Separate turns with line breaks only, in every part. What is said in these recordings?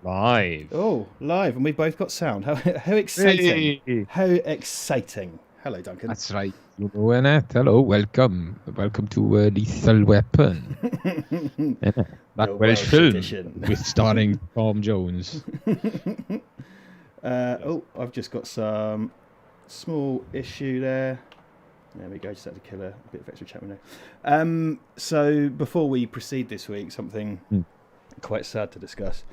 Live.
Oh, live, and we've both got sound. How exciting!
Hey.
How exciting! Hello, Duncan.
That's right. You know, Annette. Hello, welcome to Lethal Weapon. That Welsh film with starring Tom Jones.
I've just got some small issue there. There we go. Just had to kill a bit of extra chat window. So before we proceed this week, something quite sad to discuss.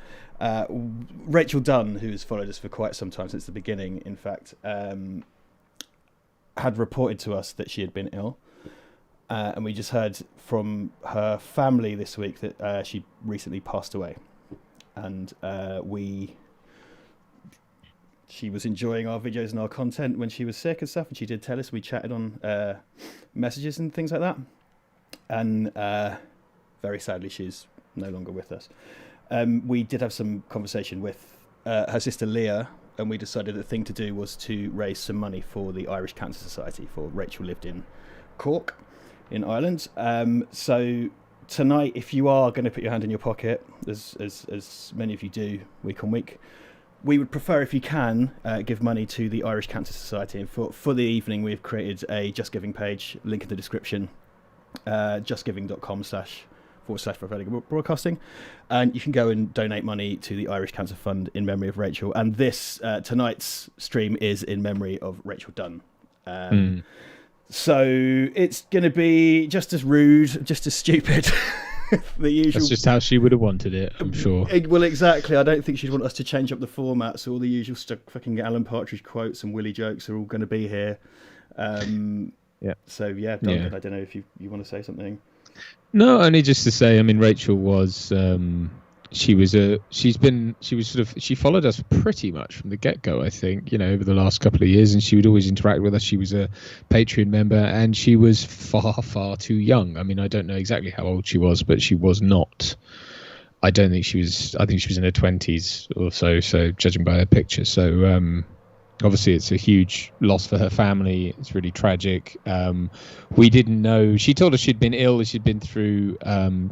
Rachel Dunn, who has followed us for quite some time, since the beginning, in fact, had reported to us that she had been ill. And we just heard from her family this week that she recently passed away. And she was enjoying our videos and our content when she was sick and stuff. And she did tell us, we chatted on messages and things like that. And very sadly, she's no longer with us. We did have some conversation with her sister Leah, and we decided the thing to do was to raise some money for the Irish Cancer Society, for Rachel lived in Cork in Ireland. So tonight, if you are going to put your hand in your pocket, as many of you do week on week, we would prefer, if you can, give money to the Irish Cancer Society. And for the evening, we've created a Just Giving page, link in the description, justgiving.com/broadcasting, and you can go and donate money to the Irish Cancer Fund in memory of Rachel. And this tonight's stream is in memory of Rachel Dunn. So it's going to be just as rude, just as stupid. The usual.
That's just how she would have wanted it, I'm sure.
Well, exactly. I don't think she'd want us to change up the format, so all the usual stuff, fucking Alan Partridge quotes and Willy jokes are all going to be here.
Yeah.
So yeah, Duncan, I don't know if you want to say something.
No, only just to say, I mean, Rachel was, she followed us pretty much from the get-go, I think, over the last couple of years, and she would always interact with us. She was a Patreon member, and she was far, far too young. I mean, I don't know exactly how old she was, but she was not. I think she was in her 20s or so judging by her picture. So, obviously, it's a huge loss for her family. It's really tragic. We didn't know. She told us she'd been ill. She'd been through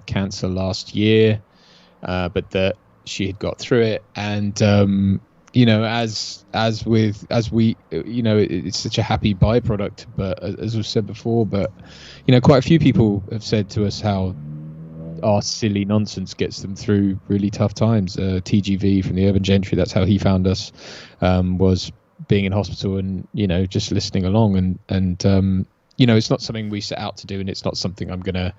cancer last year, but that she had got through it. And as we, it's such a happy byproduct. But as we've said before, but quite a few people have said to us how our silly nonsense gets them through really tough times. TGV from the Urban Gentry, that's how he found us. Was being in hospital and just listening along, and it's not something we set out to do, and it's not something I'm gonna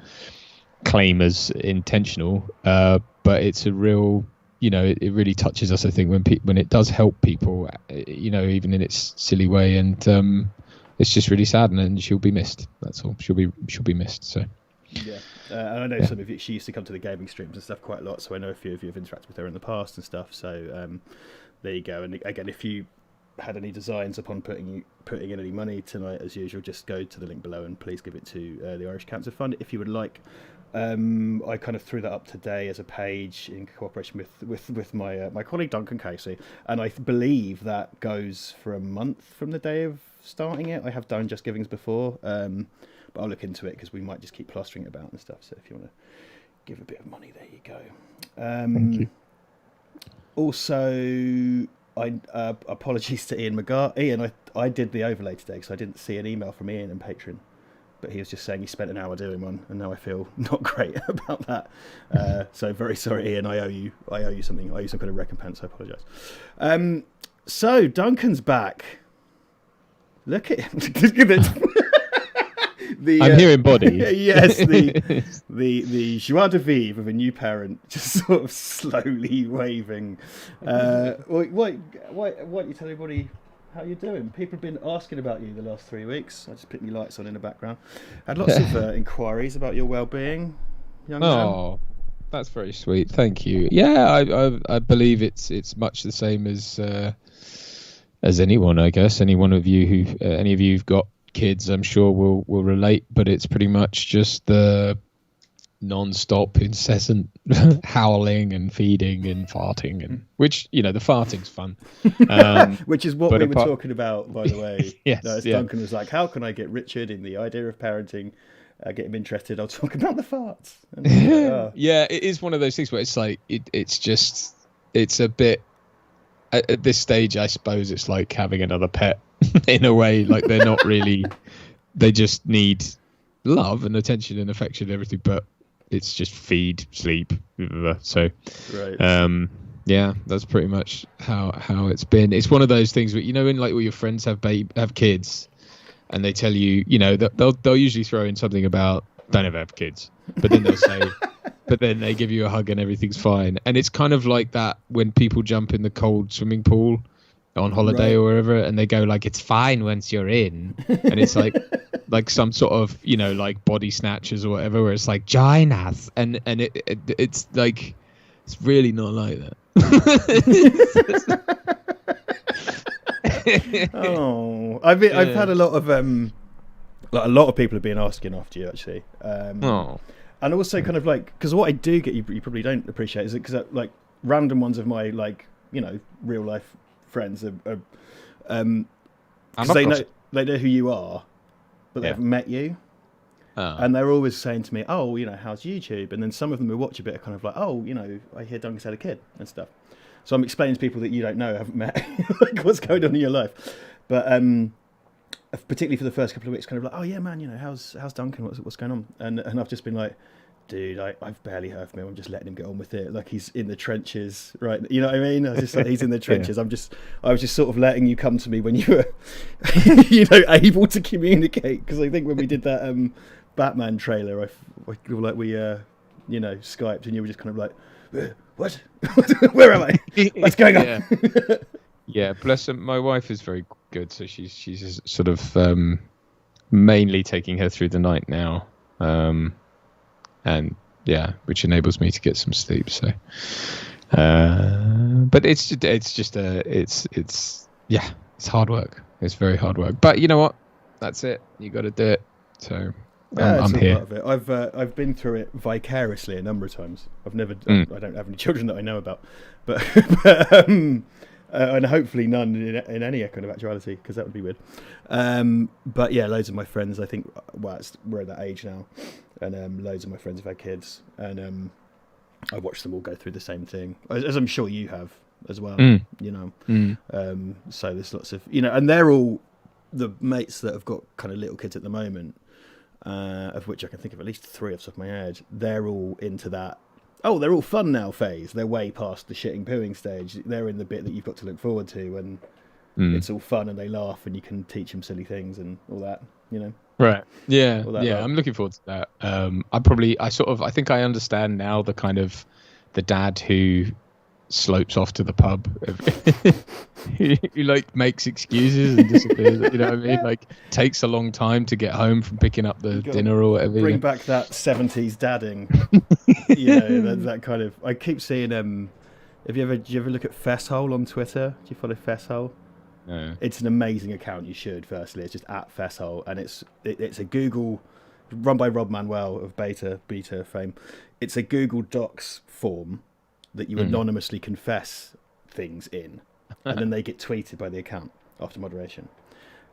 claim as intentional, but it's a real you know, it really touches us, I think, when it does help people, you know, even in its silly way, and it's just really sad, and she'll be missed. That's all. She'll be missed. So
yeah, and I know some of you. She used to come to the gaming streams and stuff quite a lot, so I know a few of you have interacted with her in the past and stuff. So there you go. And again, if you had any designs upon putting in any money tonight, as usual, just go to the link below and please give it to the Irish Cancer Fund if you would like. I kind of threw that up today as a page in cooperation with my colleague Duncan Casey, and I believe that goes for a month from the day of starting it. I have done Just Givings before, but I'll look into it because we might just keep plastering it about and stuff. So if you want to give a bit of money, there you go.
thank you.
Also, apologies to Ian McGar. Ian, I did the overlay today because I didn't see an email from Ian and Patreon. But he was just saying he spent an hour doing one, and now I feel not great about that. So very sorry, Ian. I owe you something. I owe you some kind of recompense. I apologise. So Duncan's back. Look at him.
I'm here in body.
Yes, the joie de vivre of a new parent, just sort of slowly waving. Why don't you tell everybody how you doing? People have been asking about you the last 3 weeks. I just put my lights on in the background. Had lots of inquiries about your well-being, young man.
Oh, that's very sweet. Thank you. Yeah, I believe it's much the same as anyone, I guess. Any of you who've got kids, I'm sure will relate. But it's pretty much just the non-stop, incessant howling and feeding and farting, and which, you know, the farting's fun.
Which is what we were talking about, by the way.
Yes,
Duncan was like, how can I get Richard in the idea of parenting, get him interested? I'll talk about the farts. And like, oh.
Yeah, it is one of those things where it's like it's a bit at this stage, I suppose it's like having another pet in a way. Like they're not really, they just need love and attention and affection and everything, but it's just feed, sleep, so
right.
Yeah, that's pretty much how it's been. It's one of those things where, you know, when like all your friends have kids, and they tell you, you know, that they'll usually throw in something about don't ever have kids, but then they'll say, but then they give you a hug and everything's fine. And it's kind of like that when people jump in the cold swimming pool on holiday or wherever, and they go like, it's fine once you're in, and it's like some sort of, you know, like body snatchers or whatever, where it's like join us, and it's like, it's really not like that.
Oh, I've had a lot of people have been asking after you, actually. And also kind of like, because what I do get, you probably don't appreciate, is it because like random ones of my, like, you know, real life friends are because they know who you are, but they haven't met you. And they're always saying to me, oh, you know, how's YouTube? And then some of them who watch a bit are kind of like, oh, you know, I hear Duncan's had a kid and stuff. So I'm explaining to people that you don't know, haven't met, like what's going on in your life. But particularly for the first couple of weeks, kind of like, oh yeah, man, you know, how's Duncan? What's going on? And I've just been like, dude, I've barely heard from him. I'm just letting him get on with it. Like he's in the trenches, right? You know what I mean? I was just like, he's in the trenches. Yeah. I was just sort of letting you come to me when you were, you know, able to communicate. Because I think when we did that Batman trailer, I feel like we, you know, Skyped, and you were just kind of like, what? Where am I? What's going on?
Yeah. Yeah, bless her. My wife is very good, so she's sort of mainly taking her through the night now. And yeah, which enables me to get some sleep. So, but it's hard work. It's very hard work. But you know what? That's it. You got to do it. So I'm here.
Part of it. I've been through it vicariously a number of times. I don't have any children that I know about, but and hopefully none in any kind of actuality, because that would be weird. But yeah, loads of my friends, I think, we're at that age now, and loads of my friends have had kids, and I watched them all go through the same thing, as I'm sure you have as well. You know, so there's lots of, you know, and they're all the mates that have got kind of little kids at the moment, of which I can think of at least 3 off the top of my head. They're all into that. Oh, they're all fun now phase. They're way past the shitting pooing stage. They're in the bit that you've got to look forward to, and it's all fun and they laugh and you can teach them silly things and all that, you know.
Right. Yeah. Yeah. I'm looking forward to that. I think I understand now the kind of the dad who slopes off to the pub. He like makes excuses and disappears. You know what I mean? Like takes a long time to get home from picking up the dinner or whatever.
Bring back that 70s dadding. You know, that kind of. I keep seeing. Do you ever look at Fesshole on Twitter? Do you follow Fesshole?
No.
It's an amazing account. You should. Firstly, it's just at Fesshole, and it's a Google run by Rob Manuel of Beta fame. It's a Google Docs form that you anonymously confess things in, and then they get tweeted by the account after moderation.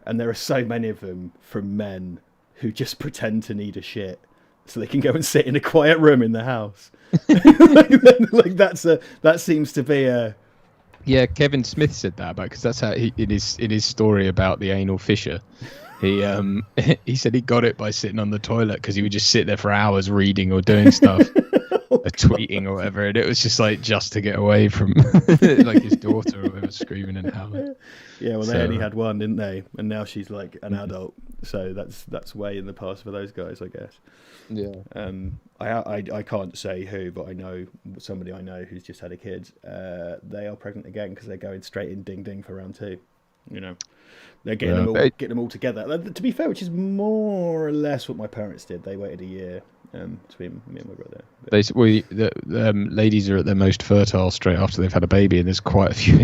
And there are so many of them from men who just pretend to need a shit so they can go and sit in a quiet room in the house. like that seems to be a.
Yeah, Kevin Smith said that about because that's how in his story about the anal fissure. He said he got it by sitting on the toilet because he would just sit there for hours reading or doing stuff, or tweeting or whatever, and it was just to get away from like his daughter or whatever screaming and howling.
Yeah, well, they only had one, didn't they? And now she's like an adult, so that's way in the past for those guys, I guess.
Yeah.
I can't say who, but I know somebody I know who's just had a kid. They are pregnant again because they're going straight in ding ding for round 2. You know, they're getting them all together. To be fair, which is more or less what my parents did. They waited a year between me and my brother.
Basically, the ladies are at their most fertile straight after they've had a baby, and there's quite a few.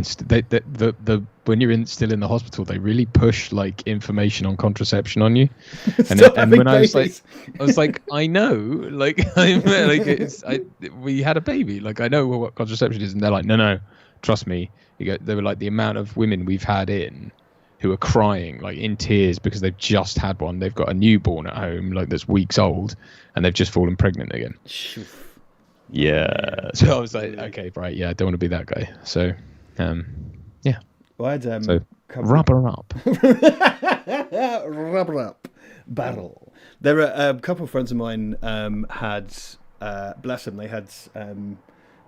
When you're still in the hospital, they really push like information on contraception on you. And when I was like, I know, like we had a baby, like I know what contraception is, and they're like, no, trust me. They were like the amount of women we've had in who are crying like in tears because they've just had one. They've got a newborn at home, like that's weeks old, and they've just fallen pregnant again. Yeah. So I was like, okay, right, yeah, I don't want to be that guy. So, yeah.
Well, I had,
so rubber up.
Rubber up battle. There are a couple of friends of mine had, bless them, they had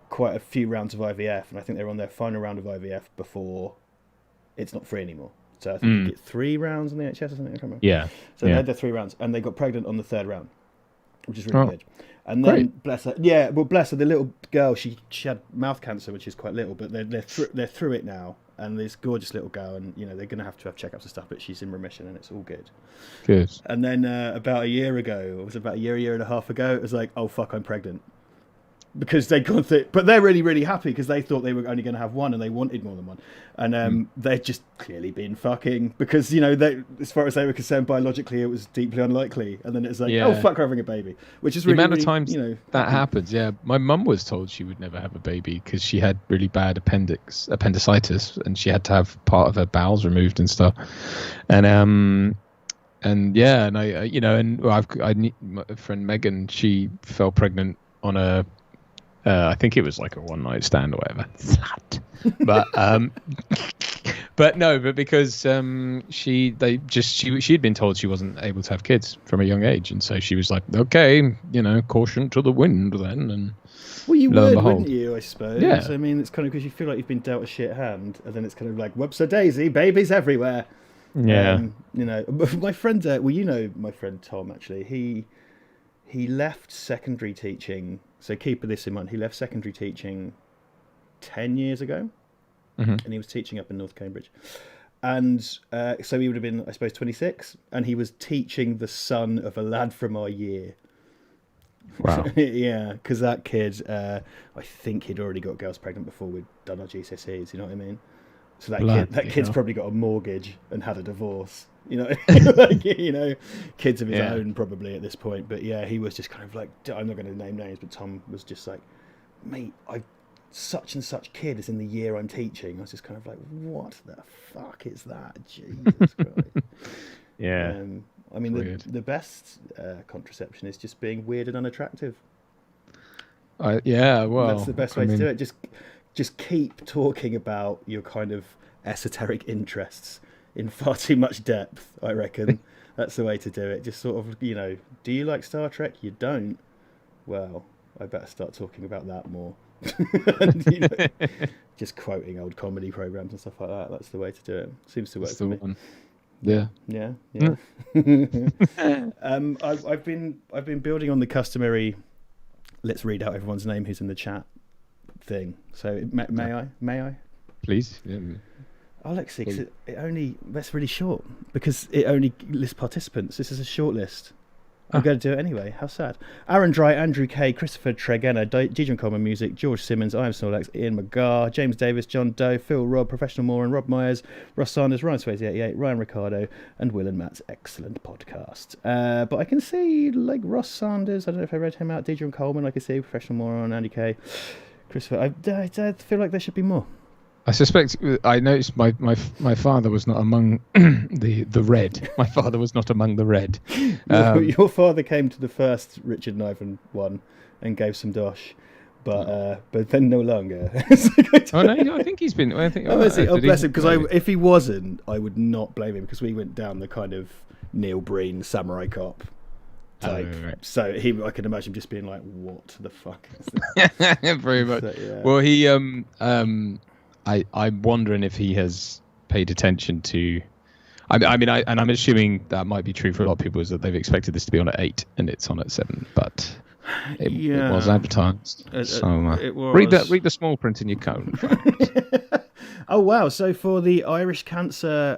quite a few rounds of IVF, and I think they were on their final round of IVF before it's not free anymore. So I think you get 3 rounds on the NHS or something. I can't remember.
Yeah.
So they had their 3 rounds, and they got pregnant on the 3rd round, which is really good. And then bless her, the little girl, she had mouth cancer, which is quite little, but they're through it now, and this gorgeous little girl, and you know they're going to have checkups and stuff, but she's in remission and it's all good.
Good.
And then about a year and a half ago, it was like, oh fuck, I'm pregnant. Because they'd gone through, but they're really, really happy because they thought they were only going to have one and they wanted more than one. And they'd just clearly been fucking because, you know, as far as they were concerned, biologically, it was deeply unlikely. And then it's like, oh, fuck, we're having a baby. Which is really,
the amount of times that happens. Yeah. My mum was told she would never have a baby because she had really bad appendicitis and she had to have part of her bowels removed and stuff. And my friend Megan, she fell pregnant on a, I think it was like a one night stand or whatever. But because she'd been told she wasn't able to have kids from a young age, and so she was like, okay, caution to the wind then. And
well, you would, wouldn't you? I suppose.
Yeah.
I mean, it's kind of because you feel like you've been dealt a shit hand, and then it's kind of like, whoops a daisy, babies everywhere.
Yeah.
My friend, my friend Tom actually, he left secondary teaching. So keep this in mind. He left secondary teaching 10 years ago, and he was teaching up in North Cambridge. And so he would have been, I suppose, 26, and he was teaching the son of a lad from our year.
Wow.
Yeah, because that kid, I think he'd already got girls pregnant before we'd done our GCSEs, you know what I mean? So that kid's probably got a mortgage and had a divorce. Kids of his own probably at this point. But yeah, he was just kind of like, I'm not going to name names, but Tom was just like, mate, such and such kid is in the year I'm teaching. I was just kind of like, what the fuck is that? Jesus Christ.
Yeah.
I mean, the best contraception is just being weird and unattractive.
Well,
that's the best way to do it. Just keep talking about your kind of esoteric interests in far too much depth, I reckon. That's the way to do it. Just sort of, do you like Star Trek? You don't? Well, I better start talking about that more. And, just quoting old comedy programs and stuff like that. That's the way to do it. Seems to work for me.
One. Yeah.
I've been building on the customary. Let's read out everyone's name who's in the chat thing. So may I?
Please. Yeah.
Oh, look, see, 'cause it only, that's really short because it only lists participants. This is a short list. I'm going to do it anyway. How sad. Aaron Dry, Andrew Kay, Christopher Tregenna, Deidre Coleman Music, George Simmons, I Am Snorlax, Ian McGar, James Davis, John Doe, Phil Robb, Professional Moran, Rob Myers, Ross Sanders, Ryan Swayze 88, Ryan Ricardo, and Will and Matt's excellent podcast. But I can see like Ross Sanders. I don't know if I read him out. Deidre Coleman, I can see Professional Moran, Andy Kay, Christopher. I feel like there should be more.
I suspect. I noticed my father was not among the red. My father was not among the red.
Your father came to the first Richard Niven one and gave some dosh, but then no longer.
Oh no, I think he's been. I think.
Bless him. Because if he wasn't, I would not blame him because we went down the kind of Neil Breen samurai cop type. Right. So I can imagine him just being like, "What the fuck is this?"
Very much. So, yeah. Well, he I'm wondering if he has paid attention to. I'm assuming that might be true for a lot of people, is that they've expected this to be on at 8 and it's on at 7, but it was advertised. It was. Read the small print in your cone.
Oh wow! So for the Irish Cancer,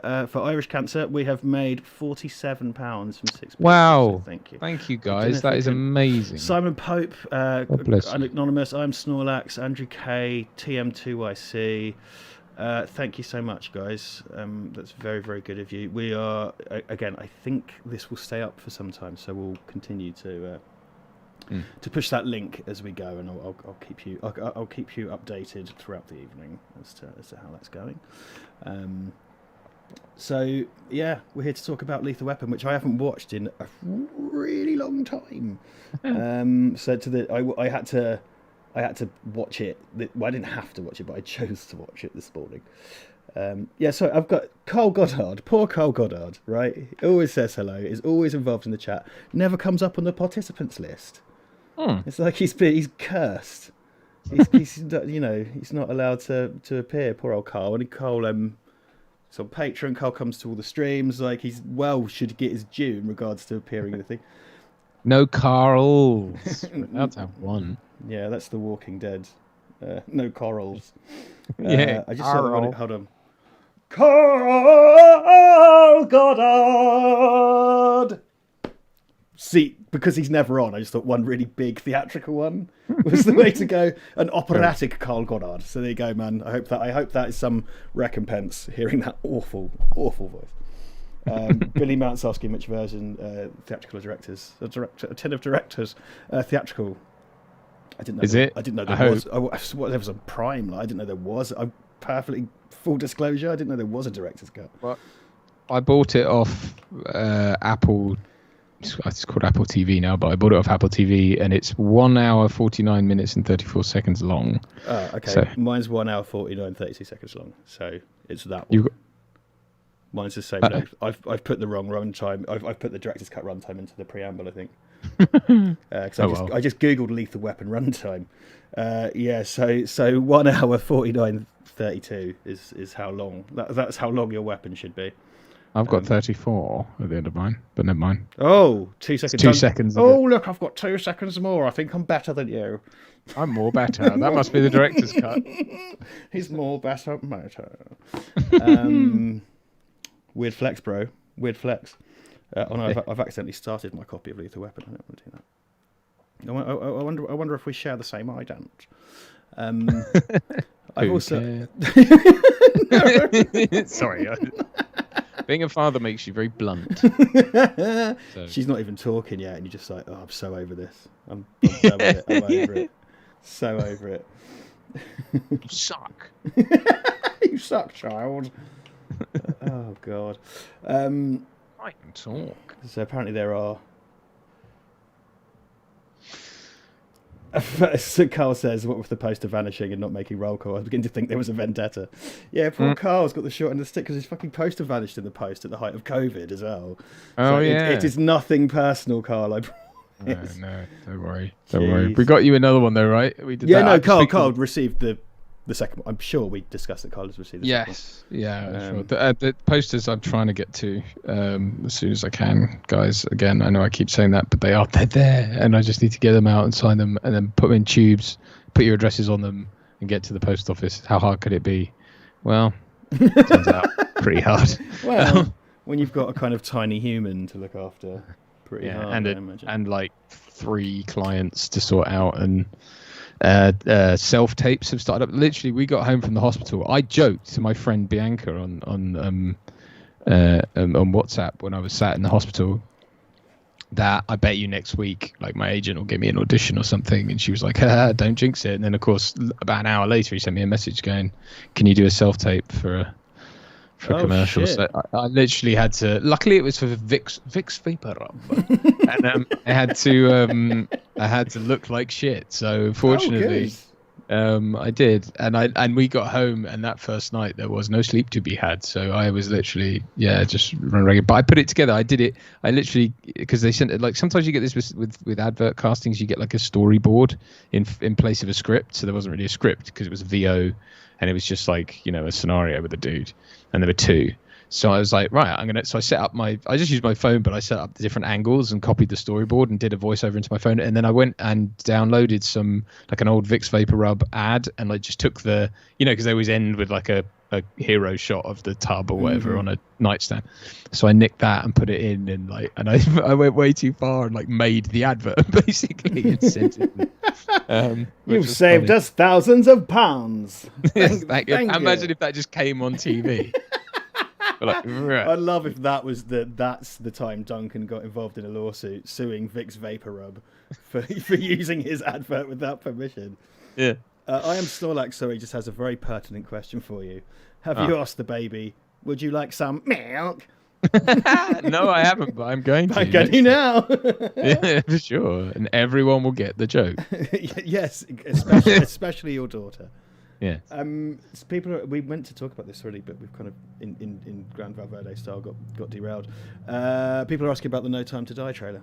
we have made £47 from 6.
Wow!
So
thank you guys. That is amazing.
Simon Pope, Anonymous, I'm Snorlax, Andrew K, TM2YC. Thank you so much, guys. That's very, very good of you. We are again. I think this will stay up for some time, so we'll continue to push that link as we go, and I'll keep you updated throughout the evening as to how that's going. So yeah, we're here to talk about Lethal Weapon, which I haven't watched in a really long time. I had to watch it. Well, I didn't have to watch it, but I chose to watch it this morning. So I've got Carl Goddard, poor Carl Goddard, right? He always says hello, is always involved in the chat, never comes up on the participants list. It's like he's cursed. He's not allowed to appear. Poor old Carl. And Carl, it's on Patreon. Carl comes to all the streams. Like should get his due in regards to appearing in the thing.
No Carls. That's have one.
Yeah, that's The Walking Dead. No Corals.
Yeah,
I just hold on. Carl Goddard. See, because he's never on, I just thought one really big theatrical one was the way to go. An operatic Carl Goddard. So there you go, man. I hope that is some recompense, hearing that awful, awful voice. Billy Mount's asking which version, theatrical or directors. A 10 of directors, theatrical. I didn't know.
Is it?
I didn't know there was. There was a Prime. I didn't know there was. Perfectly full disclosure. I didn't know there was a director's cut.
Well, I bought it off Apple. It's called Apple TV now, but I bought it off Apple TV, and it's 1 hour 49 minutes and 34 seconds long.
Oh, okay. So, mine's 1 hour 49 32 seconds long. So it's that one. Mine's the same length. I've put the wrong runtime. I've put the director's cut runtime into the preamble, I think. Because I just googled Lethal Weapon runtime. So 1 hour 49 32 is how long. That's how long your weapon should be.
I've got 34 at the end of mine, but never mind.
Oh, 2 seconds.
2 seconds.
Oh, look, I've got 2 seconds more. I think I'm better than you.
I'm more better. That must be the director's cut.
He's more better. Weird flex, bro. Weird flex. I've accidentally started my copy of Lethal Weapon. I don't want to do that. I wonder if we share the same ident. I've also.
Sorry. Being a father makes you very blunt.
She's not even talking yet, and you're just like, "Oh, I'm so over this. I'm done with it. I'm over it. So over it."
You suck.
You suck, child. Oh God.
I can talk.
So apparently there are. So Carl says, what with the poster vanishing and not making roll call, I begin to think there was a vendetta. Yeah, poor Carl's got the short end of the stick because his fucking poster vanished in the post at the height of COVID as well.
Oh, yeah.
It is nothing personal, Carl, I promise.
No, don't worry. Don't worry. We got you another one though, right? We did
that. Carl received the second one. I'm sure we discussed that Carl has received the second one.
Yeah, sure. The posters I'm trying to get to as soon as I can, guys. Again, I know I keep saying that, but they're there, and I just need to get them out and sign them, and then put them in tubes, put your addresses on them, and get to the post office. How hard could it be? Well, turns out pretty hard.
Well, when you've got a kind of tiny human to look after, pretty hard. I imagine.
And like 3 clients to sort out, and self tapes have started up. Literally, we got home from the hospital. I joked to my friend Bianca on WhatsApp when I was sat in the hospital that I bet you next week, like, my agent will give me an audition or something. And she was like, don't jinx it. And then, of course, about an hour later, he sent me a message going, can you do a self-tape for a commercial?
Shit.
So I literally had to, luckily it was for Vicks Vapor Rub. And I had to look like shit. So fortunately, I did. And we got home, and that first night there was no sleep to be had. So I was literally, just run regular. But I put it together. I did it. I literally, because they sent it, like, sometimes you get this with advert castings, you get like a storyboard in place of a script. So there wasn't really a script because it was VO, and it was just like, a scenario with a dude, and there were 2. So I was like, right, so I set up I just used my phone, but I set up the different angles and copied the storyboard and did a voiceover into my phone. And then I went and downloaded like an old Vicks Vapor Rub ad, and like just took the, because they always end with like a hero shot of the tub or whatever on a nightstand. So I nicked that and put it in, and I went way too far and like made the advert basically and sent it.
You've saved us thousands of pounds.
Thank you. Imagine if that just came on TV.
I'd love if that's the time Duncan got involved in a lawsuit suing Vicks Vapor Rub for using his advert without permission.
Yeah.
I am Snorlax, so he just has a very pertinent question for you. Have you asked the baby, would you like some milk?
No, I haven't, but I'm going to.
I'm going to now.
Yeah, for sure. And everyone will get the joke.
Yes, especially your daughter.
Yeah.
We meant to talk about this already, but we've kind of in Grand Val Verde style got derailed. People are asking about the No Time to Die trailer,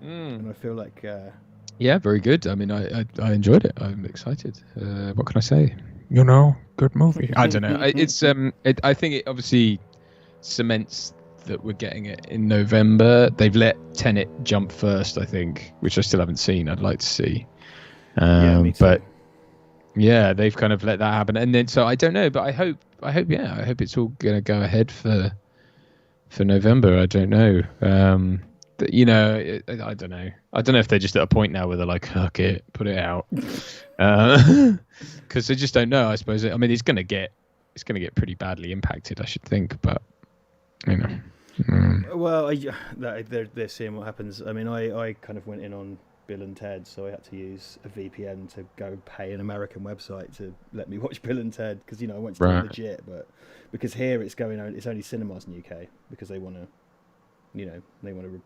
and I feel like
yeah, very good. I mean, I enjoyed it. I'm excited. What can I say? Good movie. I don't know. I think it obviously cements that we're getting it in November. They've let Tenet jump first, I think, which I still haven't seen. I'd like to see.
Me too.
But yeah, they've kind of let that happen, and then so I don't know, but I hope it's all gonna go ahead for November. I don't know. I don't know. I don't know if they're just at a point now where they're like, "Fuck it, put it out," because they just don't know. I suppose. I mean, it's gonna get pretty badly impacted, I should think, but
Well, they're seeing what happens. I mean, I kind of went in on Bill and Ted, so I had to use a VPN to go pay an American website to let me watch Bill and Ted, because I went to legit, but because here it's only cinemas in the UK because they want to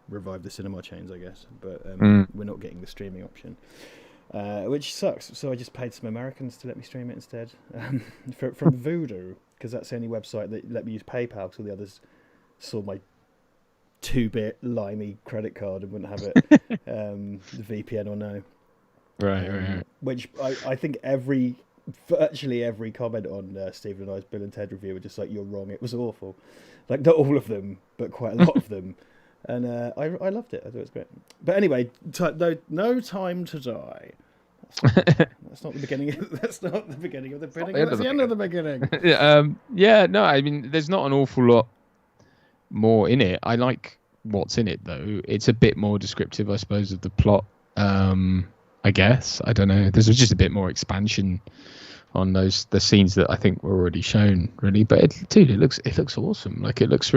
revive the cinema chains, I guess, but we're not getting the streaming option, which sucks. So I just paid some Americans to let me stream it instead from Voodoo, because that's the only website that let me use PayPal, because all the others saw my 2-bit limey credit card and wouldn't have it. The VPN or no.
Right.
Which I think virtually every comment on Stephen and I's Bill and Ted review were just like, "You're wrong, it was awful." Like, not all of them, but quite a lot of them. And I loved it. I thought it was great. But anyway, No Time to Die. That's not the beginning. That's not the beginning of the beginning. That's the end of the beginning.
Yeah. No, I mean, there's not an awful lot more in it. I like what's in it, though. It's a bit more descriptive, I suppose, of the plot. I guess, I don't know. There's just a bit more expansion on the scenes that I think were already shown, really. But it looks awesome. Like, it looks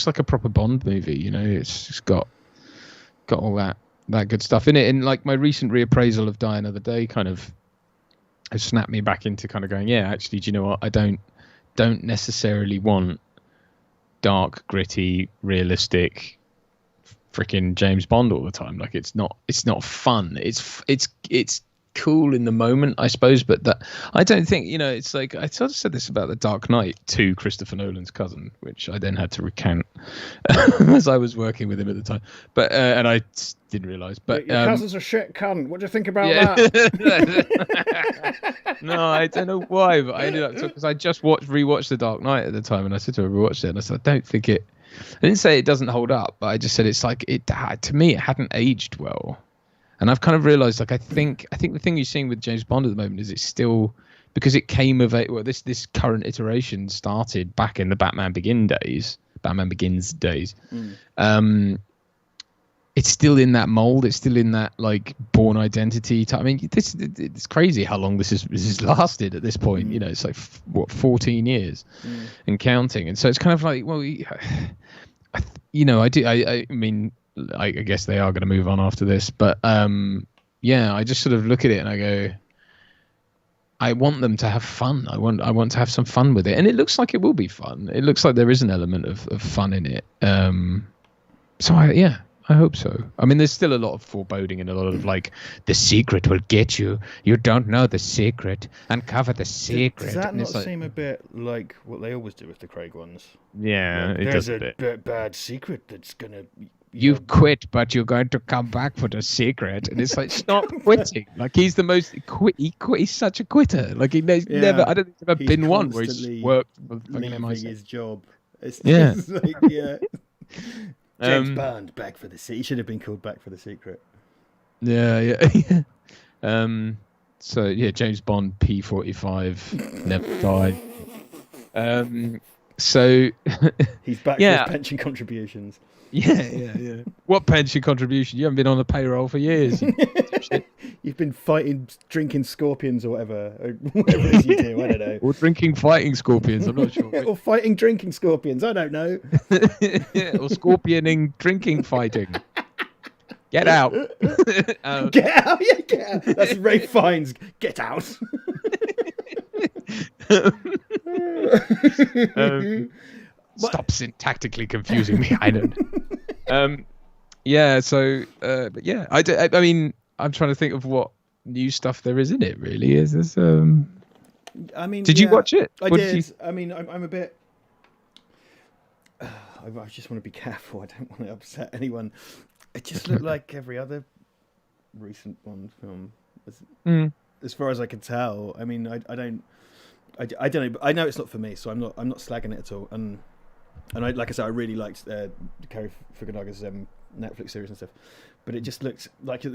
like a proper Bond movie. It's got all that good stuff in it. And like, my recent reappraisal of Die Another Day kind of has snapped me back into kind of going, yeah, actually, do you know what? I don't necessarily want dark, gritty, realistic freaking James Bond all the time. Like, it's not fun. It's cool in the moment, I suppose, but that I don't think, it's like, I sort of said this about The Dark Knight to Christopher Nolan's cousin, which I then had to recount as I was working with him at the time, but and I didn't realise, but
your cousin's a shit cunt. What do you think about that?
No, I don't know why, but I ended up, because I just rewatched The Dark Knight at the time, and I said to her, rewatched it, and I said, I didn't say it doesn't hold up, but I just said it's like, to me, it hadn't aged well. And I've kind of realised, like, I think the thing you're seeing with James Bond at the moment is it's still because it came of this current iteration started back in the Batman Begins days. It's still in that mold. It's still in that like Bourne Identity type. I mean, it's crazy how long this has lasted at this point. You know, it's like 14 years and counting. And so it's kind of like, well, I mean, I guess they are going to move on after this, but yeah, I just sort of look at it and I go, I want them to have fun. I want to have some fun with it, and it looks like it will be fun. It looks like there is an element of fun in it. So I hope so. I mean, there's still a lot of foreboding and a lot of like, the secret will get you. You don't know the secret. Uncover the secret.
Does that not seem a bit like what they always do with the Craig ones?
Yeah,
like,
it
there's
does
a bad secret that's gonna.
You've quit, but you're going to come back for the secret. And it's like, stop quitting. Like, he's the most he's such a quitter. Like, he's never. I don't think there's ever been one where he's worked for fucking MI6.
His job. It's like, James Bond, back for the secret. He should have been called Back for the Secret.
Yeah. So yeah, James Bond P45 never died. So
he's back for his pension contributions.
Yeah. What pension contribution? You haven't been on the payroll for years.
You've been fighting, drinking scorpions or whatever it is you do. I don't know.
Or fighting scorpions. I'm not sure.
Or fighting, drinking scorpions. I don't know.
Or scorpioning, drinking, fighting. Get out.
Get out. Yeah, get out. That's Ray Fiennes. Get out.
Stop syntactically confusing me. I don't. Yeah. So, but yeah, I mean, I'm trying to think of what new stuff there is in it. Really, is this?
I mean,
did you watch it?
I did. I mean, I'm a bit. I just want to be careful. I don't want to upset anyone. It just looked like every other recent Bond film, as far as I can tell. I mean, I don't know. But I know it's not for me, so I'm not slagging it at all. And like I said, I really liked Cary Fukunaga's Netflix series and stuff. But it just looked like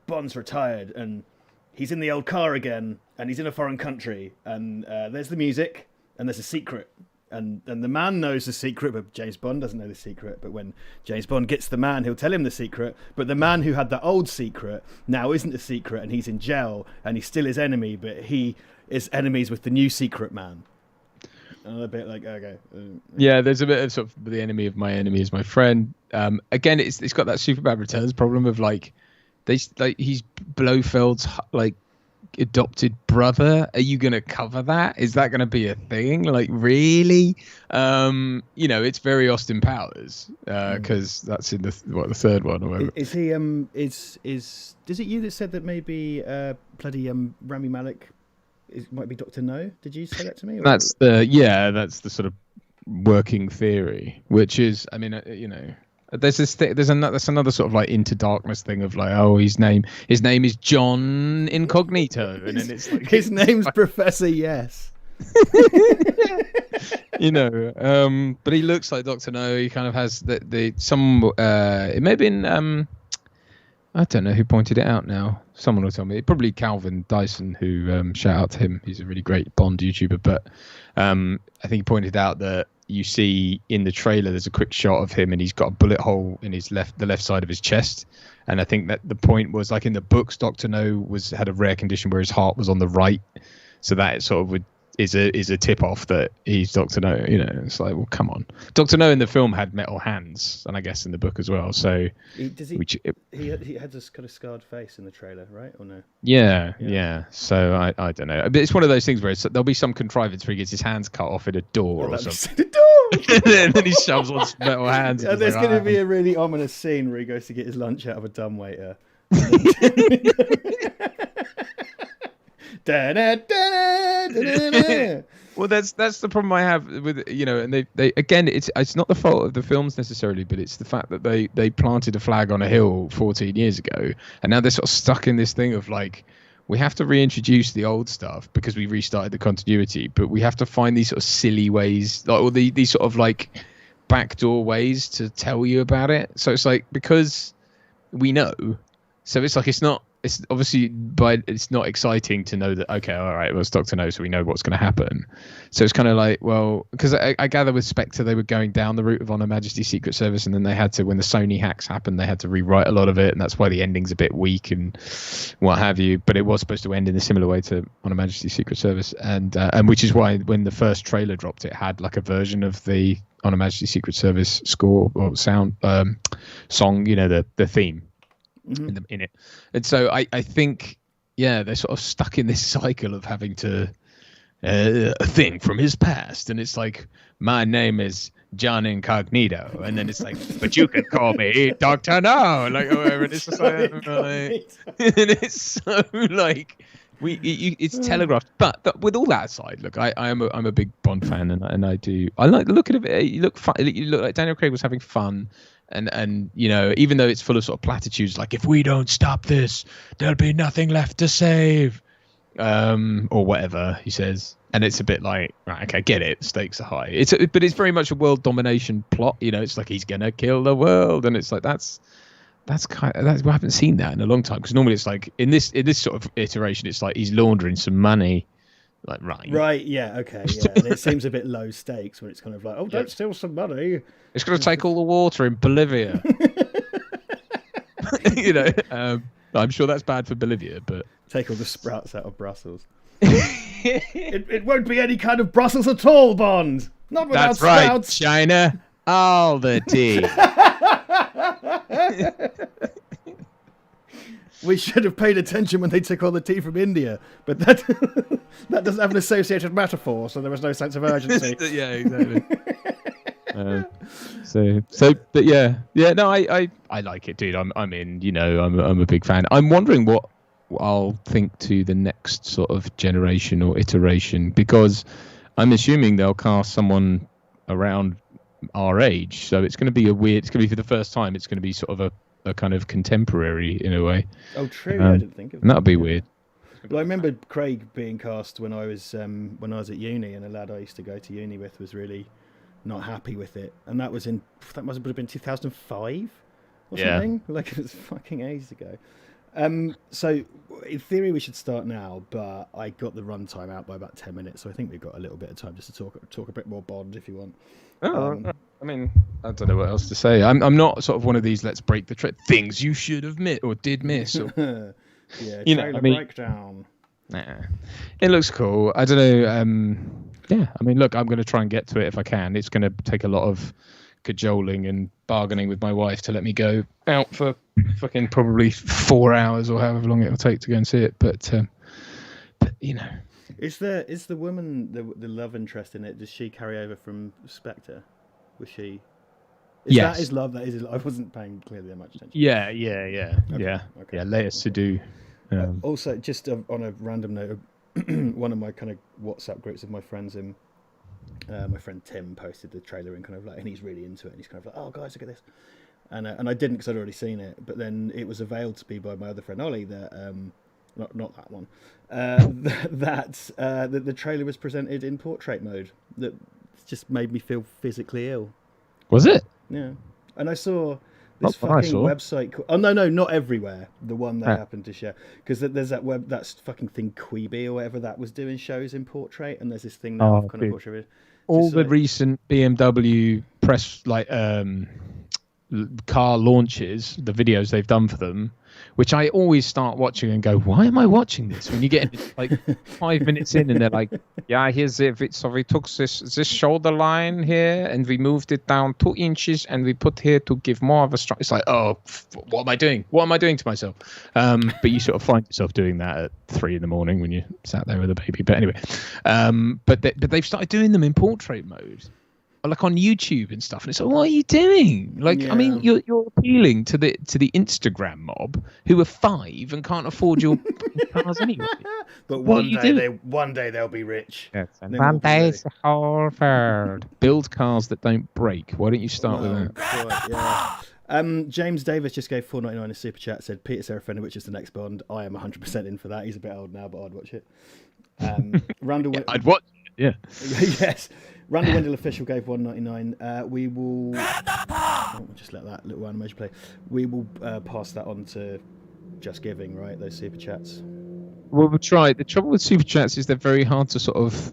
Bond's retired and he's in the old car again, and he's in a foreign country, and there's the music and there's a secret. And the man knows the secret, but James Bond doesn't know the secret. But when James Bond gets the man, he'll tell him the secret. But the man who had the old secret now isn't a secret, and he's in jail, and he's still his enemy, but he is enemies with the new secret man. And a bit like, okay.
Yeah, there's a bit of sort of the enemy of my enemy is my friend. Again, it's got that Superbad Returns problem of like, he's Blofeld's like adopted brother. Are you gonna cover that? Is that gonna be a thing? Like, really? It's very Austin Powers because that's in the third one or whatever.
Is he is it you that said that maybe bloody Rami Malek might be Dr. No? Did you say that to me?
That's the sort of working theory, which is, I mean, there's another sort of like Into Darkness thing of like, oh, his name is John Incognito, and then it's like
his name's Professor Yes.
But he looks like Dr. No. He kind of has it may have been I don't know who pointed it out now. Someone will tell me. Probably Calvin Dyson, who shout out to him. He's a really great Bond YouTuber. But I think he pointed out that you see in the trailer there's a quick shot of him and he's got a bullet hole in the left side of his chest. And I think that the point was, like in the books, Dr. No had a rare condition where his heart was on the right. So that sort of is a tip off that he's Dr. No. It's like, well, come on. Dr. No in the film had metal hands, and I guess in the book as well. So
he had this kind of scarred face in the trailer, right? Or no?
Yeah. So I don't know. But it's one of those things where there'll be some contrivance where he gets his hands cut off in a door or something.
The door.
And then he shoves on metal hands.
And there's going to be a really ominous scene where he goes to get his lunch out of a dumbwaiter.
Well, that's the problem I have with and they again, it's not the fault of the films necessarily, but it's the fact that they planted a flag on a hill 14 years ago, and now they're sort of stuck in this thing of like, we have to reintroduce the old stuff because we restarted the continuity, but we have to find these sort of silly ways, or these sort of like backdoor ways to tell you about it. So it's like, because we know, so it's like, it's not it's obviously, but it's not exciting to know that, okay, all right, well, it's Doctor No, so we know what's going to happen. So it's kind of like, well, because I gather with Spectre they were going down the route of On Her Majesty's Secret Service, and then they had to, when the Sony hacks happened, they had to rewrite a lot of it, and that's why the ending's a bit weak and what have you. But it was supposed to end in a similar way to On Her Majesty's Secret Service, and which is why when the first trailer dropped, it had like a version of the On Her Majesty's Secret Service score or sound song, you know, the theme. Mm-hmm. in it. And so I think, yeah, they're sort of stuck in this cycle of having to a thing from his past, and it's like, my name is John Incognito, and then it's like, but you can call me Dr. No, like, or whatever. And it's just like, and it's so like it's telegraphed. But with all that aside, look, I'm a big Bond fan, and I like the look at it. You look fun. You look like Daniel Craig was having fun. And you know, even though it's full of sort of platitudes, like, if we don't stop this, there'll be nothing left to save, or whatever he says. And it's a bit like, right, okay, get it, stakes are high. But it's very much a world domination plot. You know, it's like he's gonna kill the world, and it's like that's we haven't seen that in a long time, because normally it's like in this sort of iteration, it's like he's laundering some money. Like, right,
yeah, okay, yeah. And it seems a bit low stakes when it's kind of like, oh, don't steal some money.
It's going to take all the water in Bolivia. You know, I'm sure that's bad for Bolivia, but
take all the sprouts out of Brussels. it won't be any kind of Brussels at all, Bond. Not without sprouts.
That's right, China. All the tea.
We should have paid attention when they took all the tea from India, but that doesn't have an associated metaphor, so there was no sense of urgency.
Yeah, exactly. But no, I like it, dude. I'm in. You know, I'm a big fan. I'm wondering what I'll think to the next sort of generation or iteration, because I'm assuming they'll cast someone around our age, so it's going to be it's going to be for the first time. It's going to be sort of a kind of contemporary in a way.
Oh, true. I didn't think of that.
That'd be weird.
Well, I remember Craig being cast when I was at uni, and a lad I used to go to uni with was really not happy with it, and that must have been 2005 or something. Like, it was fucking ages ago. So in theory we should start now, but I got the runtime out by about 10 minutes, so I think we've got a little bit of time just to talk a bit more Bond if you want.
I mean, I don't know what else to say. I'm not sort of one of these let's break the things you should have missed or did miss. Or,
yeah, you know, breakdown.
Nah, it looks cool. I don't know. Yeah, I mean, look, I'm going to try and get to it if I can. It's going to take a lot of cajoling and bargaining with my wife to let me go out for fucking probably 4 hours or however long it'll take to go and see it. But you know.
Is the woman the love interest in it? Does she carry over from Spectre? Was she?
Yes.
That is love. That is. I wasn't paying clearly that much attention.
Yeah.
Okay.
Yeah. Leia Sadu.
Also, just on a random note, one of my kind of WhatsApp groups of my friends in, my friend Tim posted the trailer and kind of like, and he's really into it, and he's kind of like, oh guys, look at this, and I didn't because I'd already seen it, but then it was availed to me by my other friend Ollie that not that one, that the trailer was presented in portrait mode. That just made me feel physically ill.
Was it?
Yeah, and I saw this fucking website. Oh no, not everywhere. The one they happened to share, because there's that fucking thing Quibi or whatever that was doing shows in portrait, and there's this thing now of kind of portrait.
All the recent BMW press car launches, the videos they've done for them, which I always start watching and go, why am I watching this? When you get like 5 minutes in and they're like, yeah, here's it. So we took this shoulder line here and we moved it down 2 inches and we put here to give more of a strong. It's like, oh, what am I doing? What am I doing to myself? But you sort of find yourself doing that at 3 a.m. when you sat there with a baby. But anyway, but they've started doing them in portrait mode, like on YouTube and stuff, and it's like, what are you doing? Like, yeah. I mean, you're appealing to the Instagram mob who are 5 and can't afford your cars anyway.
But one day they'll be rich.
Yes, and one day it's the whole world. Build cars that don't break. Why don't you start with that?
Quite, yeah. James Davis just gave $4.99 in a super chat. Said Peter Seraphina, which is the next Bond. I am 100% in for that. He's a bit old now, but I'd watch it. Randall,
I'd watch it. Yeah.
Yes. Randall Wendell official gave $1.99. We will just let that little animation play. We will pass that on to Just Giving, right? Those super chats.
Well, we'll try. The trouble with super chats is they're very hard to sort of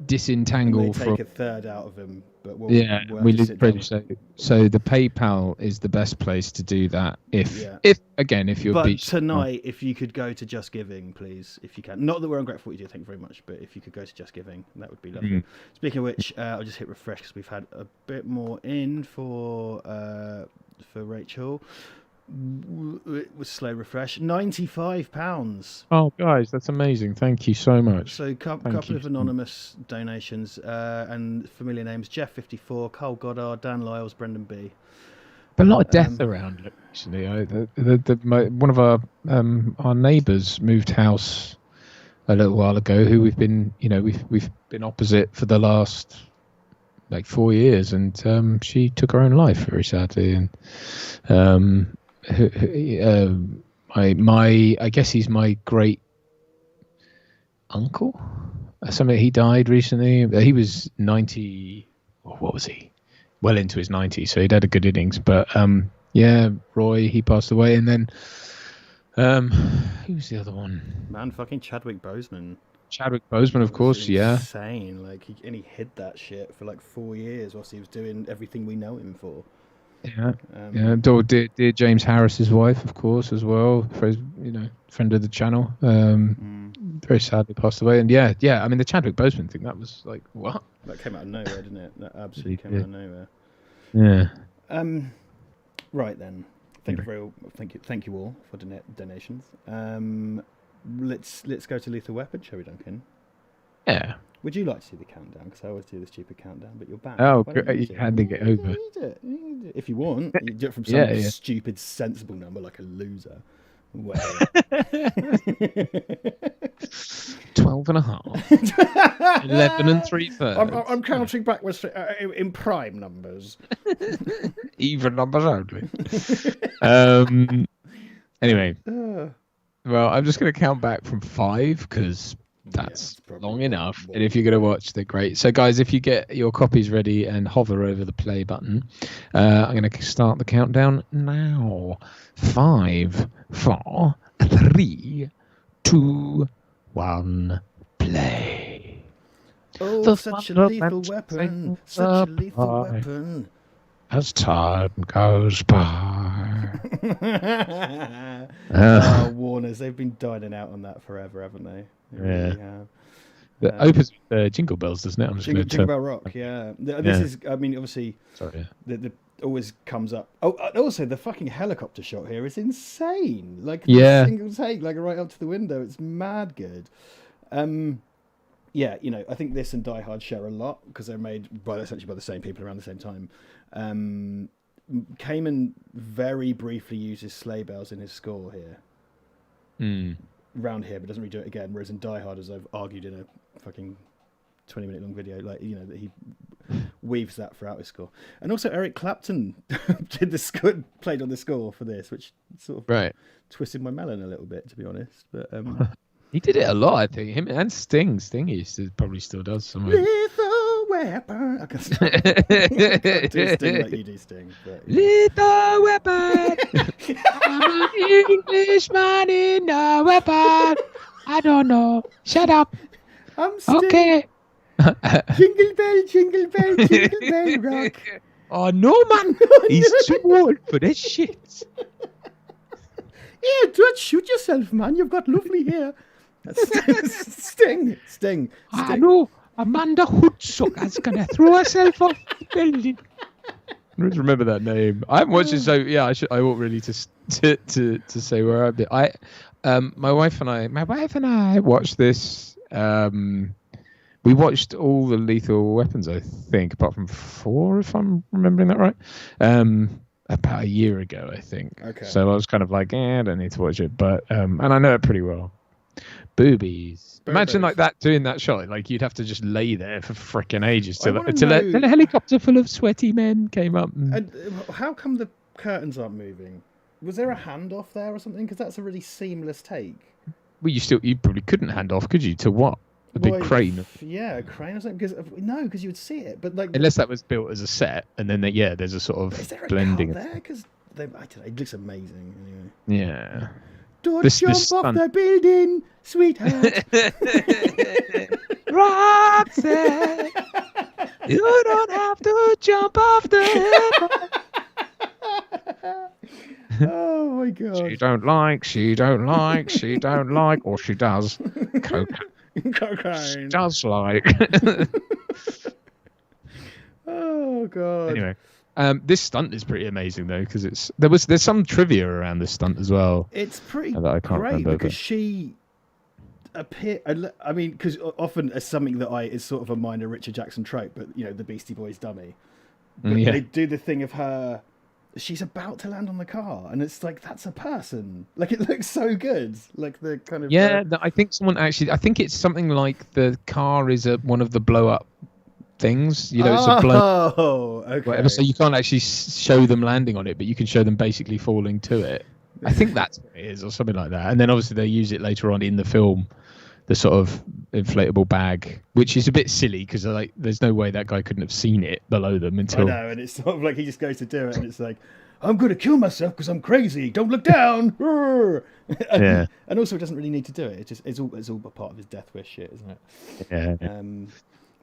disentangle
And they take
from.
a third out of them, but we'll have
we
to
lose
sit down.
credit. So the PayPal is the best place to do that. If you're.
But tonight, if you could go to Just Giving, please, if you can. Not that we're ungrateful for what you do, thank you very much, but if you could go to Just Giving, that would be lovely. Speaking of which, I'll just hit refresh because we've had a bit more in for Rachel. It was slow refresh. £95.
Oh, guys, that's amazing! Thank you so much.
So, couple of anonymous donations and familiar names: Jeff 54, Carl Goddard, Dan Lyles, Brendan B.
A lot of death around actually. One of our neighbours moved house a little while ago. Who we've been been opposite for the last 4 years, and she took her own life very sadly. And I guess he's my great uncle. He died recently. He was 90. What was he? Well into his 90s, so he'd had a good innings. But Roy, he passed away, and then who was the other one?
Man, fucking Chadwick Boseman.
Chadwick Boseman, of course,
insane. And he hid that shit for 4 years whilst he was doing everything we know him for.
Dear James Harris's wife, of course, as well. Friend of the channel. Very sadly passed away. And I mean the Chadwick Boseman thing. That was what?
That came out of nowhere, didn't it? That absolutely came out of nowhere.
Yeah.
Right then. Thank you all for donations. Let's go to Lethal Weapon, shall we, Duncan?
Yeah.
Would you like to see the countdown? Because I always do the stupid countdown, but you're back.
Oh, you're handing it over.
You do it. If you want, you do it from some stupid, sensible number like a loser. Well.
12 and a half. 11 and 3/3.
I'm counting backwards in prime numbers.
Even numbers only. Anyway. Well, I'm just going to count back from 5 because that's long enough. And if you're going to watch, they're great. So, guys, if you get your copies ready and hover over the play button, I'm going to start the countdown now. 5, 4, 3, 2, 1, play.
Oh, such a lethal weapon. Such a lethal weapon.
As time goes by.
Warners, they've been dining out on that forever, haven't they?
Really have. It opens with Jingle Bells, doesn't it? I'm just
Jingle Bell Rock, yeah. This is, I mean, obviously, the always comes up. Oh, also, the fucking helicopter shot here is insane. Single take, right up to the window. It's mad good. I think this and Die Hard share a lot because they're made essentially by the same people around the same time. Kamen very briefly uses sleigh bells in his score here. Round here, but doesn't really do it again. Whereas in Die Hard, as I've argued in a fucking 20-minute long video, that he weaves that throughout his score. And also Eric Clapton did the score, played on the score for this, which sort of twisted my melon a little bit, to be honest. But
he did it a lot, I think. Him and Sting. Sting probably still does some.
Lethal weapon. I can't do Sting like you do Sting. But,
Lethal weapon. I'm an Englishman in a weapon. I don't know. Shut up.
I'm Sting.
Okay.
Jingle bell, jingle bell, jingle bell rock.
Oh no, man. He's too old for this shit.
Yeah, don't shoot yourself, man. You've got lovely hair. Sting.
I know. Amanda Hoodsucker's gonna throw herself off the building. I always remember that name. I haven't watched it, so yeah, I ought really to say where I've been. My wife and I watched this. We watched all the Lethal Weapons, I think, apart from 4, if I'm remembering that right. About a year ago, I think.
Okay.
So I was kind of like, I don't need to watch it, but and I know it pretty well. Boobies. Imagine like that doing that shot. Like you'd have to just lay there for frickin' ages till a helicopter full of sweaty men came up.
And how come the curtains aren't moving? Was there a handoff there or something? Because that's a really seamless take.
Well, you probably couldn't hand off, could you? To what? A big crane?
Yeah, a crane or something. Because you would see it, but
unless that was built as a set, and then there's a sort of
is there a
blending.
Car there? Because I don't know, it looks amazing. Anyway.
Yeah.
Don't jump off the building, sweetheart.
Roxanne, you don't have to jump off the
Oh my god.
She don't like, or she does.
Cocaine.
She does like.
Oh god.
Anyway, this stunt is pretty amazing though, because there's some trivia around this stunt as well.
It's pretty
that I can't
great
remember,
because she appear. I mean, because often as something that is sort of a minor Richard Jackson trope, but the Beastie Boys dummy. But they do the thing of her. She's about to land on the car, and it's like that's a person. Like it looks so good. Like the kind of
I think someone actually. I think it's something like the car is one of the blow up things. It's a blow.
Oh, okay.
Whatever. So you can't actually show them landing on it, but you can show them basically falling to it. I think that's what it is, or something like that. And then obviously they use it later on in the film, the sort of inflatable bag, which is a bit silly because there's no way that guy couldn't have seen it below them until.
I know, and it's sort of like he just goes to do it, and it's like, I'm going to kill myself because I'm crazy. Don't look down. And also, it doesn't really need to do it. It's all part of his Death Wish shit, isn't it?
Yeah.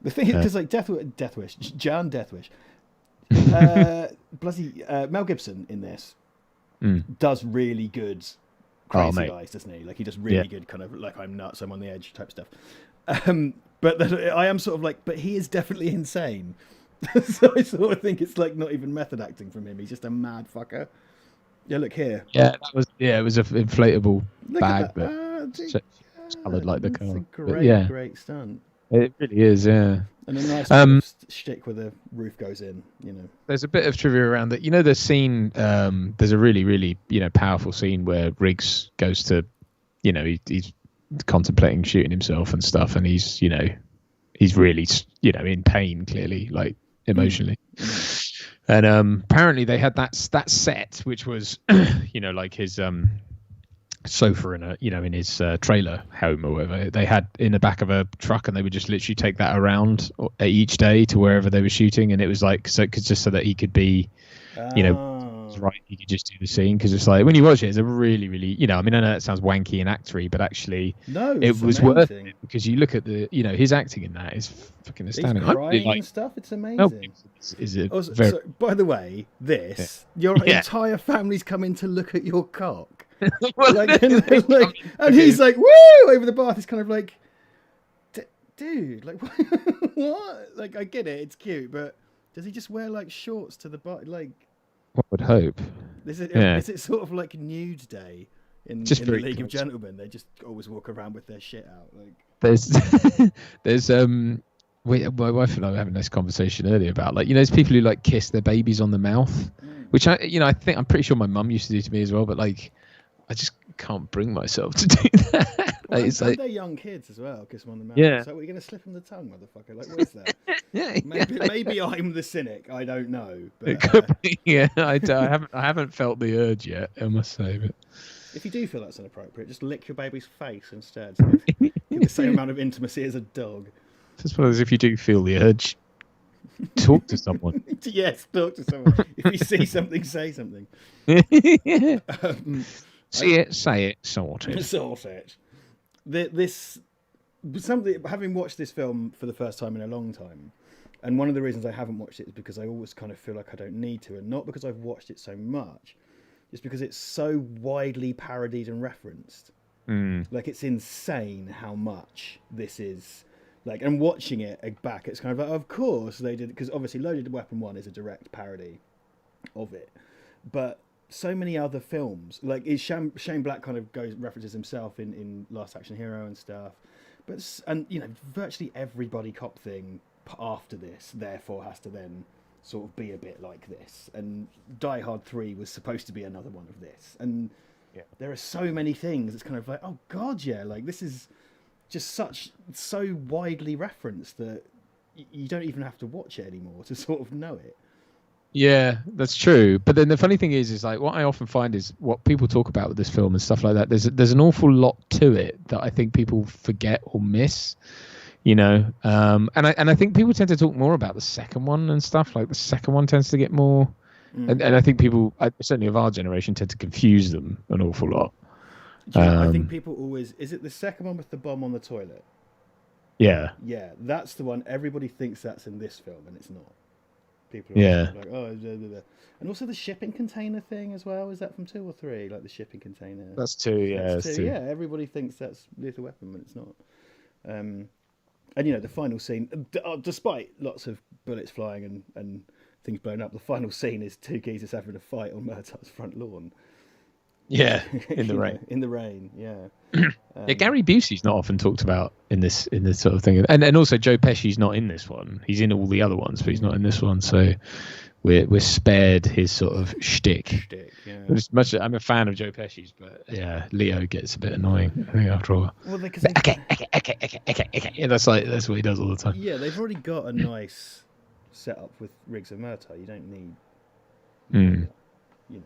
The thing is, because like Death Wish, Jan Death Wish, bloody Mel Gibson in this does really good. Crazy eyes, doesn't he? Like he does really good kind of like I'm nuts, I'm on the edge type stuff. But I am sort of like, but he is definitely insane. So I sort of think it's like not even method acting from him. He's just a mad fucker. Yeah, look here.
Yeah, it was an inflatable bag
that
coloured like the car.
It's a great stunt.
It really is, yeah.
And a nice shtick where the roof goes in,
There's a bit of trivia around that. The scene, there's a really, really, powerful scene where Riggs goes to, he's contemplating shooting himself and stuff. And he's really, in pain, clearly, like emotionally. And apparently they had that set, which was, like his sofa in his trailer home or whatever they had in the back of a truck, and they would just literally take that around each day to wherever they were shooting, and it was like so that he could be right, he could just do the scene, because it's like when you watch it, it's a really, really I know that sounds wanky and actory, but actually it was worth it, because you look at the his acting in that is fucking astounding.
He's crying and stuff, it's amazing. By the way, your entire family's coming to look at your cock. And he's like, woo, over the bath. It's kind of like, dude, like, what? Like, I get it, it's cute, but does he just wear like shorts to the bath? Like,
one would hope.
Is it sort of like nude day in the League of Gentlemen? They just always walk around with their shit out. Like,
there's my wife and I were having this conversation earlier about there's people who like kiss their babies on the mouth, which I'm pretty sure my mum used to do to me as well, but like I just can't bring myself to do that.
They're young kids as well, kiss them on the mouth. Yeah. So we're going to slip them the tongue, motherfucker. Like, what is that? Maybe I'm the cynic. I don't know. But,
it could be. Yeah, I haven't felt the urge yet, I must say. But
if you do feel that's inappropriate, just lick your baby's face instead. So get the same amount of intimacy as a dog.
I suppose if you do feel the urge, talk to someone.
Yes, talk to someone. If you see something, say something.
See it, say it, sort it.
Sort it. Having watched this film for the first time in a long time, and one of the reasons I haven't watched it is because I always kind of feel like I don't need to, and not because I've watched it so much, just because it's so widely parodied and referenced. Like, it's insane how much this is. Like, and watching it back, it's kind of like, of course they did, because obviously Loaded Weapon 1 is a direct parody of it, but so many other films, like Shane Black kind of references himself in Last Action Hero and stuff, and virtually every buddy cop thing after this therefore has to then sort of be a bit like this, and Die Hard 3 was supposed to be another one of this, and there are so many things. It's kind of like, oh god, like this is just so widely referenced that you don't even have to watch it anymore to sort of know it.
Yeah, that's true. But then the funny thing is like what I often find is what people talk about with this film and stuff like that. There's an awful lot to it that I think people forget or miss, and I think people tend to talk more about the second one and stuff. Like the second one tends to get more And I think people, certainly of our generation, tend to confuse them an awful lot.
Do you know, I think people always... Is it the second one with the bomb on the toilet?
Yeah.
Yeah, that's the one. Everybody thinks that's in this film, and it's not. People are always like, oh... Blah, blah, blah. And also the shipping container thing as well. Is that from 2 or 3? Like the shipping container.
That's 2, yeah.
That's 2. Yeah, everybody thinks that's Lethal Weapon, but it's not. And, you know, the final scene, despite lots of bullets flying and things blown up, the final scene is 2 geezers having a fight on Murtaugh's front lawn.
Yeah, in the rain.
In the rain, yeah.
Yeah, Gary Busey's not often talked about in this sort of thing, and also Joe Pesci's not in this one. He's in all the other ones, but he's not in this one. So we're spared his sort of shtick. Yeah. I'm a fan of Joe Pesci's, but yeah, Leo gets a bit annoying, I think, after all. Well, okay. Yeah, that's what he does all the time.
Yeah, they've already got a nice setup with Riggs and Murtaugh. You don't need, you know.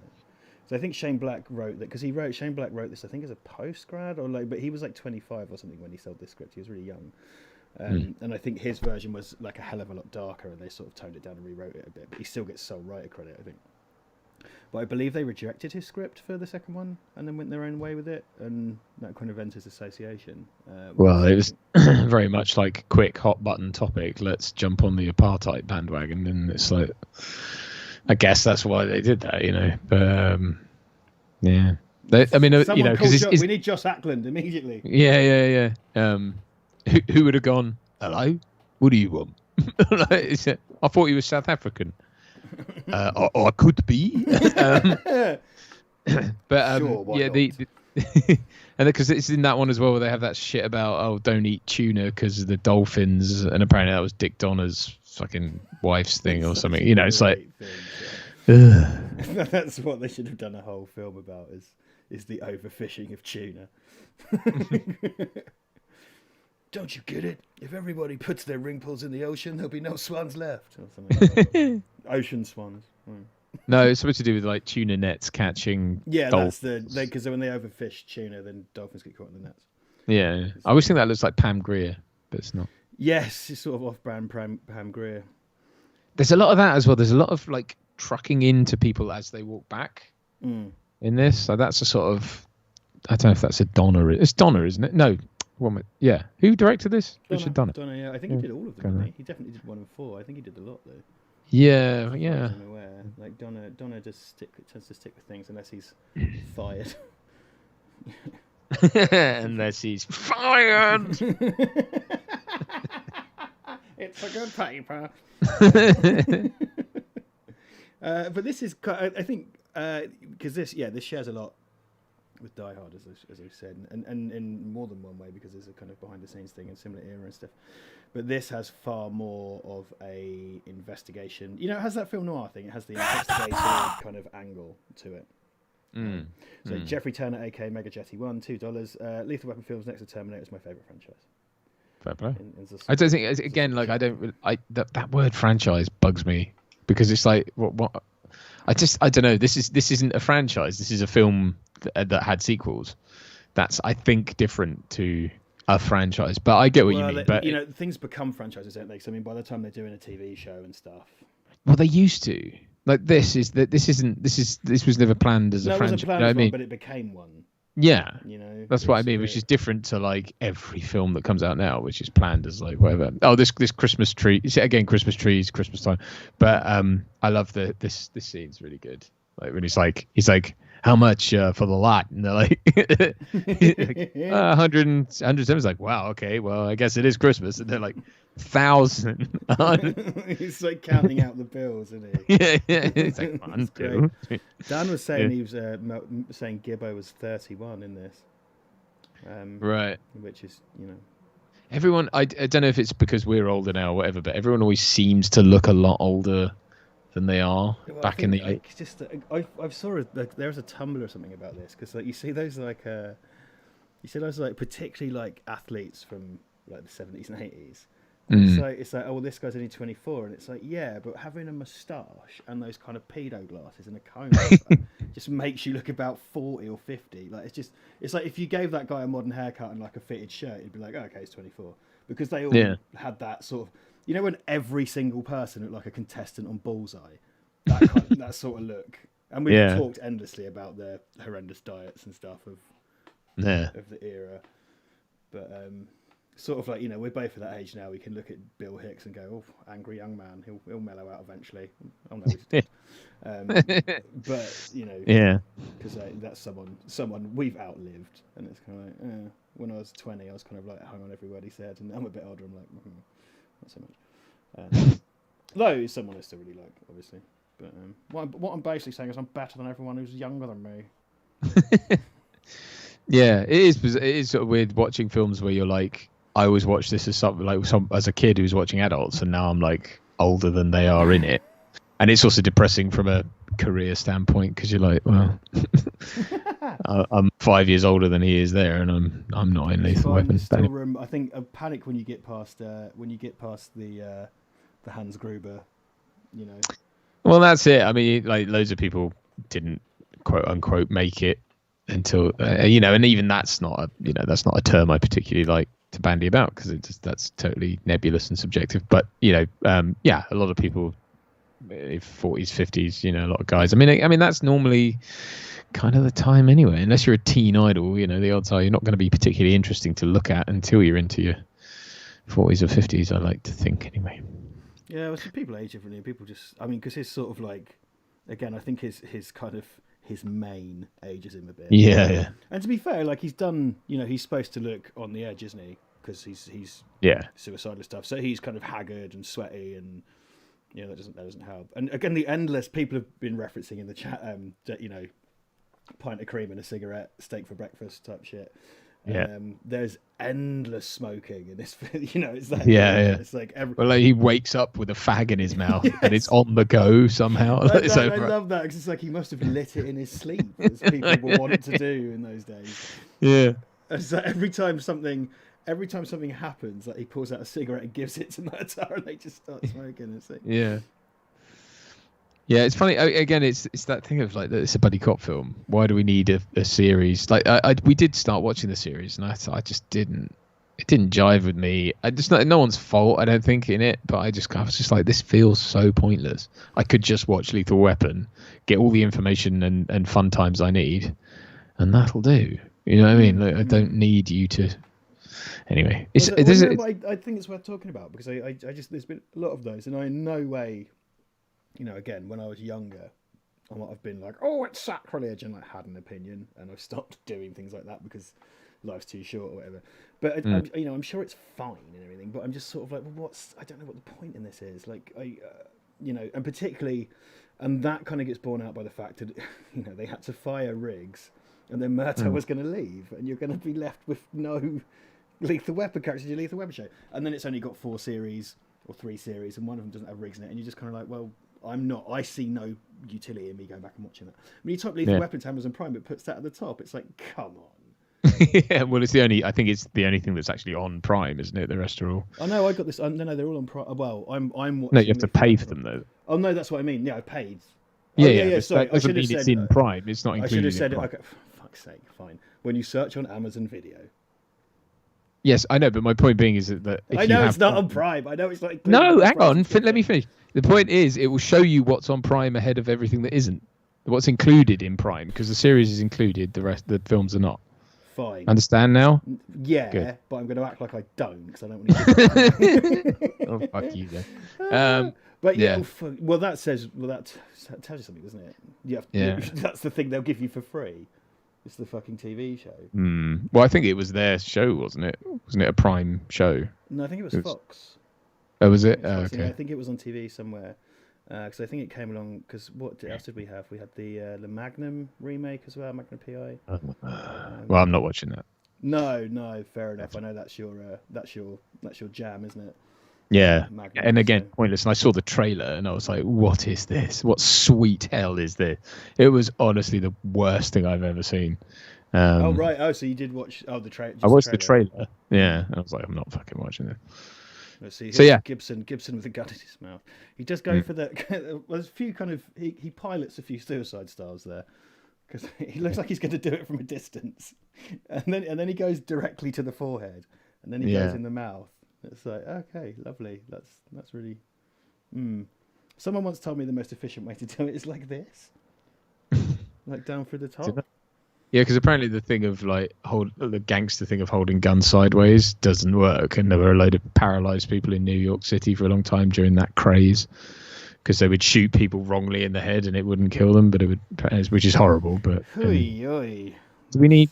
So I think Shane Black wrote that because Shane Black wrote this, I think, as a postgrad but he was like 25 or something when he sold this script. He was really young. And I think his version was like a hell of a lot darker, and they sort of toned it down and rewrote it a bit. But he still gets sole writer credit, I think. But I believe they rejected his script for the second one and then went their own way with it, and that kind of enters association.
Well, it was very much like quick hot button topic. Let's jump on the apartheid bandwagon, and it's like, I guess that's why they did that, you know. But yeah, because
we need Josh Ackland immediately.
Yeah. Who would have gone? Hello, what do you want? I thought he was South African. Or I could be. But
sure,
yeah, and because it's in that one as well where they have that shit about don't eat tuna because of the dolphins, and apparently that was Dick Donner's fucking wife's thing or something. You know, it's like
that's what they should have done a whole film about is the overfishing of tuna. Don't you get it? If everybody puts their ring pulls in the ocean, there'll be no swans left. Or something like that. Ocean swans.
No, it's supposed to do with like tuna nets catching.
Yeah,
dolphins.
That's because when they overfish tuna, then dolphins get caught in the nets.
Yeah, I always think that looks like Pam Grier, but it's not.
Yes, it's sort of off-brand Pam Grier.
There's a lot of that as well. There's a lot of like trucking into people as they walk back in this. So that's a sort of, I don't know if that's a Donner. It's Donner, isn't it? No. Yeah. Who directed this? Richard Donner.
Donner, yeah. I think he did all of them, didn't he? He definitely did 1 and 4. I think he did a lot, though.
Yeah.
I'm aware. Like, Donner tends to stick with things unless he's fired.
Unless he's fired!
It's a good paper. But this is, I think, because this shares a lot with Die Hard, as I said, and in more than one way, because there's a kind of behind the scenes thing and similar era and stuff. But this has far more of a investigation. You know, it has that film noir thing. It has the investigative kind of angle to it. So Jeffrey Turner, aka Mega Jetty, won $2. Lethal Weapon films next to Terminator is my favorite franchise.
Fair play. I don't think that word franchise bugs me, because it's like what I don't know. This isn't a franchise. This is a film that had sequels. That's, I think, different to a franchise. But I get what you mean. But
you know, things become franchises, don't they? So I mean, by the time they're doing a TV show and stuff.
Well, they used to. Like this was never planned as a franchise.
It wasn't planned as one, but it became one.
Yeah,
you know,
that's what I mean, which is different to like every film that comes out now, which is planned as like whatever. Oh, this Christmas tree again, Christmas trees, Christmas time. But I love this scene's really good. Like when he's like, how much for the lot? And they're like, 107. It's like, wow, okay, well, I guess it is Christmas. And they're like, 1,000.
He's like counting out the bills, isn't he?
Yeah. It's like 1, 2.
Dan was saying he was saying Gibbo was 31 in this.
Right.
Which is, you know.
Everyone, I don't know if it's because we're older now or whatever, but everyone always seems to look a lot older than they are back in the.
Like, just I've saw there's a Tumblr or something about this, because like you see those particularly like athletes from like the 70s and 80s. It's like, oh, well, this guy's only 24, and it's like, yeah, but having a moustache and those kind of pedo glasses and a comb just makes you look about 40 or 50. Like it's like if you gave that guy a modern haircut and like a fitted shirt, he'd be like, oh, okay, he's 24, because they all had that sort of, you know, when every single person looked like a contestant on Bullseye. that sort of look. And we've talked endlessly about their horrendous diets and stuff of the era. But sort of like, we're both at that age now. We can look at Bill Hicks and go, "Oh, angry young man. He'll mellow out eventually." Oh no, he's dead. But because that's someone we've outlived, and it's kind of like, when I was 20, I was kind of like hung on every word he said, and I'm a bit older. I'm like, not so much. Though he's someone I still really like, obviously. But what I'm basically saying is I'm better than everyone who's younger than me.
Yeah, it is sort of weird watching films where you're like, I always watch this as something like as a kid who's watching adults, and now I'm like older than they are in it, and it's also depressing from a career standpoint because you're like, well, I'm 5 years older than he is there, and I'm not in Lethal Weapon.
I think a panic when you get past the Hans Gruber,
Well, that's it. I mean, like loads of people didn't quote unquote make it until and even that's not a term I particularly like to bandy about because that's totally nebulous and subjective. But a lot of people, 40s, 50s, a lot of guys. I mean that's normally kind of the time anyway. Unless you're a teen idol, the odds are you're not going to be particularly interesting to look at until you're into your 40s or 50s. I like to think anyway.
Yeah, well, so people age differently. People just, because his sort of like, again, I think his kind of his main ages him a bit.
Yeah.
And to be fair, like he's done, he's supposed to look on the edge, isn't he? Because he's suicidal stuff. So he's kind of haggard and sweaty, and that doesn't help. And again, the endless people have been referencing in the chat, that pint of cream and a cigarette, steak for breakfast type shit. There's endless smoking in this. It's like it's like
he wakes up with a fag in his mouth and it's on the go somehow.
I love that because it's like he must have lit it in his sleep, as people were wanting to do in those days.
Yeah.
And so every time something happens, like he pulls out a cigarette and gives it to Murtaugh, and they just start smoking. It's like,
Yeah, it's funny. Again, it's that thing of like it's a buddy cop film. Why do we need a series? Like we did start watching the series, and I just didn't. It didn't jive with me. No one's fault, I don't think, in it. But I was just like, this feels so pointless. I could just watch Lethal Weapon, get all the information and fun times I need, and that'll do. You know what I mean? Like, I don't need you to. Anyway,
I think it's worth talking about because I just there's been a lot of those, and I in no way. Again, when I was younger, I might have been like, "Oh, it's sacrilege," and I had an opinion, and I've stopped doing things like that because life's too short or whatever. But I'm sure it's fine and everything. But I'm just sort of like, well, I don't know what the point in this is. Like, and particularly, and that kind of gets borne out by the fact that they had to fire Riggs, and then Murtaugh was going to leave, and you're going to be left with no Lethal Weapon characters in your Lethal Weapon show, and then it's only got 4 series or 3 series, and one of them doesn't have Riggs in it, and you're just kind of like, well. I see no utility in me going back and watching that. When you type Lethal Weapon to Amazon Prime, it puts that at the top. It's like, come on.
Yeah, well, I think it's the only thing that's actually on Prime, isn't it? The rest are all.
Oh no, I got this. No, they're all on Prime. Well, I'm watching.
No, you have to pay for them though.
Oh no, that's what I mean. Yeah, I paid.
Yeah. Sorry, I should have said it's in Prime. It's not included.
I should have said it. Okay, for fuck's sake, fine. When you search on Amazon Video.
Yes, I know, but my point being is that
I know it's not on Prime. I know it's like.
No, hang on. Let me finish. The point is, it will show you what's on Prime ahead of everything that isn't. What's included in Prime, because the series is included, the films are not.
Fine.
Understand now?
Yeah,
good.
But I'm going to act like I don't, because I don't want to.
Oh, fuck you then.
But that tells you something, doesn't it? That's the thing they'll give you for free. It's the fucking TV show.
Well, I think it was their show, wasn't it? Wasn't it a Prime show?
No, I think it was Fox.
Oh, was it?
Fox,
okay.
Yeah, I think it was on TV somewhere. Because I think it came along. Because what else did we have? We had the Magnum remake as well, Magnum PI.
Well, I'm not watching that.
No, fair enough. I know that's your jam, isn't it?
Yeah,
Magnum,
and again, pointless. And I saw the trailer, and I was like, "What is this? What sweet hell is this?" It was honestly the worst thing I've ever seen.
Oh right. Oh, so you did watch? Oh, the trailer.
I watched the trailer. Yeah, and I was like, "I'm not fucking watching it."
Let's see.
So yeah,
Gibson with a gun in his mouth. He does go for the. There's a few kind of. He pilots a few Suicide Stars there, because he looks like he's going to do it from a distance, and then he goes directly to the forehead, and then he goes in the mouth. It's like, okay, lovely. That's really. Someone once told me the most efficient way to do it is like this, like down through the top.
Yeah, because apparently the thing of like the gangster thing of holding guns sideways doesn't work, and there were a load of paralyzed people in New York City for a long time during that craze, because they would shoot people wrongly in the head and it wouldn't kill them, but it would, which is horrible. But
Oy.
do we need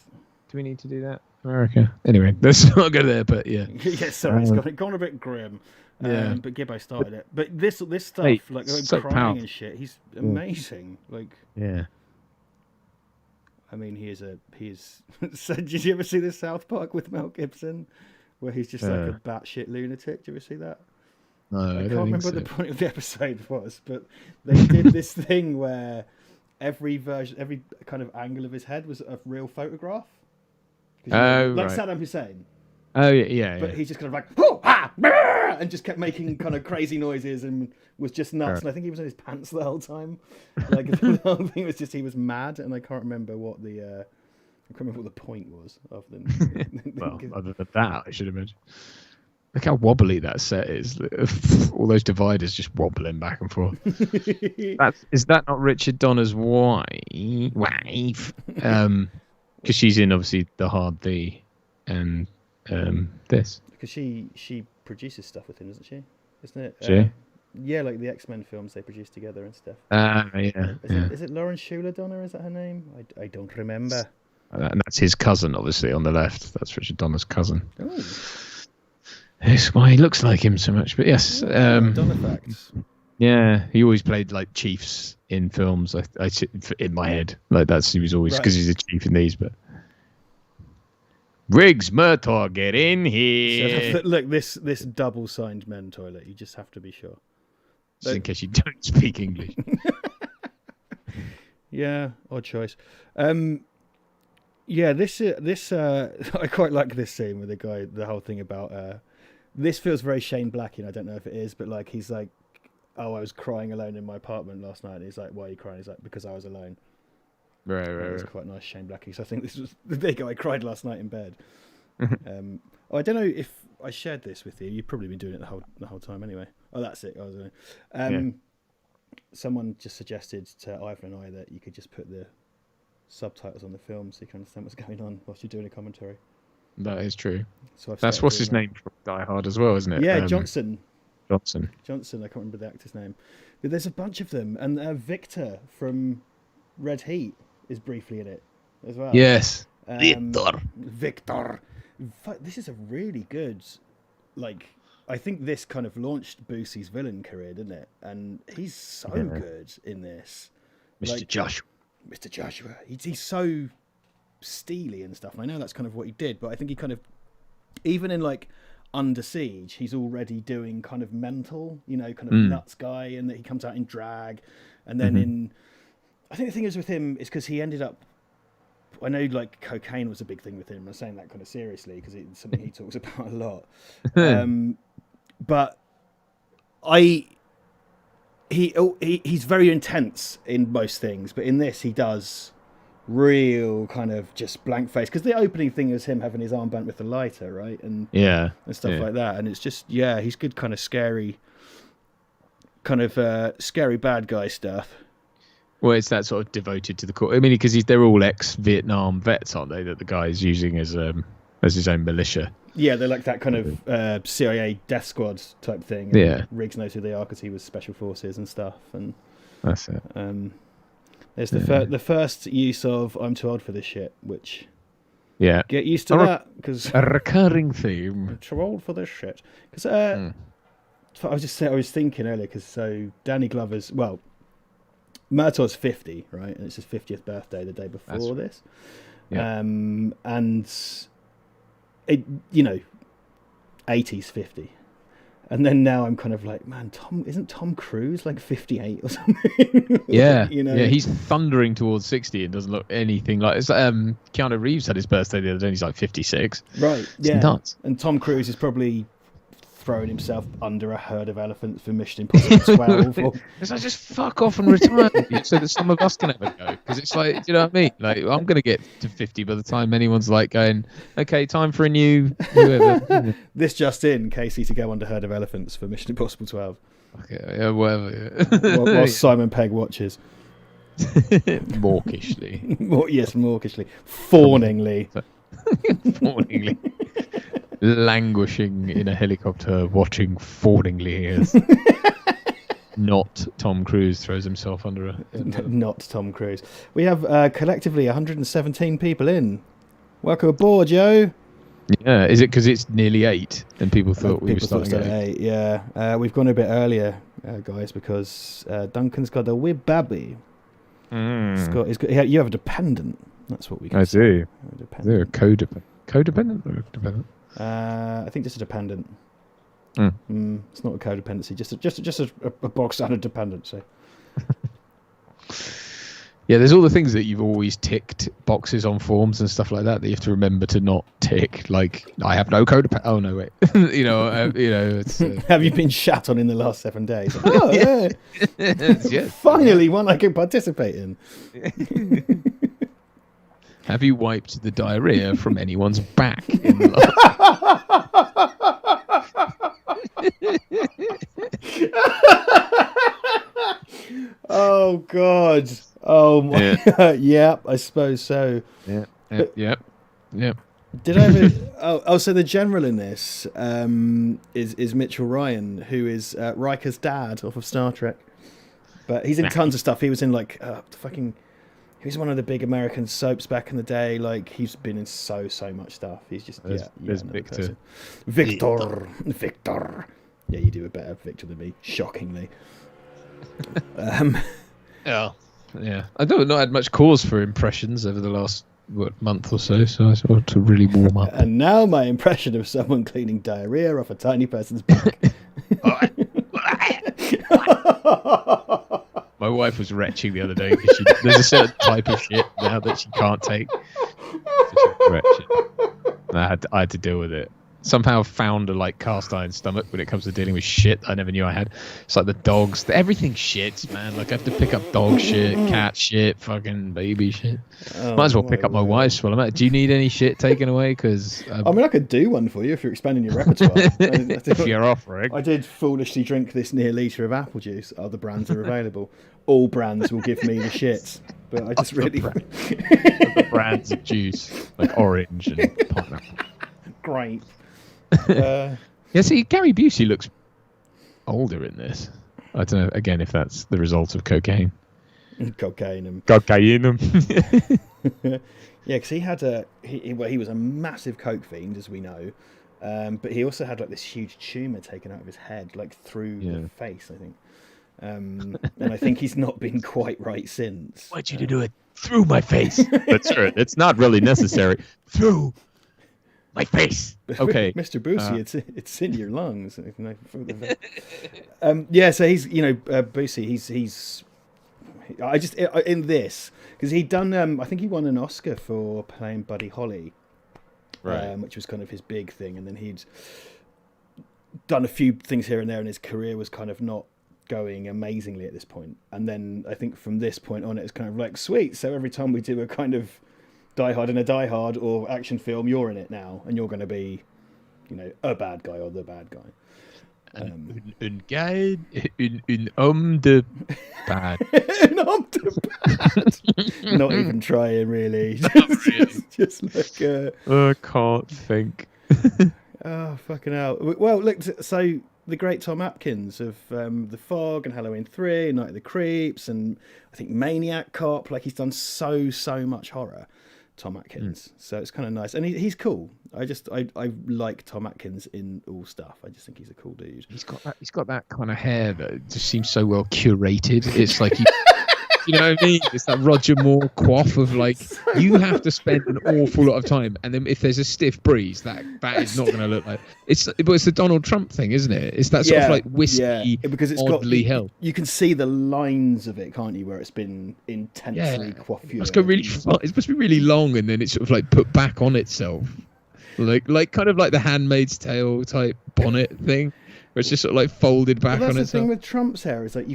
to do that, America? Anyway, let's not go there. But yeah,
yeah, sorry, it's gone a bit grim.
Yeah,
but Gibbo started it. But this stuff,
Mate,
like
so
crying
powerful.
and shit, he's amazing. Like,
yeah.
I mean, he is. So, did you ever see the South Park with Mel Gibson, where he's just like a batshit lunatic? Did you ever see that?
No,
I can't
don't
remember
think
what the point of the episode was, but they did this thing where every kind of angle of his head was a real photograph. Like Saddam Hussein.
Oh yeah.
But he's just kind of like, oh, ah, brr, and just kept making kind of crazy noises and was just nuts. And I think he was in his pants the whole time. Like the whole thing was just he was mad, and I can't remember what the point was. Other than
well, other than that, I should imagine. Look how wobbly that set is. All those dividers just wobbling back and forth. Is that not Richard Donner's wife? Because she's in obviously The Hard V and this.
Because she produces stuff with him, doesn't she? Isn't it?
She?
Yeah, like the X-Men films they produce together and stuff.
Yeah.
Is it Lauren Schuler Donner? Is that her name? I don't remember.
And that's his cousin, obviously, on the left. That's Richard Donner's cousin.
Oh.
That's why he looks like him so much. But yes,
Donner facts.
Yeah, he always played like chiefs in films. I in my head like he was always because he's a chief in these. But Riggs Murtaugh, get in here.
So, look, this double signed men toilet. You just have to be sure.
Just in case you don't speak English.
Yeah, odd choice. Yeah, this I quite like this scene with the whole thing about this feels very Shane Black, I don't know if it is, but like he's like, oh, I was crying alone in my apartment last night, and he's like, why are you crying? He's like, because I was alone.
Right.
It's quite nice, Shane Black. So I think this was the big guy. I cried last night in bed. I don't know if I shared this with you. You've probably been doing it the whole time anyway. Oh, that's it. Someone just suggested to Ivan and I that you could just put the subtitles on the film so you can understand what's going on whilst you're doing a commentary.
That is true.
So
that's what's his name from Die Hard as well, isn't it?
Yeah, Johnson.
I
can't remember the actor's name, but there's a bunch of them, and Victor from Red Heat is briefly in it as well.
Yes,
Victor. This is a really good, like, I think this kind of launched Boosie's villain career, didn't it? And he's so good in this.
Mr. Joshua.
Mr. Joshua. He's so steely and stuff. And I know that's kind of what he did, but I think he kind of, even in like Under Siege, he's already doing kind of mental, kind of nuts guy, and that he comes out in drag. And then I think the thing is with him is because he ended up, I know like cocaine was a big thing with him. I'm saying that kind of seriously because it's something he talks about a lot. But he's very intense in most things, but in this he does real kind of just blank face, because the opening thing is him having his arm bent with the lighter, right? And stuff like that, and it's just he's good kind of scary bad guy stuff.
Well, it's that sort of devoted to the cause. I mean, because they're all ex-Vietnam vets, aren't they? That the guy is using as his own militia. Yeah,
they're like that kind of CIA death squad type thing.
And
Riggs knows who they are because he was special forces and stuff. And
that's it.
There's the first use of "I'm too old for this shit," which get used to that because
a recurring theme.
I'm too old for this shit. Because I was thinking earlier because Danny Glover's Murtaugh's 50, right? And it's his 50th birthday the day before this.
Yeah.
And it, 80's 50. And then now I'm kind of like, man, isn't Tom Cruise like 58 or something?
Yeah. Yeah, he's thundering towards 60 and doesn't look anything like it's Keanu Reeves had his birthday the other day and he's like 56.
Right.
It's nuts.
And Tom Cruise is probably throwing himself under a herd of elephants for Mission Impossible 12.
It's like, just fuck off and retire so that some of us can have a go. Because it's like, do you know what I mean? Like, I'm going to get to 50 by the time anyone's like going, okay, time for a new whoever.
This just in, Casey to go under herd of elephants for Mission Impossible 12.
fuck it. Yeah, whatever.
While Simon Pegg watches.
Mawkishly.
Yes, mawkishly. Fawningly.
Fawningly. Languishing in a helicopter, watching fawningly as not Tom Cruise throws himself under a...
Not Tom Cruise. We have collectively 117 people in. Welcome aboard, Joe.
Yeah, is it because it's nearly 8 and people thought we were starting at
8? Yeah, we've gone a bit earlier, guys, because Duncan's got a wee baby. He's got, you have a dependent. That's what we can say.
I do. They're a codependent. Codependent or dependent?
I think just a dependent. It's not a codependency, just a bog standard dependency.
Yeah, there's all the things that you've always ticked boxes on forms and stuff like that you have to remember to not tick. Like, I have no codependent. Oh no, wait. It's.
Have you been shat on in the last 7 days? Oh yeah.
Yes.
Finally, one I can participate in.
Have you wiped the diarrhea from anyone's back in the last...
Oh God! Oh my! God. Yeah, I suppose so.
Yep.
Did I ever? So the general in this is Mitchell Ryan, who is Riker's dad off of Star Trek. But he's in tons of stuff. He was in he was one of the big American soaps back in the day. Like, he's been in so much stuff. He's just
there's Victor.
Victor. Yeah, you do a better Victor than me, shockingly.
Yeah. I don't not had much cause for impressions over the last month or so I sort to really warm up.
And now my impression of someone cleaning diarrhea off a tiny person's back.
My wife was retching the other day because there's a certain type of shit now that she can't take. I had to deal with it. Somehow found a cast iron stomach when it comes to dealing with shit I never knew I had. It's like the dogs, everything shits, man. Like, I have to pick up dog shit, cat shit, fucking baby shit. Might as well pick up my wife's while I'm at it. Do you need any shit taken away? Because
I could do one for you if you're expanding your repertoire.
If you're offering.
I did foolishly drink this near litre of apple juice. Other brands are available. All brands will give me the shits. But I just really...
the brands of juice, like orange and pineapple.
Great.
See, Gary Busey looks older in this. I don't know, again, if that's the result of cocaine.
Cocaine.
Yeah,
because he had he was a massive coke fiend, as we know, but he also had this huge tumour taken out of his head, through the face, I think. And I think he's not been quite right since.
I want you to do it through my face. That's true. It's not really necessary. Through my face. Okay,
Mr. Busey, it's in your lungs. So he's Busey. He's I just in this because he'd done. I think he won an Oscar for playing Buddy Holly,
right?
Which was kind of his big thing, and then he'd done a few things here and there, and his career was kind of not going amazingly at this point. And then I think from this point on, it was kind of sweet. So every time we do a kind of Die Hard and a Die Hard or action film, you're in it now, and you're going to be, a bad guy or the bad guy.
Un guy, un homme de bad.
Un homme de bad. Not even trying, really. just
I can't think.
Oh, fucking hell. Well, look, so the great Tom Atkins of The Fog and Halloween 3 and Night of the Creeps and I think Maniac Cop, he's done so much horror. Tom Atkins, so it's kind of nice, and he's cool. I like Tom Atkins in all stuff. I just think he's a cool dude. He's
got that kind of hair that just seems so well curated. It's like you know what I mean? It's that Roger Moore quaff of you have to spend an awful lot of time, and then if there's a stiff breeze, that is not going to look like it's the Donald Trump thing, isn't it? It's that sort of whiskey,
because it's
oddly held.
You can see the lines of it, can't you? Where it's been intensely coiffured.
It's got really fun. It's supposed to be really long, and then it's sort of put back on itself, like kind of like the Handmaid's Tale type bonnet thing. where it's just sort of like folded back
well,
on
that's the
itself.
thing with Trump's hair is like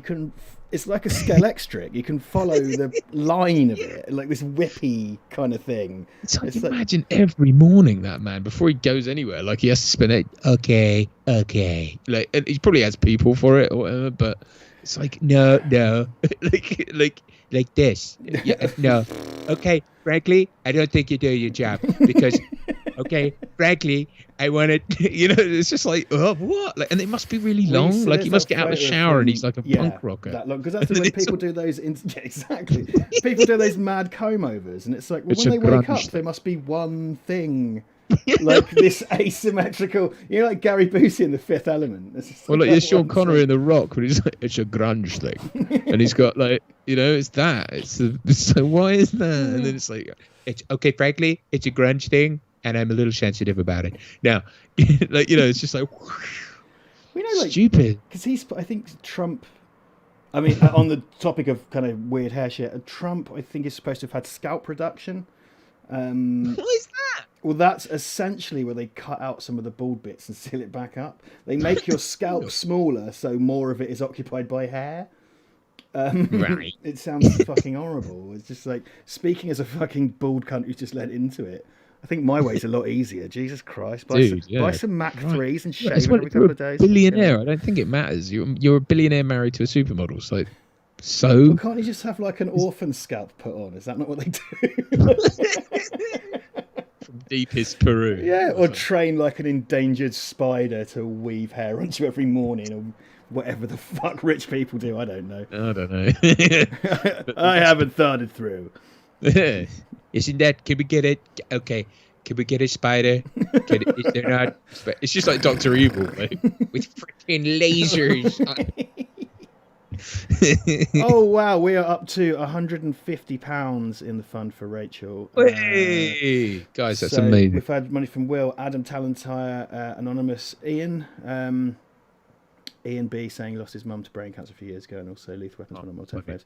it's like a Skeletric. You can follow the line of it, like this whippy kind of thing.
It's like, imagine every morning that man, before he goes anywhere, like he has to spin it. Okay. Like, and he probably has people for it or whatever, but it's like, no, like this. Yeah, no. Okay, frankly, I don't think you're doing your job because, okay, frankly, I want to, it's just like, oh, what? Like, and it must be really long.
So
like, he must get out of the shower and he's like a punk rocker.
That long, because that's when people do those. Exactly. People do those mad comb overs, and it's like, well, when they wake up, there must be one thing. Like this asymmetrical, like Gary Busey in The Fifth Element.
Well, like Sean Connery in The Rock, but he's like, it's a grunge thing, and he's got like, it's that. So why is that? And then it's like, it's okay. Frankly, it's a grunge thing, and I'm a little sensitive about it. Now, like it's just like, stupid.
Because I think Trump. I mean, on the topic of kind of weird hair shit, Trump, I think, is supposed to have had scalp reduction.
What is that?
Well, that's essentially where they cut out some of the bald bits and seal it back up. They make your scalp smaller, so more of it is occupied by hair.
Right.
It sounds fucking horrible. It's just like, speaking as a fucking bald cunt who's just led into it, I think my way's a lot easier. Jesus Christ. Buy some Mac 3s and shave every couple of days.
Billionaire. I don't think it matters. You're a billionaire married to a supermodel. So
well, can't you just have like an orphan scalp put on? Is that not what they do?
From deepest Peru.
Yeah, or train like an endangered spider to weave hair onto every morning, or whatever the fuck rich people do. I don't know.
I don't know.
I haven't thought it through.
Isn't that? Can we get it? Okay. Can we get a spider? Is there not? It's just like Dr. Evil, like, with freaking lasers.
Oh wow, we are up to £150 in the fund for Rachel.
Hey, guys, that's amazing.
We've had money from Will, Adam Talentire, anonymous Ian, Ian B saying he lost his mum to brain cancer a few years ago, and also lethal weapons on Multi-Fed.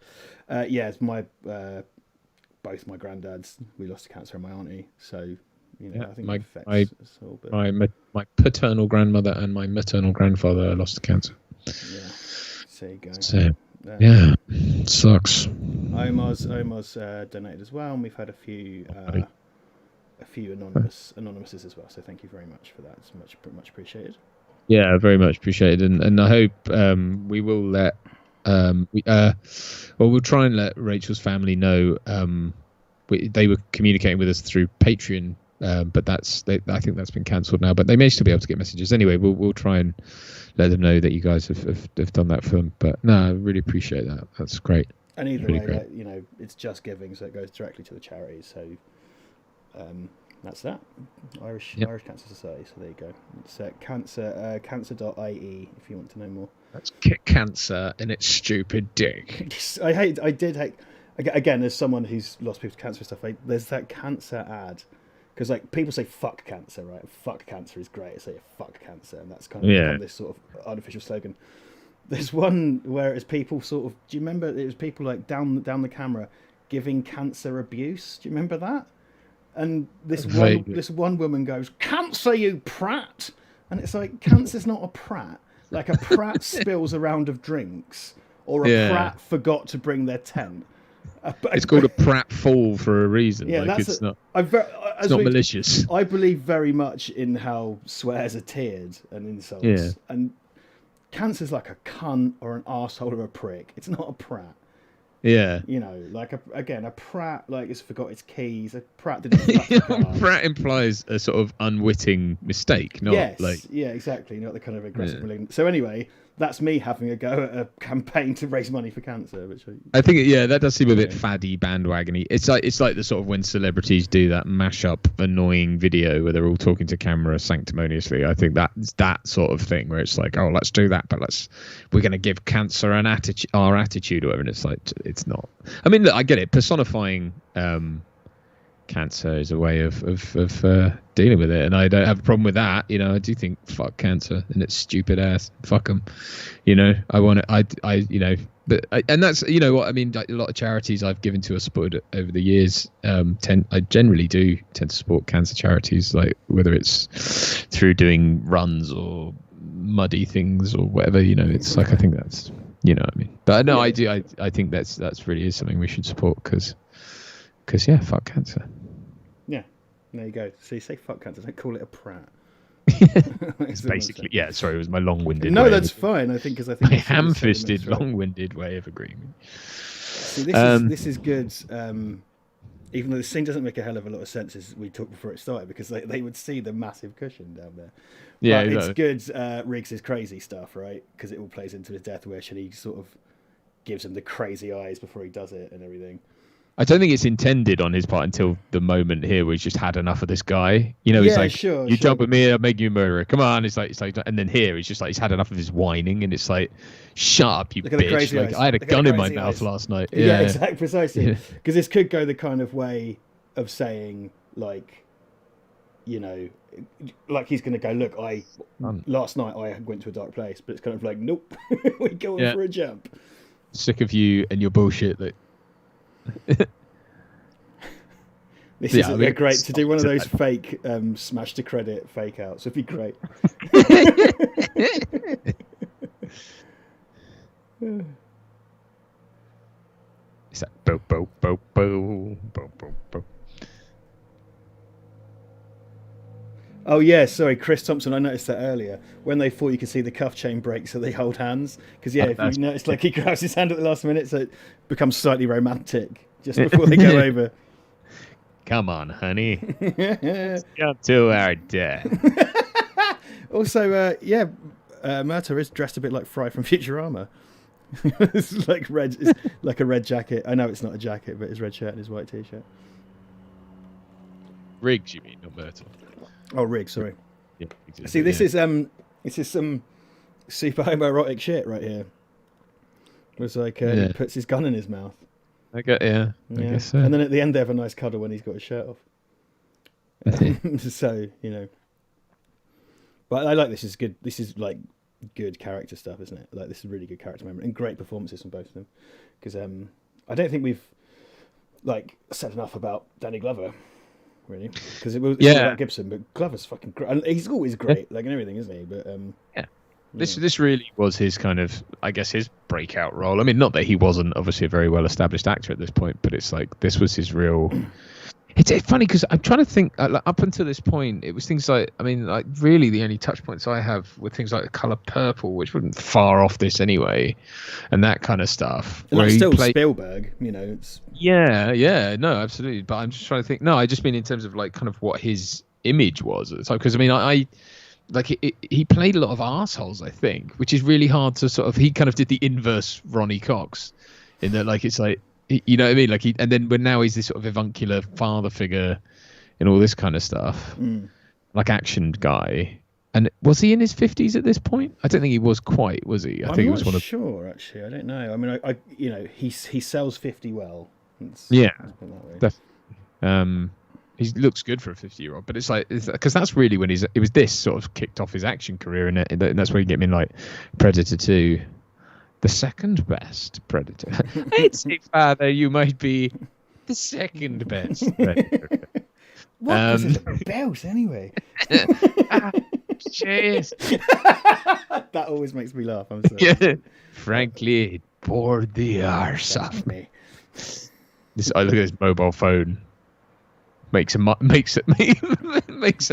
Yeah, it's my both my granddads. We lost to cancer, and my auntie. So I think it affects us all. But...
my paternal grandmother and my maternal grandfather lost to cancer.
Yeah. There you go.
So, yeah, sucks.
Omar's donated as well, and we've had a few anonymouses as well. So thank you very much for that. It's much appreciated. Yeah,
very much appreciated, and I hope we will let we'll try and let Rachel's family know. They were communicating with us through Patreon, but I think that's been cancelled now. But they may still be able to get messages anyway. We'll try and let them know that you guys have done that for them. But no, I really appreciate that. That's great.
And either way, it's just giving, so it goes directly to the charity. So that's that. Irish Cancer Society. So there you go. It's cancer.ie if you want to know more.
Let's kick cancer in its stupid dick.
I did hate. Again, as someone who's lost people to cancer and stuff, there's that cancer ad. Because like people say fuck cancer, right? Fuck cancer is great. I say fuck cancer, and that's kind of become this sort of artificial slogan. There's one where it's people sort of. Do you remember? It was people like down the camera giving cancer abuse. Do you remember that? And this one woman goes, "Cancer, you prat!" And it's like, cancer's not a prat. Like a prat spills a round of drinks, or a prat forgot to bring their tent.
It's called a pratfall for a reason.
Yeah,
like, it's not malicious.
I believe very much in how swears are tiered and insults.
Yeah.
And cancer's like a cunt or an arsehole or a prick. It's not a prat.
Yeah.
Like a prat like has forgot its keys. A prat didn't flush the car.
Prat implies a sort of unwitting mistake, not
yeah, exactly. Not the kind of aggressive malignant. So anyway, that's me having a go at a campaign to raise money for cancer, which
I think that does seem a bit faddy, bandwagony. It's like the sort of when celebrities do that mashup annoying video where they're all talking to camera sanctimoniously. I think that's that sort of thing where it's like, oh, let's do that, but we're going to give cancer our attitude or whatever. And it's like, it's not. I mean, look, I get it. Personifying cancer is a way of dealing with it, and I don't have a problem with that. I do think fuck cancer and its stupid ass. Fuck them. I want it. And that's what I mean. Like, a lot of charities I've given to or supported over the years. I generally do tend to support cancer charities, like whether it's through doing runs or muddy things or whatever. You know, it's like I think that's what I mean. But no, I do. I think that's really is something we should support because yeah, fuck cancer.
Yeah, there you go. So you say fuck cancer, don't call it a prat.
It's basically, yeah. Sorry, it was my long-winded.
No, that's fine. I think
my ham-fisted, long-winded way of agreeing.
See, this is good. Even though the scene doesn't make a hell of a lot of sense, as we talked before it started, because they would see the massive cushion down there.
Yeah,
but
exactly.
It's good. Riggs' crazy stuff, right? Because it all plays into his death wish, and he sort of gives him the crazy eyes before he does it and everything.
I don't think it's intended on his part until the moment here where he's just had enough of this guy. You know, he's like,
sure,
you jump with me, I'll make you a murderer. Come on. It's like, and then here he's just like, he's had enough of his whining, and it's like, shut up, you bitch. Like, I had a gun in my mouth last night.
Yeah, exactly, precisely. Because this could go the kind of way of saying, like, you know, like he's going to go, look, last night I went to a dark place, but it's kind of like, nope, we're going for a jump. Sick
of you and your bullshit that.
This is great to do one of those fake smash to credit fake outs. It'd be great.
Is that bo bo bo bo bo bo bo?
Oh yeah, sorry, Chris Thompson. I noticed that earlier when they thought you could see the cuff chain break, so they hold hands. Because if you notice, like he grabs his hand at the last minute, so it becomes slightly romantic just before they go over.
Come on, honey, jump to our death.
Also, Murtaugh is dressed a bit like Fry from Futurama. It's like red, it's like a red jacket. I know it's not a jacket, but his red shirt and his white t-shirt.
Riggs, you mean, not Murtaugh?
Oh, Riggs, sorry.
Yeah,
see, this is some super homoerotic shit right here. It's like he puts his gun in his mouth.
I guess so.
And then at the end they have a nice cuddle when he's got his shirt off. So, you know. But I like this. Is good. This is like good character stuff, isn't it? Like this is really good character moment and great performances from both of them. Because I don't think we've like said enough about Danny Glover. Really, because it's all about Gibson, but Glover's fucking great. And he's always great, like in everything, isn't he? But
this really was his kind of, I guess, his breakout role. I mean, not that he wasn't obviously a very well established actor at this point, but it's like this was his real. It's funny because I'm trying to think. Up until this point, it was things like, I mean, like really the only touch points I have were things like The Colour Purple, which wasn't far off this anyway, and that kind of stuff.
And that's still Spielberg, you know. It's
no, absolutely. But I'm just trying to think. No, I just mean in terms of like kind of what his image was at the time. Because I mean, I like he played a lot of arseholes, I think, which is really hard to sort of. He kind of did the inverse Ronnie Cox, in that like it's like. You know what I mean? Like and then when now he's this sort of avuncular father figure and all this kind of stuff, like action guy. And was he in his 50s at this point? I don't think he was quite, was he? I think he was one of.
Sure, actually, I don't know. I mean, I you know, he sells 50 well.
He looks good for a 50-year-old, but it's like because that's really when it was this sort of kicked off his action career, and that's where you get him in like Predator 2. The second best Predator. I'd say, Father, you might be the second best Predator.
What was it about anyway?
Cheers.
That always makes me laugh. I'm sorry.
Yeah. Frankly, it bored the arse off me. I look at this mobile phone. Makes a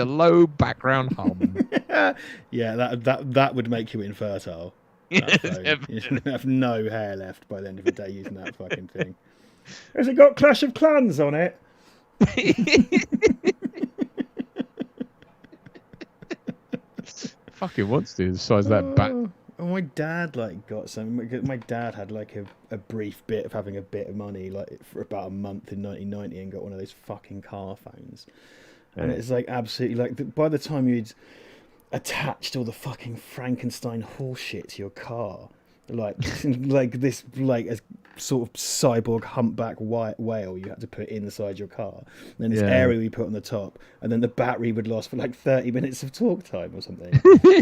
low background hum.
Yeah, that would make you infertile. You have no hair left by the end of the day using that fucking thing. Has it got Clash of Clans on it?
Fucking wants to the size of that bat.
Oh, my dad got some. My dad had like a brief bit of having a bit of money like for about a month in 1990 and got one of those fucking car phones. And it's like absolutely like by the time you'd attached all the fucking Frankenstein horseshit to your car, like this like a sort of cyborg humpback white whale you had to put inside your car, and then this area we put on the top, and then the battery would last for like 30 minutes of talk time or something,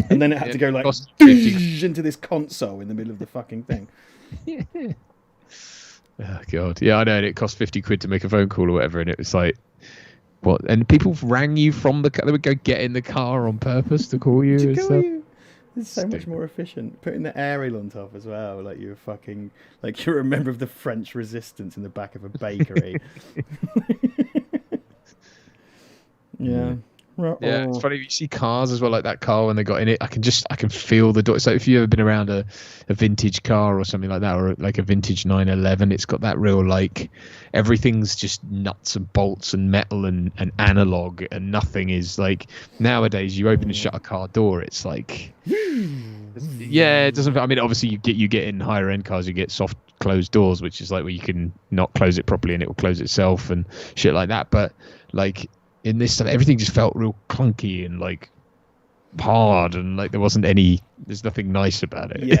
and then it had to go like into this console in the middle of the fucking thing.
Oh god, yeah, I know. And it cost 50 quid to make a phone call or whatever, and it was like. What? And people rang you from the car. They would go get in the car on purpose to call you and stuff.
It's so much more efficient. Putting the aerial on top as well, like you're a member of the French Resistance in the back of a bakery. Yeah.
Yeah, it's funny. You see cars as well, like that car when they got in it. I can feel the door. So if you've ever been around a vintage car or something like that, or like a vintage 911, it's got that real like everything's just nuts and bolts and metal and analog, and nothing is like nowadays. You open and shut a car door, it's like yeah, it doesn't. I mean, obviously you get in higher end cars, you get soft closed doors, which is like where you can not close it properly and it will close itself and shit like that. But like in this stuff, everything just felt real clunky and like hard, and like there's nothing nice about it.
Yeah,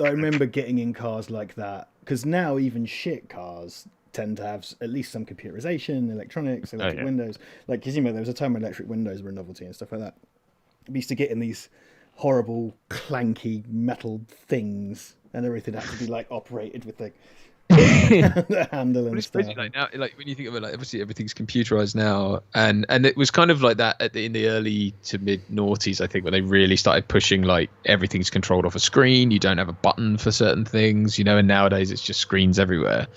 I remember getting in cars like that, because now even shit cars tend to have at least some computerization, electronics, electric windows. Like, because there was a time when electric windows were a novelty and stuff like that. We used to get in these horrible, clanky metal things, and everything had to be like operated with the handle and stuff.
Like now, like when you think of it, like obviously everything's computerized now, and it was kind of like that in the early to mid noughties, I think, when they really started pushing like everything's controlled off a screen. You don't have a button for certain things, and nowadays it's just screens everywhere.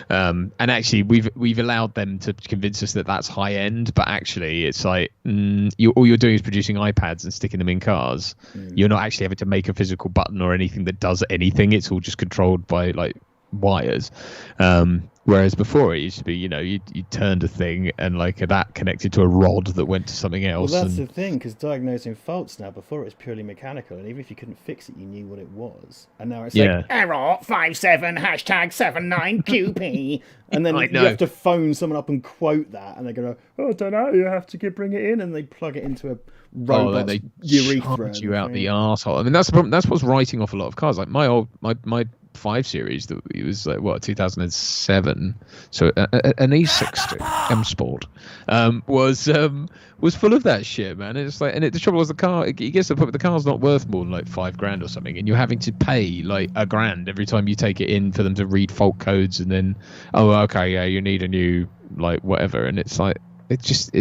And actually, we've allowed them to convince us that that's high end, but actually, it's like all you're doing is producing iPads and sticking them in cars. You're not actually having to make a physical button or anything that does anything. It's all just controlled by like wires, whereas before it used to be you turned a thing and like that connected to a rod that went to something else.
Well, that's the thing, because diagnosing faults now, before it was purely mechanical, and even if you couldn't fix it, you knew what it was, and now it's like error 57 #79QP, and then you have to phone someone up and quote that, and they go, oh, I don't know, you have to bring it in, and they plug it into a robot's urethra.
Charge you out the arsehole. I mean, that's the problem. That's what's writing off a lot of cars. Like my 5 Series, that it was like 2007, so an E60 M Sport was full of that shit, man. It's like, and the trouble was the car, it gets to the point where the car's not worth more than like $5,000 or something, and you're having to pay like $1,000 every time you take it in for them to read fault codes, and then you need a new like whatever, and it's like it just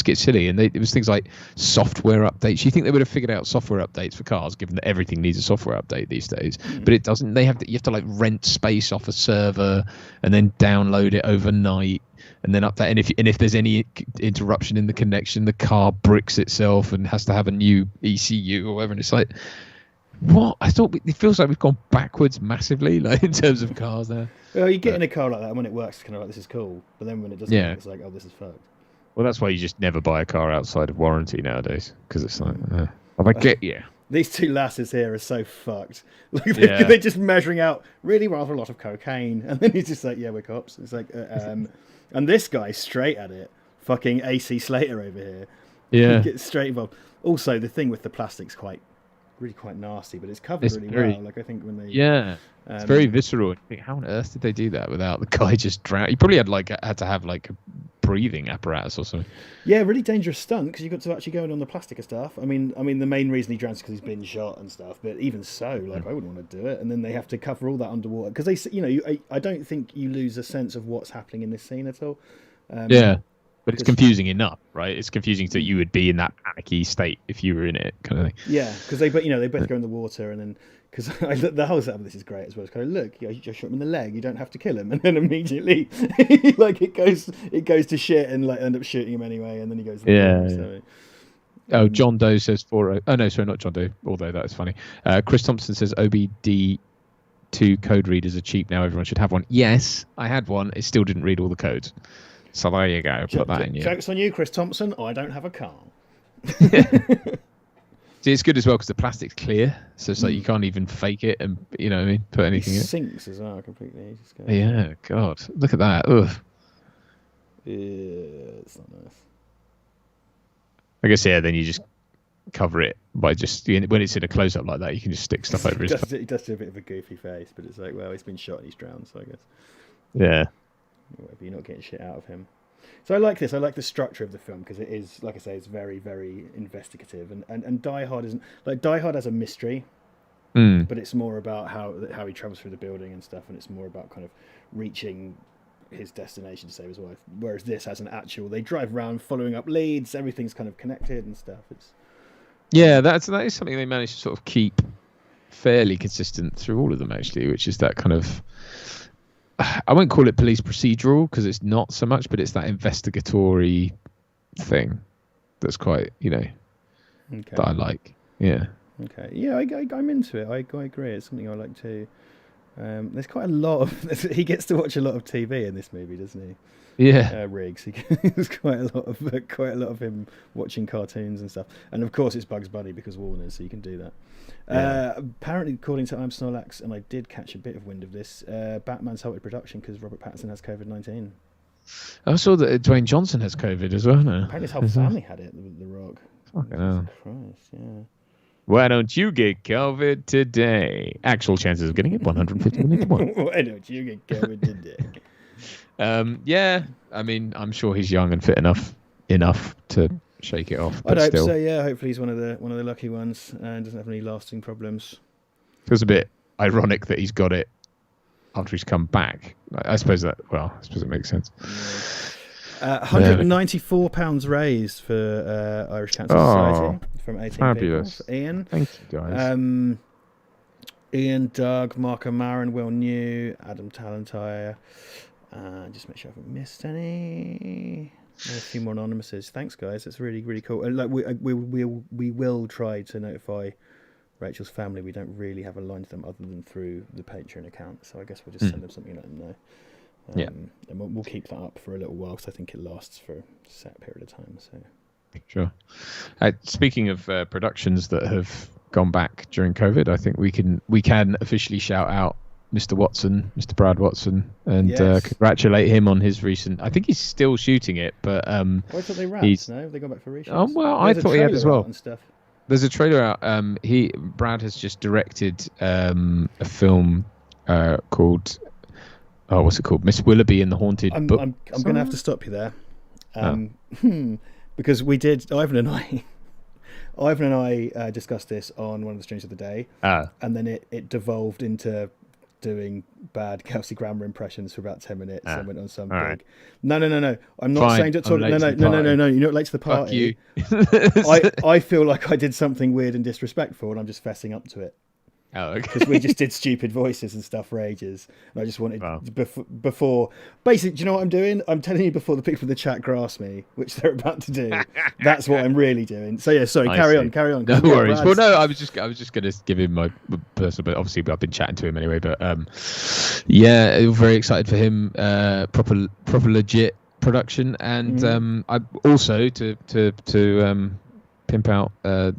gets silly. And it was things like software updates. You think they would have figured out software updates for cars, given that everything needs a software update these days, but it doesn't. You have to like rent space off a server and then download it overnight and then update. And if there's any interruption in the connection, the car bricks itself and has to have a new ECU or whatever. And it's like, what? I thought it feels like we've gone backwards massively, like in terms of cars now.
Well, you get in a car like that, and when it works, it's kind of like, this is cool. But then when it doesn't, it's like, oh, this is fucked.
Well, that's why you just never buy a car outside of warranty nowadays, because it's like, I get you.
These two lasses here are so fucked. Like, they're just measuring out really rather a lot of cocaine, and then he's just like, yeah, we're cops. It's like, and this guy's straight at it. Fucking AC Slater over here.
Yeah.
He gets straight involved. Also, the thing with the plastic's really quite nasty, but it's covered well. Like, I think when they...
Yeah. It's very visceral. I think, how on earth did they do that without the guy just drowning? He probably had to have like a breathing apparatus or something.
Yeah, really dangerous stunt, because you got to actually go in on the plastic and stuff. I mean, the main reason he drowns is because he's been shot and stuff. But even so, like, I wouldn't want to do it. And then they have to cover all that underwater, because I don't think you lose a sense of what's happening in this scene at all.
But it's confusing enough, right? It's confusing that you would be in that panicky state if you were in it, kind of thing.
Yeah, because they both go in the water, and then because the whole setup of this is great as well. It's kind of, look, you just shot him in the leg. You don't have to kill him, and then immediately, like it goes to shit, and like end up shooting him anyway, and then he goes.
So, John Doe says 40. Oh no, sorry, not John Doe. Although that is funny. Chris Thompson says OBD2 code readers are cheap now. Everyone should have one. Yes, I had one. It still didn't read all the codes. So there you go. Put that in you.
Joke's on you, Chris Thompson. I don't have a car.
See, it's good as well because the plastic's clear, so it's like you can't even fake it and put anything in.
It sinks as well completely.
Yeah, God, look at that. Ugh.
Yeah, it's not nice.
I guess then you just cover it by just when it's in a close up like that, you can just stick stuff over his face.
He does do a bit of a goofy face, but it's like, well, he's been shot and he's drowned, so I guess.
Yeah.
Whatever, you're not getting shit out of him. So I like this. I like the structure of the film, because it is, like I say, it's very, very investigative. And Die Hard isn't like Die Hard has a mystery, but it's more about how he travels through the building and stuff, and it's more about kind of reaching his destination to save his wife. Whereas this has an actual, they drive around following up leads. Everything's kind of connected and stuff. It's
Yeah, that is something they managed to sort of keep fairly consistent through all of them, actually, which is that kind of, I won't call it police procedural because it's not so much, but it's that investigatory thing that's quite, that I like. Yeah.
Okay. Yeah, I'm into it. I agree. It's something I like too. There's quite a lot of. He gets to watch a lot of TV in this movie, doesn't he?
Yeah.
Riggs. There's quite a lot of him watching cartoons and stuff. And of course, it's Bugs Bunny because Warner, so you can do that. Yeah. Apparently, according to I'm Snorlax, and I did catch a bit of wind of this, Batman's halted production because Robert Pattinson has COVID-19.
I saw that Dwayne Johnson has COVID as well. No?
Apparently, his whole family had it. The Rock.
Fucking hell.
Christ, yeah.
Why don't you get COVID today? Actual chances of getting it 150 million to 1.
Why don't you get COVID today?
Yeah, I mean, I'm sure he's young and fit enough to shake it off. But
I'd hope
still.
so. Yeah, hopefully he's one of the lucky ones and doesn't have any lasting problems.
Feels a bit ironic that he's got it after he's come back. I suppose it makes sense.
Yeah. £194 raised for Irish Cancer Society from 18
fabulous.
people. Ian.
Thank you, guys.
Ian, Doug, Mark O'Marin, Will New, Adam Talentire. Just make sure I haven't missed any. A few more anonymouses. Thanks, guys. It's really, really cool. And we will try to notify Rachel's family. We don't really have a line to them other than through the Patreon account. So I guess we'll just send them something and let them know. And we'll keep that up for a little while because I think it lasts for a set period of time. So
sure. Speaking of productions that have gone back during COVID, I think we can officially shout out Mr. Watson, Mr. Brad Watson, and congratulate him on his recent. I think he's still shooting it, but
I thought they wrapped. No, they gone back for reshoots.
Oh well, I thought he had as well.
And stuff.
There's a trailer out. Brad has just directed a film called. Oh, what's it called? Miss Willoughby and the Haunted Book.
I'm going to have to stop you there, because we did. Ivan and I discussed this on one of the streams of the day, and then it devolved into doing bad Kelsey Grammer impressions for about 10 minutes and went on some big.
Right.
No. I'm not saying to talk. No. You're not late to the party.
Fuck you.
I feel like I did something weird and disrespectful, and I'm just fessing up to it.
Oh, okay.
Because we just did stupid voices and stuff for ages, and I just wanted before. Basically, do you know what I'm doing? I'm telling you before the people in the chat grass me, which they're about to do. That's what I'm really doing. So yeah, sorry. Carry on.
No worries. Well, no, I was just going to give him my personal, but obviously I've been chatting to him anyway. But very excited for him. Proper legit production, and I also to pimp out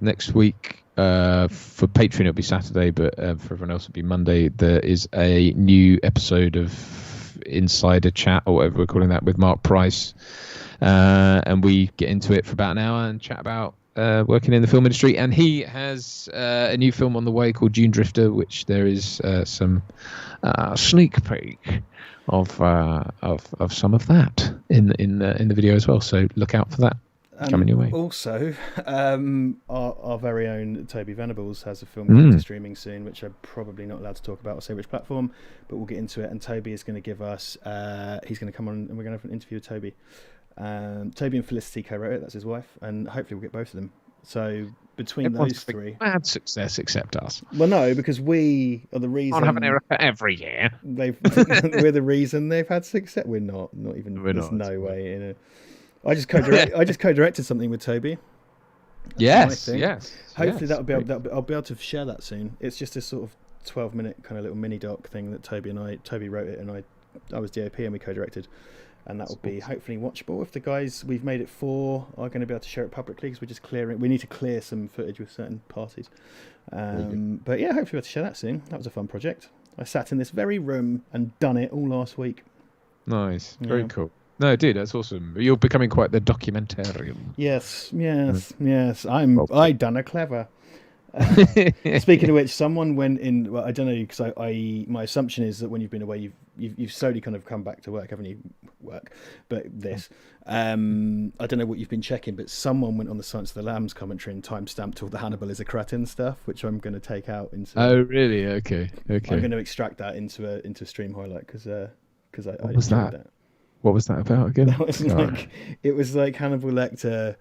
next week. For Patreon it'll be Saturday, but for everyone else it'll be Monday. There is a new episode of Insider Chat, or whatever we're calling that, with Mark Price, and we get into it for about an hour and chat about working in the film industry. And he has a new film on the way called June Drifter, which there is some sneak peek of some of that in the video as well. So look out for that. Coming your way.
Also, our very own Toby Venables has a film coming to streaming soon, which I'm probably not allowed to talk about or say which platform, but we'll get into it. And Toby is going to give us, he's going to come on and we're going to have an interview with Toby. Toby and Felicity co-wrote it, that's his wife, and hopefully we'll get both of them. So between those three.
Bad success except us.
Well, no, because we are the reason.
I'll have an Erica every year.
We're the reason they've had success. We're not. Not even. There's no way in it. I just co-directed something with Toby.
Yes.
Hopefully I'll be able to share that soon. It's just a sort of 12-minute kind of little mini doc thing that Toby wrote it, and I was DOP and we co-directed, and that will be hopefully watchable. If the guys we've made it for are going to be able to share it publicly, because we're just clearing. We need to clear some footage with certain parties. But yeah, hopefully we'll be able to share that soon. That was a fun project. I sat in this very room and done it all last week.
Nice, very cool. No, dude, that's awesome. You're becoming quite the documentarian.
Yes. I done a clever. Speaking of which, someone went in. Well, I don't know, because my assumption is that when you've been away, you've slowly kind of come back to work, haven't you? But I don't know what you've been checking, but someone went on the Silence of the Lambs commentary and timestamped all the Hannibal is a cretin stuff, which I'm going to take out into.
Oh, really? Okay. I'm
going to extract that into a stream highlight because I
was that. What was that about again?
It was like Hannibal Lecter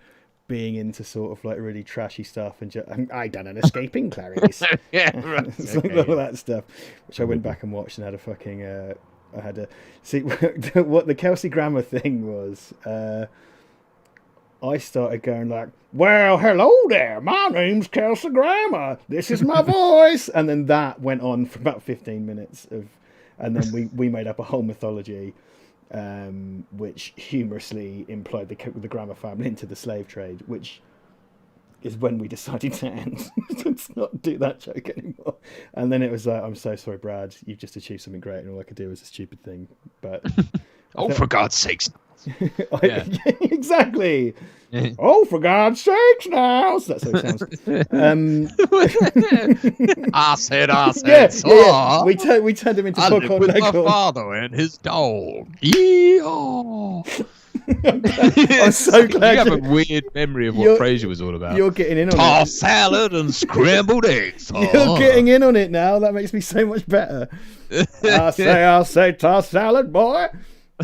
being into sort of like really trashy stuff, and I done an escaping Clarice.
Yeah, right.
It's like all that stuff, which I went back and watched and had a fucking. I had a see what the Kelsey Grammer thing was. I started going like, "Well, hello there. My name's Kelsey Grammer. This is my voice," and then that went on for about 15 minutes and then we made up a whole mythology. Which humorously implied the Grammer family into the slave trade, which is when we decided to end. Let's not do that joke anymore. And then it was like, I'm so sorry, Brad, you've just achieved something great, and all I could do was a stupid thing. But
for God's sakes.
Exactly. Oh, for God's sakes now. So that's how it sounds.
I said,
yeah. We turned him into Popcorn
with
Leghorn.
my father and his dog. Yeah.
I'm so glad
you have a weird memory of what Frasier was all about.
You're getting in on
Tossed salad and scrambled eggs.
You're getting in on it now. That makes me so much better. I'll say tossed salad, boy.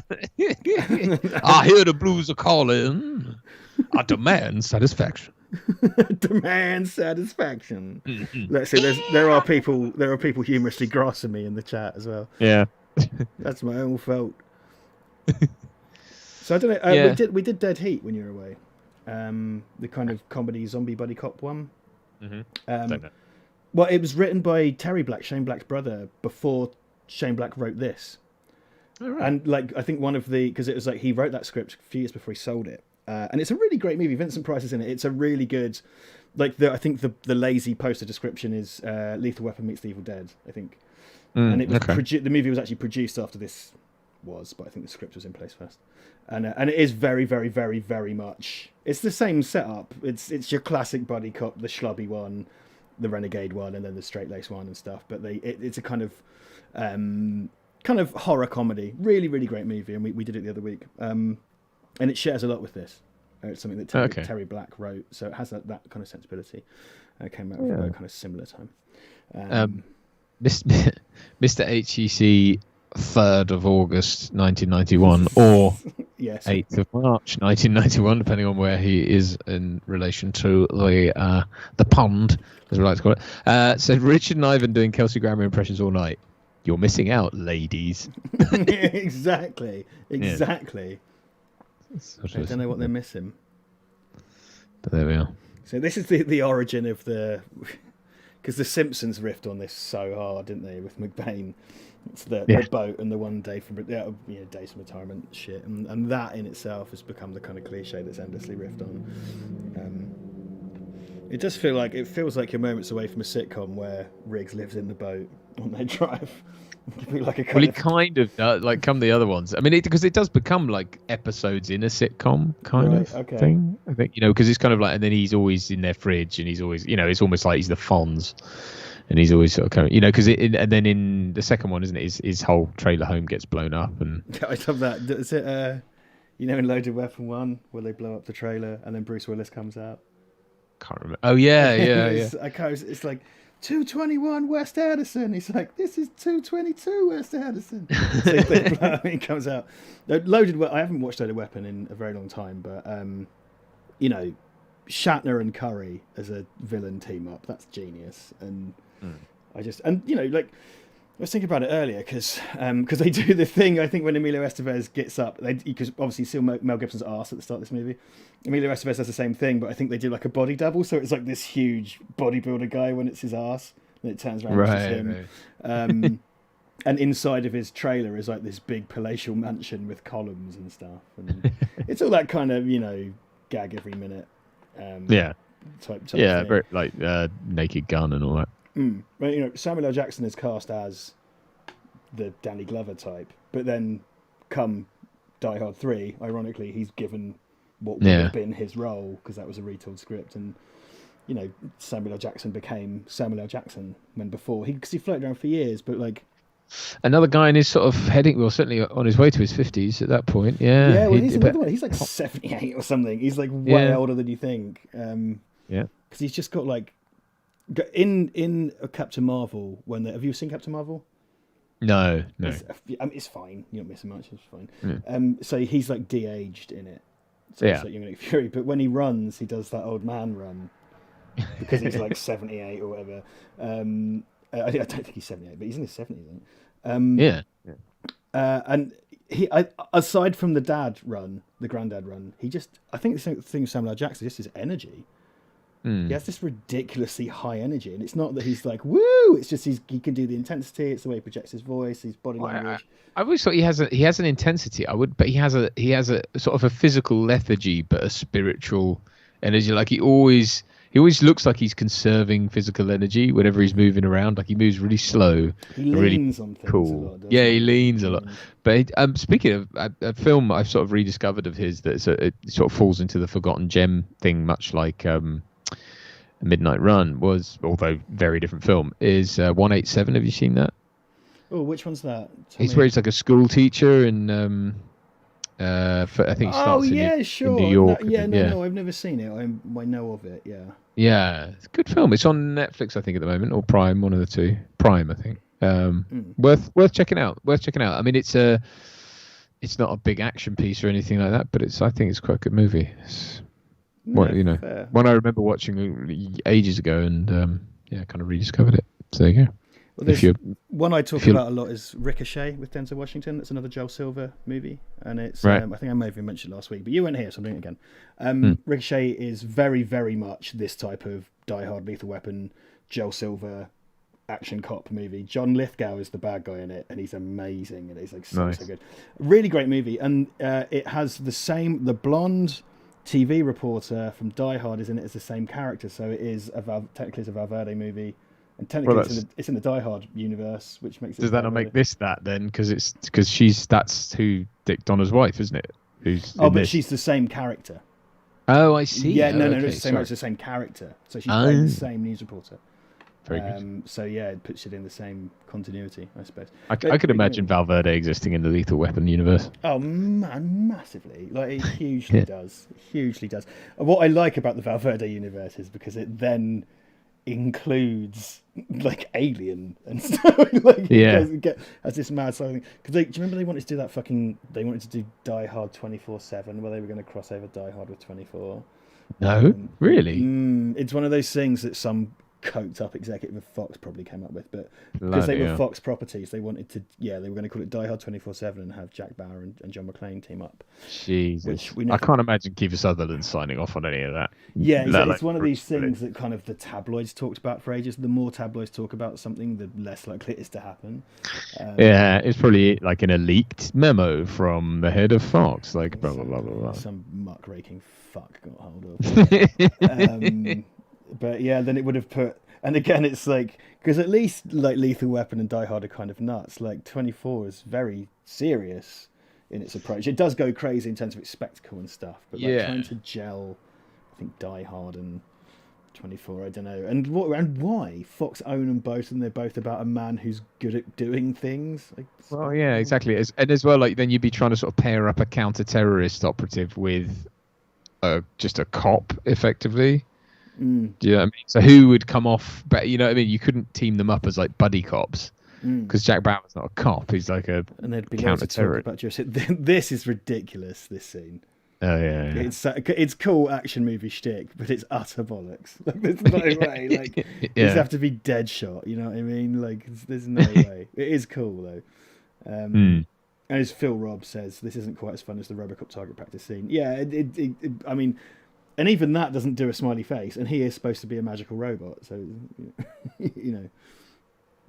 I hear the blues are calling. I demand satisfaction.
Demand satisfaction. Let's see. There are people humorously grassing me in the chat as well.
Yeah,
that's my own fault. So I don't know. We did Dead Heat when you were away. The kind of comedy zombie buddy cop one.
Mm-hmm.
Well, it was written by Terry Black, Shane Black's brother, before Shane Black wrote this. Oh, right. And like I think because it was like he wrote that script a few years before he sold it, and it's a really great movie. Vincent Price is in it. It's a really good, I think the lazy poster description is Lethal Weapon meets The Evil Dead. I think, and it was the movie was actually produced after this but I think the script was in place first, and it is very very very very much it's the same setup. It's your classic buddy cop, the schlubby one, the renegade one, and then the straight lace one and stuff. But it's a kind of horror comedy, really really great movie, and we did it the other week, and it shares a lot with this. It's something that Terry Black wrote, so it has that kind of sensibility. It came out at a kind of similar time.
Mr. HEC 3rd of August 1991 or
yes.
8th of March 1991, depending on where he is in relation to the pond, as we like to call it. Said Richard and I have been doing Kelsey Grammer impressions all night. You're missing out, ladies.
Exactly.
Yeah.
I don't know what they're missing.
But there we are.
So this is the origin of because the Simpsons riffed on this so hard, didn't they, with McBain? It's the boat and the one day from days from retirement shit, and that in itself has become the kind of cliche that's endlessly riffed on. It does feels like you're moments away from a sitcom where Riggs lives in the boat on their drive.
Kind of does, like come the other ones. I mean, because it does become like episodes in a sitcom thing. I think because it's kind of like, and then he's always in their fridge, and he's always it's almost like he's the Fonz. And he's always sort of because and then in the second one, isn't it? His whole trailer home gets blown up, and
I love that. Is it in Loaded Weapon 1 where they blow up the trailer and then Bruce Willis comes out?
Can't remember. Oh yeah.
It's like 221 West Addison. He's like, this is 222 West Addison. So he comes out. I haven't watched Loaded Weapon in a very long time, but Shatner and Curry as a villain team up, that's genius. And I was thinking about it earlier because they do the thing. I think when Emilio Estevez gets up, because obviously you see Mel Gibson's arse at the start of this movie. Emilio Estevez does the same thing, but I think they do like a body double, so it's like this huge bodybuilder guy when it's his arse, and it turns around and it's him. And inside of his trailer is like this big palatial mansion with columns and stuff, and it's all that kind of gag every minute. Type
very like Naked Gun and all that.
But, Samuel L. Jackson is cast as the Danny Glover type, but then come Die Hard 3, ironically, he's given what would have been his role because that was a retold script, and Samuel L. Jackson became Samuel L. Jackson when before because he floated around for years, but like
another guy in his sort of certainly on his way to his 50s at that point.
Well, he's another one. He's like 78 or something. He's like way older than you think. Because he's just got like in Captain Marvel. Have you seen Captain Marvel?
No.
It's fine. You're not missing much. It's fine. So he's like de-aged in it. So it's like Unique Fury. But when he runs, he does that old man run because he's like 78 or whatever. I don't think he's 78, but he's in his 70s, I think. And aside from the granddad run, I think the thing with Samuel L. Jackson is just his energy. He has this ridiculously high energy, and it's not that he's like woo. It's just he can do the intensity. It's the way he projects his voice, his body language.
I always thought he has an intensity. But he has a sort of a physical lethargy, but a spiritual energy. Like he always looks like he's conserving physical energy whenever he's moving around. Like he moves really slow.
He leans on things
cool.
a lot.
He leans a lot. But speaking of a film I've sort of rediscovered of his that it sort of falls into the forgotten gem thing, much like Midnight Run although very different film, is 187. Have you seen that?
Oh, which one's that?
Where he's like a school teacher and I think it starts in New York.
No, I've never seen it. I know of it.
Yeah, it's a good film. It's on Netflix, I think, at the moment, or Prime, one of the two. Prime, I think. Worth checking out. I mean, it's not a big action piece or anything like that, but I think it's quite a good movie. One I remember watching ages ago, and kind of rediscovered it. So there you go.
Well, one I talk about a lot is Ricochet with Denzel Washington. It's another Joel Silver movie, and it's
right.
I think I may have mentioned last week, but you weren't here, so I'm doing it again. Ricochet is very, very much this type of Die Hard, Lethal Weapon, Joel Silver action cop movie. John Lithgow is the bad guy in it, and he's amazing, and he's like so good. Really great movie, and it has the blonde TV reporter from Die Hard is in it as the same character, so it is technically it's a Val Verde movie. And technically, it's in the Die Hard universe, which makes it.
Does that not make this that then? Because that's who Dick Donner's wife, isn't it? But
she's the same character.
Oh, I see.
Yeah, no, it's the same character. So she's playing the same news reporter.
Very good.
So yeah, it puts it in the same continuity, I suppose.
I could imagine Val Verde existing in the Lethal Weapon universe.
Oh man, massively! Like it hugely does. It hugely does. And what I like about the Val Verde universe is because it then includes like Alien and stuff. Has this mad side thing. Because do you remember they wanted to do they wanted to do Die Hard 24/7, where they were going to cross over Die Hard with 24.
No, really.
It's one of those things that some coked up executive of Fox probably came up with, but because they were Fox properties, they wanted to they were going to call it Die Hard 24/7 and have Jack Bauer and John McClane team up.
Jesus, I can't imagine Kiefer Sutherland signing off on any of that.
It's one of these things that kind of the tabloids talked about for ages. The more tabloids talk about something, the less likely it is to happen.
It's probably like in a leaked memo from the head of Fox, like blah blah blah blah blah.
Some muckraking fuck got hold of. But yeah, then it would have put, and again, it's like, because at least like Lethal Weapon and Die Hard are kind of nuts. Like 24 is very serious in its approach. It does go crazy in terms of its spectacle and stuff, but trying to gel, I think Die Hard and 24, I don't know. And why Fox own them both, and they're both about a man who's good at doing things.
Exactly. And as well, like then you'd be trying to sort of pair up a counter-terrorist operative with just a cop, effectively. Do you know what I mean? So who would come off? But you know what I mean. You couldn't team them up as like buddy cops because Jack Bauer's not a cop. He's like a counter-terrorist.
This is ridiculous. This scene.
Oh yeah.
It's cool action movie shtick, but it's utter bollocks. Like there's no way. Like you have to be dead shot. You know what I mean? Like there's no way. It is cool though. And as Phil Robb says, this isn't quite as fun as the RoboCop target practice scene. Yeah, I mean. And even that doesn't do a smiley face, and he is supposed to be a magical robot, so you know.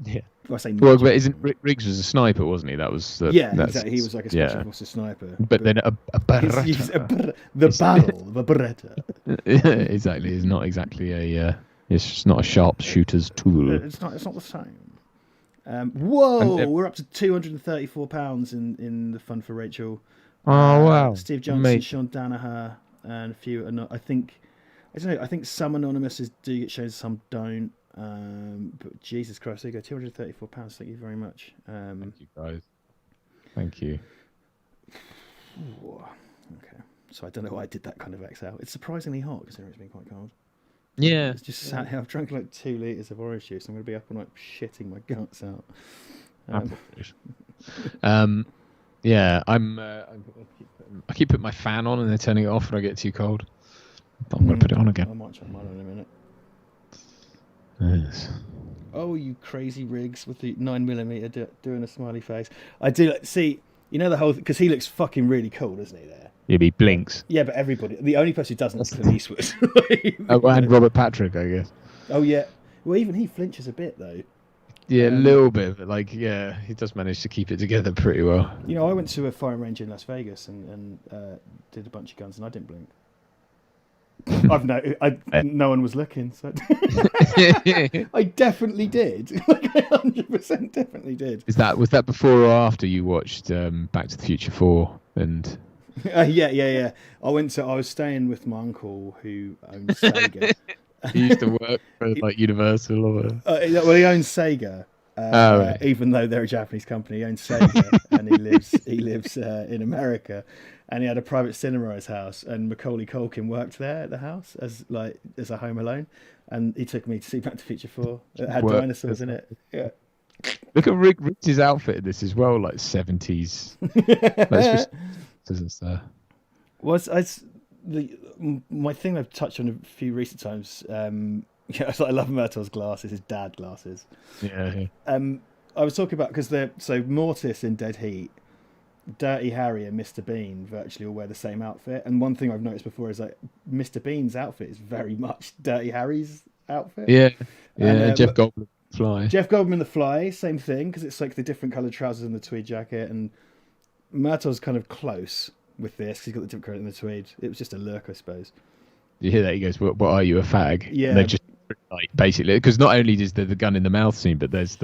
Yeah.
I say
but isn't Riggs was a sniper, wasn't he? That was
exactly. He was like a special forces sniper.
But then a Beretta.
The Beretta.
Yeah, exactly. It's not exactly it's not a sharpshooter's tool.
It's not the same. We're up to £234 in the Fund for Rachel.
Oh wow!
Steve Johnson, Sean Danaher. And a few, I think some anonymouses do get shown, some don't. But Jesus Christ, there you go, £234. Thank you very much.
Thank you, guys. Thank you.
Okay, so I don't know why I did that kind of XL. It's surprisingly hot considering it's been quite cold.
Yeah,
it's just sat here. I've drunk like 2 litres of orange juice. I'm going to be up and like shitting my guts out.
Yeah, I'm going to keep putting I keep putting my fan on and then turning it off when I get too cold. But I'm going to put it on again.
I might check mine in a minute.
Yes.
Oh, you crazy Riggs with the 9mm doing a smiley face. I do see. You know the whole because he looks fucking really cool, doesn't he? There.
Yeah, he blinks.
Yeah, but everybody. The only person who doesn't is Clint Eastwood.
And Robert Patrick, I guess.
Oh yeah. Well, even he flinches a bit though.
Yeah, a little bit, but like, yeah, he does manage to keep it together pretty well.
You know, I went to a firing range in Las Vegas and did a bunch of guns, and I didn't blink. No one was looking, so I definitely did. Like, I 100% definitely did.
Was that before or after you watched Back to the Future 4? And
yeah. I was staying with my uncle who owned Sega.
He used to work for like Universal or.
Well, he owns Sega.
Right.
Even though they're a Japanese company, he owns Sega, and he lives in America, and he had a private cinema at his house, and Macaulay Culkin worked there at the house as a Home Alone, and he took me to see Back to the Future 4. It had dinosaurs in it. Yeah.
Look at Rich's outfit in this as well, like 70s.
My thing I've touched on a few recent times. Yeah, I love Murtaugh's glasses, his dad glasses.
Yeah.
I was talking about because Mortis in Dead Heat, Dirty Harry and Mr. Bean virtually all wear the same outfit. And one thing I've noticed before is like Mr. Bean's outfit is very much Dirty Harry's outfit.
Yeah. And, Jeff Goldblum Fly.
Jeff Goldblum the Fly, same thing, because it's like the different coloured trousers and the tweed jacket. And Murtaugh's kind of close with this because he's got the different colour in the tweed. It was just a look, I suppose.
You hear that? He goes, "What are you, a fag?"
Yeah.
And they've just like basically because not only is there the gun in the mouth scene, but there's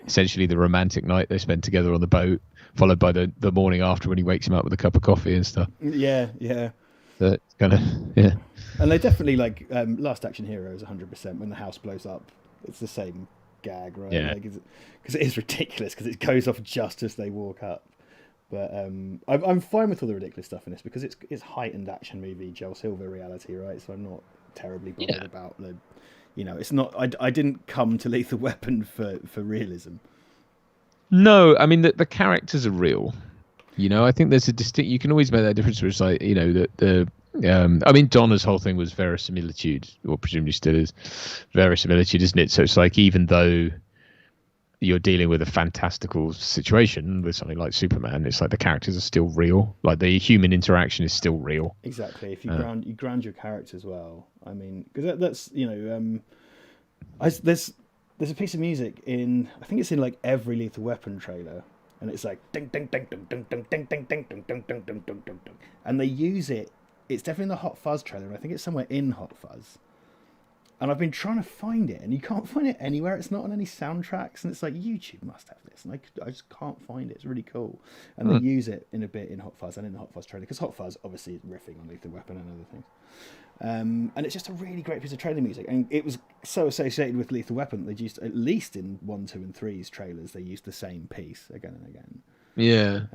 essentially the romantic night they spend together on the boat, followed by the morning after when he wakes him up with a cup of coffee and stuff.
Yeah.
So it's kind of
And they definitely like Last Action Hero is 100% when the house blows up. It's the same gag, right?
Yeah.
Because it is ridiculous because it goes off just as they walk up. But I'm fine with all the ridiculous stuff in this because it's heightened action movie Joel Silver reality, right? So I'm not terribly bothered about the, it's not. I didn't come to Lethal Weapon for realism.
No, I mean the characters are real. I think there's a distinct. You can always make that difference. Where it's like I mean Donna's whole thing was verisimilitude, or presumably still is verisimilitude, isn't it? So it's like even though you're dealing with a fantastical situation with something like Superman, it's like the characters are still real. Like the human interaction is still real.
Exactly. If you ground your characters well, I mean, because that's there's a piece of music in I think it's in like every Lethal Weapon trailer, and it's like ding ding ding ding ding ding ding ding ding ding ding ding ding ding ding, and they use it. It's definitely in the Hot Fuzz trailer, and I think it's somewhere in Hot Fuzz. And I've been trying to find it, and you can't find it anywhere. It's not on any soundtracks, and it's like YouTube must have this, and I just can't find it. It's really cool, and they use it in a bit in Hot Fuzz and in the Hot Fuzz trailer because Hot Fuzz obviously is riffing on Lethal Weapon and other things. And it's just a really great piece of trailer music, and it was so associated with Lethal Weapon. They used at least in 1, 2, and 3's trailers, they used the same piece again and again.
Yeah.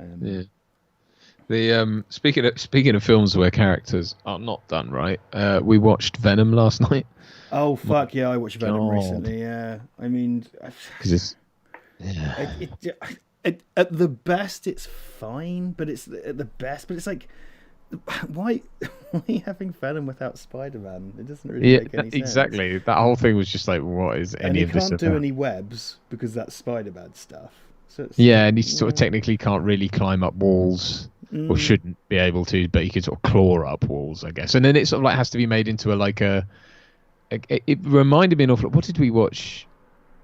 The speaking of films where characters are not done right, we watched Venom last night.
Oh fuck yeah! I watched Venom recently. Yeah, I mean,
because
at the best it's fine, but it's at the best. But it's like, why are you having Venom without Spider-Man? It doesn't really make any sense.
Exactly. That whole thing was just like, what is any of this?
And he can't do any webs because that's Spider-Man stuff. So
and he sort of technically can't really climb up walls. Or shouldn't be able to, but he could sort of claw up walls, I guess. And then it sort of like has to be made into it reminded me an awful lot. What did we watch?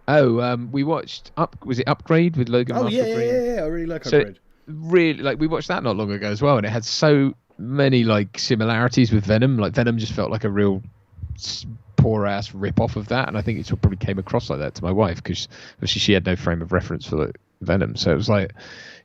We watched was it Upgrade with Logan Marshall Green?
Yeah. I really like Upgrade.
Really, like we watched that not long ago as well, and it had so many like similarities with Venom. Like Venom just felt like a real poor ass rip off of that, and I think it sort of probably came across like that to my wife because obviously she had no frame of reference for like Venom, so it was like,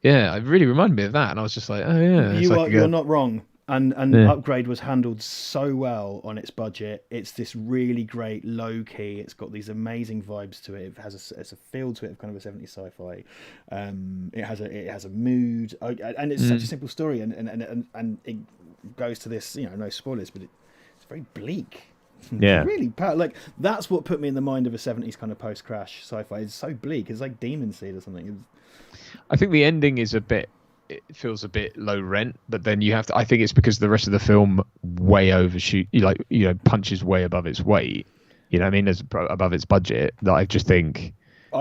yeah, it really reminded me of that, and I was just like, oh yeah,
you're not wrong. And Upgrade was handled so well on its budget. It's this really great low key. It's got these amazing vibes to it. It has a feel to it of kind of a 70s sci-fi. It has a mood, and it's such a simple story. And it goes to this, no spoilers, but it's very bleak.
Yeah,
really like that's what put me in the mind of a 70s kind of post-crash sci-fi. It's so bleak. It's like Demon Seed or something.
I think the ending is a bit. it feels a bit low rent, but then you have to. I think it's because the rest of the film way overshoot, punches way above its weight. You know what I mean? As above its budget. That I just think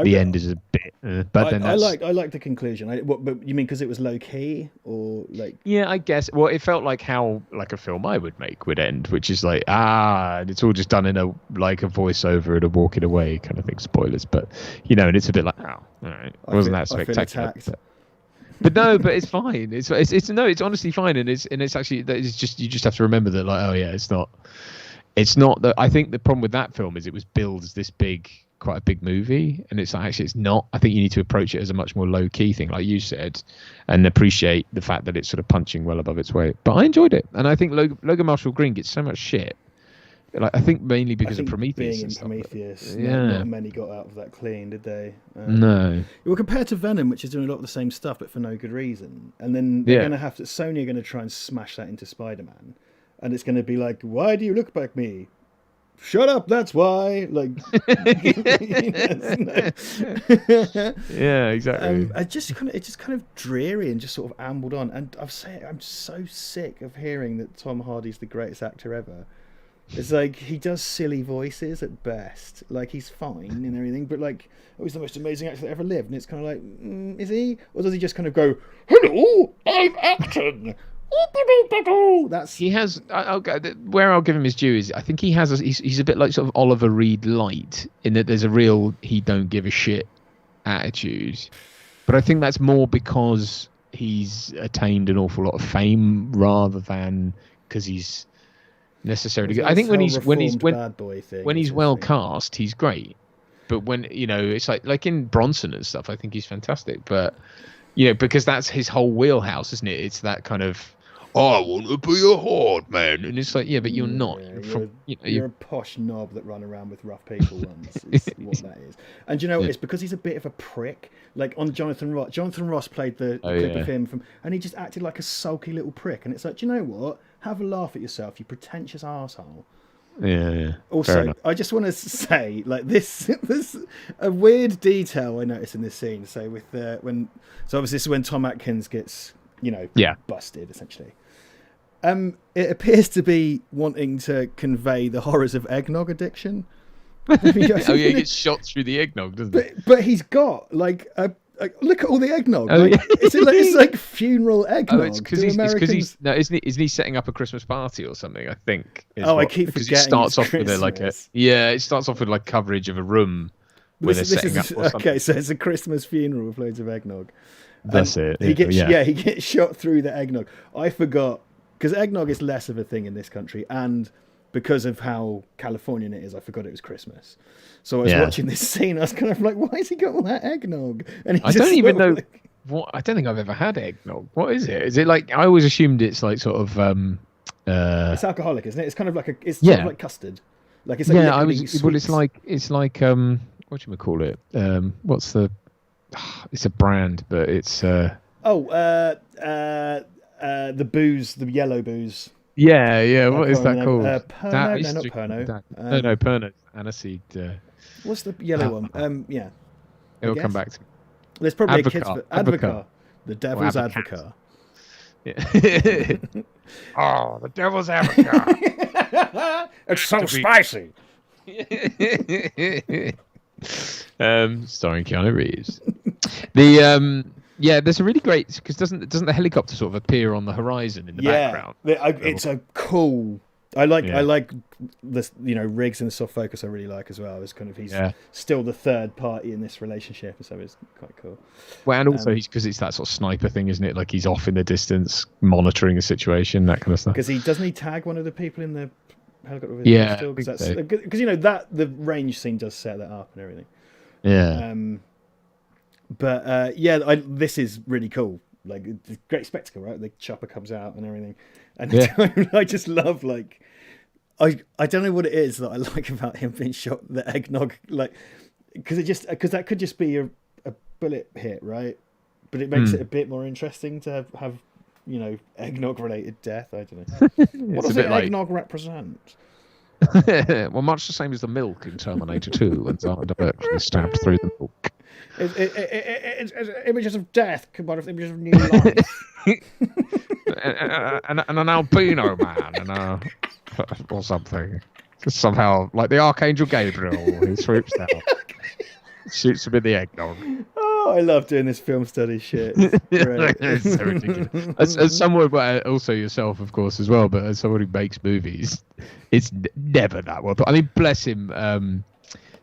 the end is a bit. But then
I like the conclusion. But you mean because it was low key or like?
Yeah, I guess. Well, it felt like how like a film I would make would end, which is like and it's all just done in a voiceover and a walking away kind of thing. Spoilers, but and it's a bit like all right, wasn't that spectacular? But no, but it's fine. It's honestly fine, and it's actually it's just you just have to remember that like it's not that. I think the problem with that film is it was billed as this quite a big movie, and it's actually it's not. I think you need to approach it as a much more low key thing, like you said, and appreciate the fact that it's sort of punching well above its weight. But I enjoyed it, and I think Logan Marshall Green gets so much shit. Like I think mainly because of Prometheus.
Being in Prometheus,
yeah,
not many got out of that clean, did they?
No.
Well, compared to Venom, which is doing a lot of the same stuff, but for no good reason, and then they're going to have to. Sony are going to try and smash that into Spider-Man, and it's going to be like, "Why do you look like me?" Shut up, that's why. Like,
yeah, exactly.
It's just kind of dreary and just sort of ambled on. And I'm so sick of hearing that Tom Hardy's the greatest actor ever. It's like he does silly voices at best. Like he's fine and everything, but like, oh, he's the most amazing actor that ever lived. And it's kind of like, is he? Or does he just kind of go, "Hello, I'm acting"? That's
he has. Where I'll give him his due is I think he has. He's a bit like sort of Oliver Reed light in that there's a real he don't give a shit attitude, but I think that's more because he's attained an awful lot of fame rather than because he's necessarily good. I think when he's well cast, he's great. But when it's like in Bronson and stuff, I think he's fantastic. But because that's his whole wheelhouse, isn't it? It's that kind of I want to be a hard man, and it's like but you're not.
You're a posh knob that run around with rough people. Is what that is. And it's because he's a bit of a prick. Like on Jonathan Ross. Jonathan Ross played the clip of him and he just acted like a sulky little prick. And it's like, do you know what? Have a laugh at yourself, you pretentious arsehole.
Yeah.
Also, I just want to say, like this a weird detail I noticed in this scene. So obviously this is when Tom Atkins gets busted essentially. It appears to be wanting to convey the horrors of eggnog addiction.
He gets shot through the eggnog, doesn't he?
But he's got look at all the eggnog. It's like funeral eggnog.
Oh, it's because he's isn't he setting up a Christmas party or something? I think.
I keep forgetting.
Because it starts off with it starts off with like coverage of a room where they're setting up. Or something.
Okay, so it's a Christmas funeral with loads of eggnog.
That's it.
He gets shot through the eggnog. I forgot because eggnog is less of a thing in this country, and because of how Californian it is, I forgot it was Christmas. So I was watching this scene. I was kind of like, "Why has he got all that eggnog?" And
I don't even know what. I don't think I've ever had eggnog. What is it? Is it like I always assumed it's like sort of.
It's alcoholic, isn't it? It's kind of like sort of like custard. Like it's like
Well, it's like what do you call it? What's the? It's a brand, but it's.
The booze, the yellow booze.
Yeah. What is that called?
Pernod? No, not Pernod.
No, Pernod. Aniseed.
What's the yellow one? Yeah.
It'll come back to me.
There's probably a kid's Advocaat. The devil's Advocaat.
Yeah. The devil's Advocaat.
It's so spicy.
Starring Keanu Reeves. There's a really great because doesn't the helicopter sort of appear on the horizon in the background?
It's a cool. I like this, Riggs and the soft focus. I really like as well. It's kind of he's still the third party in this relationship, so it's quite cool.
Well, and also because it's that sort of sniper thing, isn't it? Like he's off in the distance, monitoring a situation, that kind of stuff.
Because doesn't he tag one of the people in the helicopter? With because the range scene does set that up and everything.
Yeah.
This is really cool. Like it's a great spectacle, right? The chopper comes out and everything, and I just love I don't know what it is that I like about him being shot the eggnog, because that could just be a bullet hit, right? But it makes it a bit more interesting to have eggnog related death. I don't know. What does eggnog represent?
Well, much the same as the milk in Terminator 2 when Zardoz actually stabbed through the milk.
It's images of death combined with images of new life.
and an albino man or something. Somehow, like the Archangel Gabriel, who swoops down, shoots him in the eggnog.
Oh, I love doing this film study shit. It's great.
It's so ridiculous. As someone, but also yourself, of course, as well. But as someone who makes movies, it's never that well. But I mean, bless him.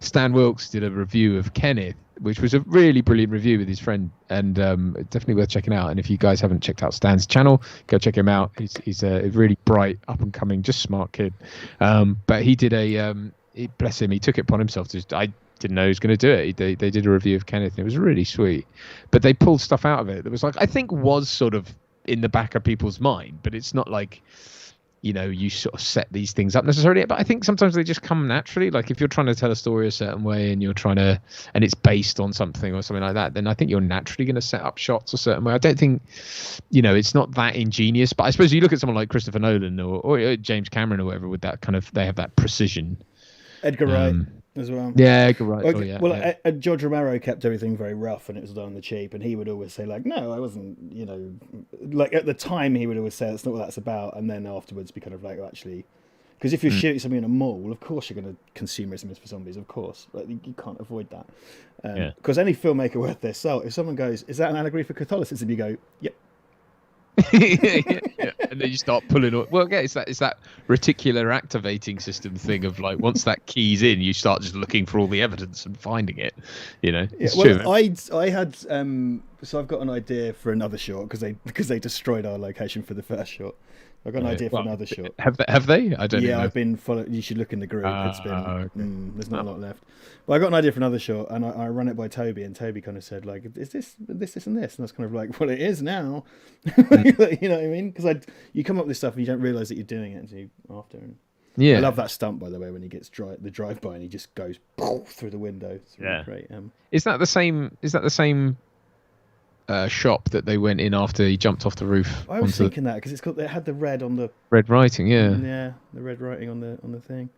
Stan Wilkes did a review of Kenneth, which was a really brilliant review with his friend, and definitely worth checking out. And if you guys haven't checked out Stan's channel, go check him out. He's a really bright, up and coming, just smart kid. But he did bless him, he took it upon himself to. I didn't know he was going to do it. They did a review of Kenneth, and it was really sweet. But they pulled stuff out of it that was like, I think was sort of in the back of people's mind, but it's not like, you sort of set these things up necessarily. But I think sometimes they just come naturally. Like if you're trying to tell a story a certain way and and it's based on something or something like that, then I think you're naturally going to set up shots a certain way. I don't think, it's not that ingenious. But I suppose you look at someone like Christopher Nolan or James Cameron or whatever with that kind of, they have that precision.
Edgar Wright as well.
Yeah, Edgar Wright.
George Romero kept everything very rough and it was done on the cheap, and he would always say like, no, I wasn't, like at the time he would always say that's not what that's about, and then afterwards be kind of like, oh, actually, because if you're shooting something in a mall, of course you're going to consumerism is for zombies, of course, like you can't avoid that. Because any filmmaker worth their salt, if someone goes, is that an allegory for Catholicism, you go, yep.
Yeah. And then you start pulling on. Well, yeah, it's that reticular activating system thing of like, once that key's in, you start just looking for all the evidence and finding it. It's true.
I had so I've got an idea for another shot because they destroyed our location for the first shot. I've got an idea for another shot.
Have they? I don't know.
Yeah, I've been following. You should look in the group. It's been there's not a lot left. But I got an idea for another shot, and I run it by Toby, and Toby kind of said like, "Is this, and this?" And I was kind of like, "Well, it is now." You know what I mean? Because you come up with this stuff and you don't realise that you're doing it until you after. And
yeah,
I love that stunt, by the way, when he gets the drive by and he just goes through the window. It's really great.
Is that the same? Shop that they went in after he jumped off the roof?
I was thinking that because it had the red on the
red writing. Yeah,
the red writing on the thing.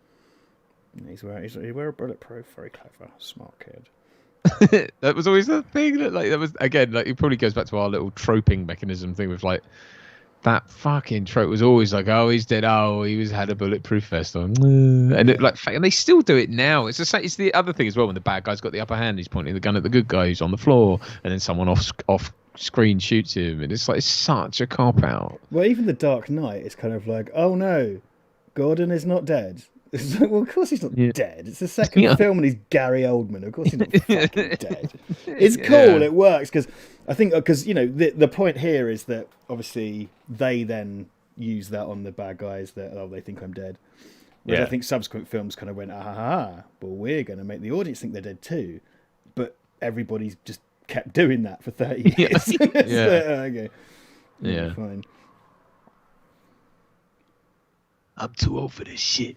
He wear a bulletproof, very clever, smart kid.
That was always the thing that was again it probably goes back to our little troping mechanism thing with like that fucking trope was always like, oh, he's dead, oh, he had a bulletproof vest on, and and they still do it now. It's the other thing as well, when the bad guy's got the upper hand, he's pointing the gun at the good guy who's on the floor, and then someone off screen shoots him, and it's like, it's such a cop out.
Well, even The Dark Knight is kind of like, oh no, Gordon is not dead. It's like, well, of course he's not dead. It's the second film and he's Gary Oldman. Of course he's not fucking dead. It's cool. It works because I think the point here is that obviously they then use that on the bad guys that they think I'm dead. Whereas I think subsequent films kind of went, well, we're going to make the audience think they're dead too, but everybody's just kept doing that for 30 years. Okay.
Yeah.
Fine.
I'm too old for this shit.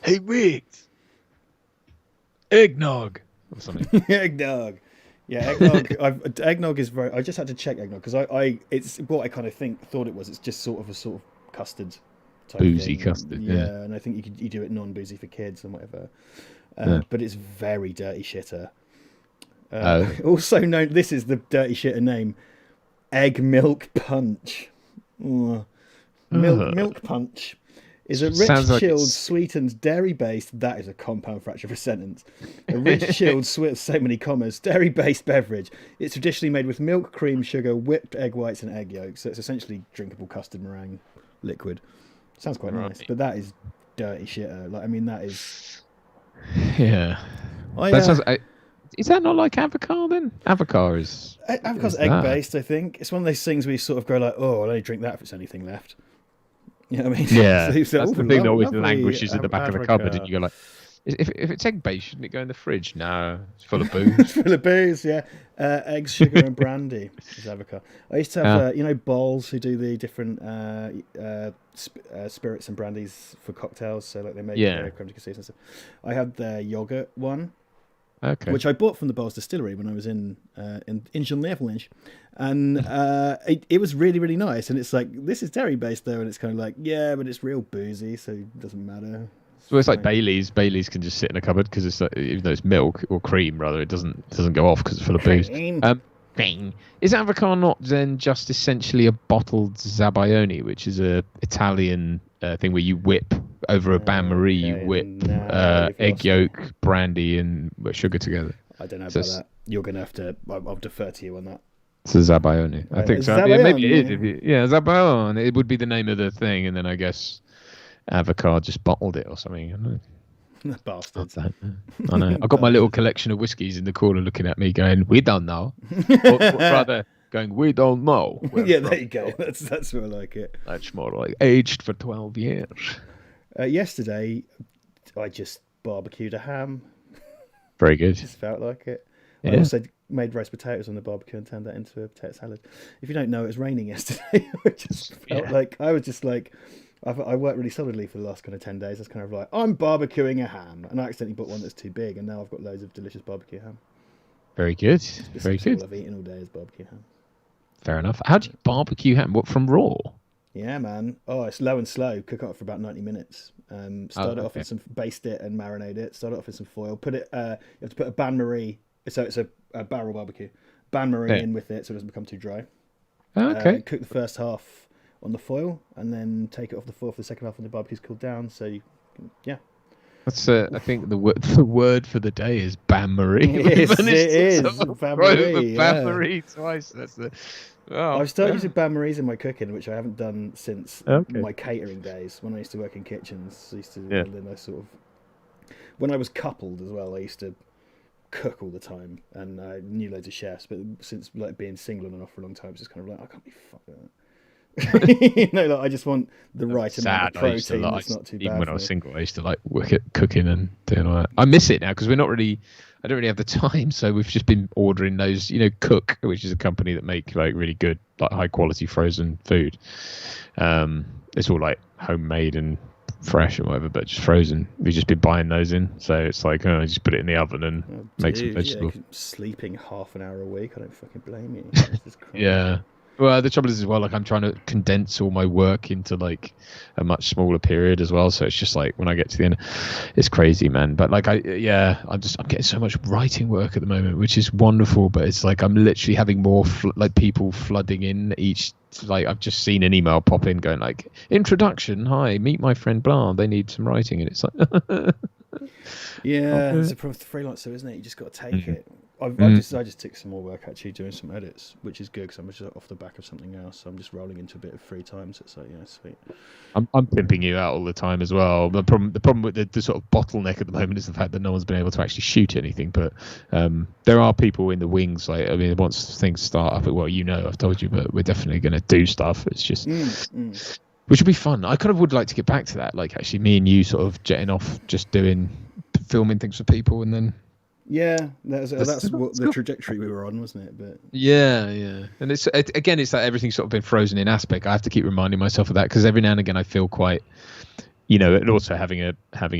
Hey, Riggs. Eggnog. Or something.
Eggnog. Yeah, eggnog. Eggnog is very. I just had to check eggnog because it's what I kind of thought it was. It's just sort of custard type
boozy
thing.
custard. Yeah,
and I think you do it non-boozy for kids and whatever. But it's very dirty shitter. Also known. This is the dirty shitter name. Egg milk punch. Milk punch. Is a rich, chilled, sweetened, dairy-based... That is a compound fracture of a sentence. A rich, chilled, so many commas, dairy-based beverage. It's traditionally made with milk, cream, sugar, whipped egg whites, and egg yolks. So it's essentially drinkable custard meringue liquid. Sounds quite nice, but that is dirty shitter. That is...
Yeah. That sounds... Is that not like Avocar then? Avocar is...
Avocar's egg-based, I think. It's one of those things where you sort of go like, oh, I'll only drink that if it's anything left. You know what I mean?
Yeah, that's the thing that always languishes in the back of the cupboard, and you go like, if it's egg-based, shouldn't it go in the fridge? No, it's full of booze.
It's full of booze, yeah. Eggs, sugar, and brandy is avocado. I used to have, bowls who do the different spirits and brandies for cocktails, so like they make creme de cassis and stuff. I had their yogurt one.
Okay.
Which I bought from the Bowls Distillery when I was in Genève, and it was really, really nice. And it's like, this is dairy based though, and it's kind of like, yeah, but it's real boozy, so it doesn't matter.
Well, it's like Bailey's. Bailey's can just sit in a cupboard because it's like, even though it's milk or cream rather, it doesn't go off because it's full of booze. Cream. Is Avocar not then just essentially a bottled Zabaione, which is a Italian thing where you whip over a bain marie, you whip egg yolk, brandy, and sugar together?
I don't know about that. You're gonna have to. I'll defer to you on that.
It's a Zabaione. I think so. Yeah, maybe it is. Yeah, Zabaione. It would be the name of the thing, and then I guess Avocar just bottled it or something. I don't know.
Bastards.
I know. I've got my little collection of whiskies in the corner looking at me going, we don't know. or rather, going, we don't know.
Yeah, there you go. That's more like it.
That's more like aged for 12 years.
Yesterday, I just barbecued a ham.
Very good.
Just felt like it. I also made roast potatoes on the barbecue and turned that into a potato salad. If you don't know, it was raining yesterday. I just felt like, I was just like, I worked really solidly for the last kind of 10 days. I was kind of like, I'm barbecuing a ham. And I accidentally bought one that's too big. And now I've got loads of delicious barbecue ham.
Very good. Very good.
All I've eaten all day is barbecue ham.
Fair enough. How do you barbecue ham? What, from raw?
Yeah, man. Oh, it's low and slow. Cook it up for about 90 minutes. Start it off with some, baste it and marinate it. Start it off with some foil. Put it, you have to put a bain marie. So it's a barrel barbecue. Bain marie in with it so it doesn't become too dry.
Okay.
Cook the first half on the foil and then take it off the foil for the second half when the barbecue's cooled down. So
that's I think the word for the day is bain marie.
It is bain marie.
Bain marie twice. That's the. Oh,
I've started using bain maries in my cooking, which I haven't done since my catering days when I used to work in kitchens. I used to then I sort of when I was coupled as well. I used to cook all the time and I knew loads of chefs. But since like being single on and off for a long time, it's just kind of like I can't be fucking. I just want the right amount of protein. That's not too bad.
Even when I was single, I used to like work at cooking and doing all that. I miss it now because I don't really have the time. So we've just been ordering those, Cook, which is a company that make like really good, like high quality frozen food. It's all like homemade and fresh and whatever, but just frozen. We've just been buying those in. So it's like, just put it in the oven and make some vegetables.
Sleeping half an hour a week, I don't fucking blame you.
Yeah. Well, the trouble is as well, like I'm trying to condense all my work into like a much smaller period as well. So it's just like when I get to the end, it's crazy, man. But like I'm getting so much writing work at the moment, which is wonderful. But it's like I'm literally having more people flooding in each. Like I've just seen an email pop in going like, introduction, hi, meet my friend blah. They need some writing, and it's like.
Yeah, it's a problem with the freelancer, isn't it? You just got to take it. I just took some more work actually doing some edits, which is good because I'm just off the back of something else. So I'm just rolling into a bit of free time. So it's like, sweet.
I'm pimping you out all the time as well. The problem with the sort of bottleneck at the moment is the fact that no one's been able to actually shoot anything. But there are people in the wings. Like once things start up, I've told you, but we're definitely going to do stuff. It's just. Which would be fun. I kind of would like to get back to that. Like actually me and you sort of jetting off, just filming things for people and then.
Yeah, that's what the trajectory we were on, wasn't it? But
yeah, and it's like everything's sort of been frozen in aspect. I have to keep reminding myself of that because every now and again I feel quite, and also having a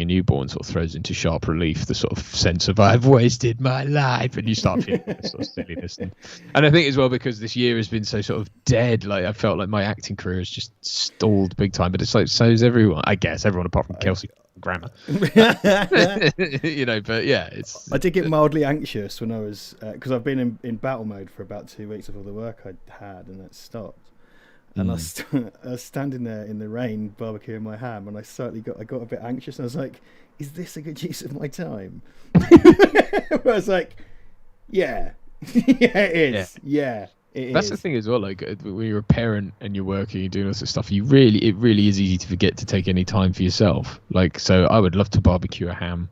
newborn sort of throws into sharp relief the sort of sense of I've wasted my life, and you start feeling this sort of silliness. And I think as well because this year has been so sort of dead. Like I felt like my acting career has just stalled big time. But it's like so's everyone. I guess everyone apart from Kelsey. Grammar. But yeah, it's.
I did get mildly anxious when I was because I've been in battle mode for about 2 weeks of all the work I had, and it stopped. And I was standing there in the rain barbecuing my ham, and I got a bit anxious, and I was like, "Is this a good use of my time?" I was like, "Yeah, yeah, it is. Yeah."
That's the thing as well. Like when you're a parent and you're working, you're doing all this stuff. It really is easy to forget to take any time for yourself. Like, so I would love to barbecue a ham.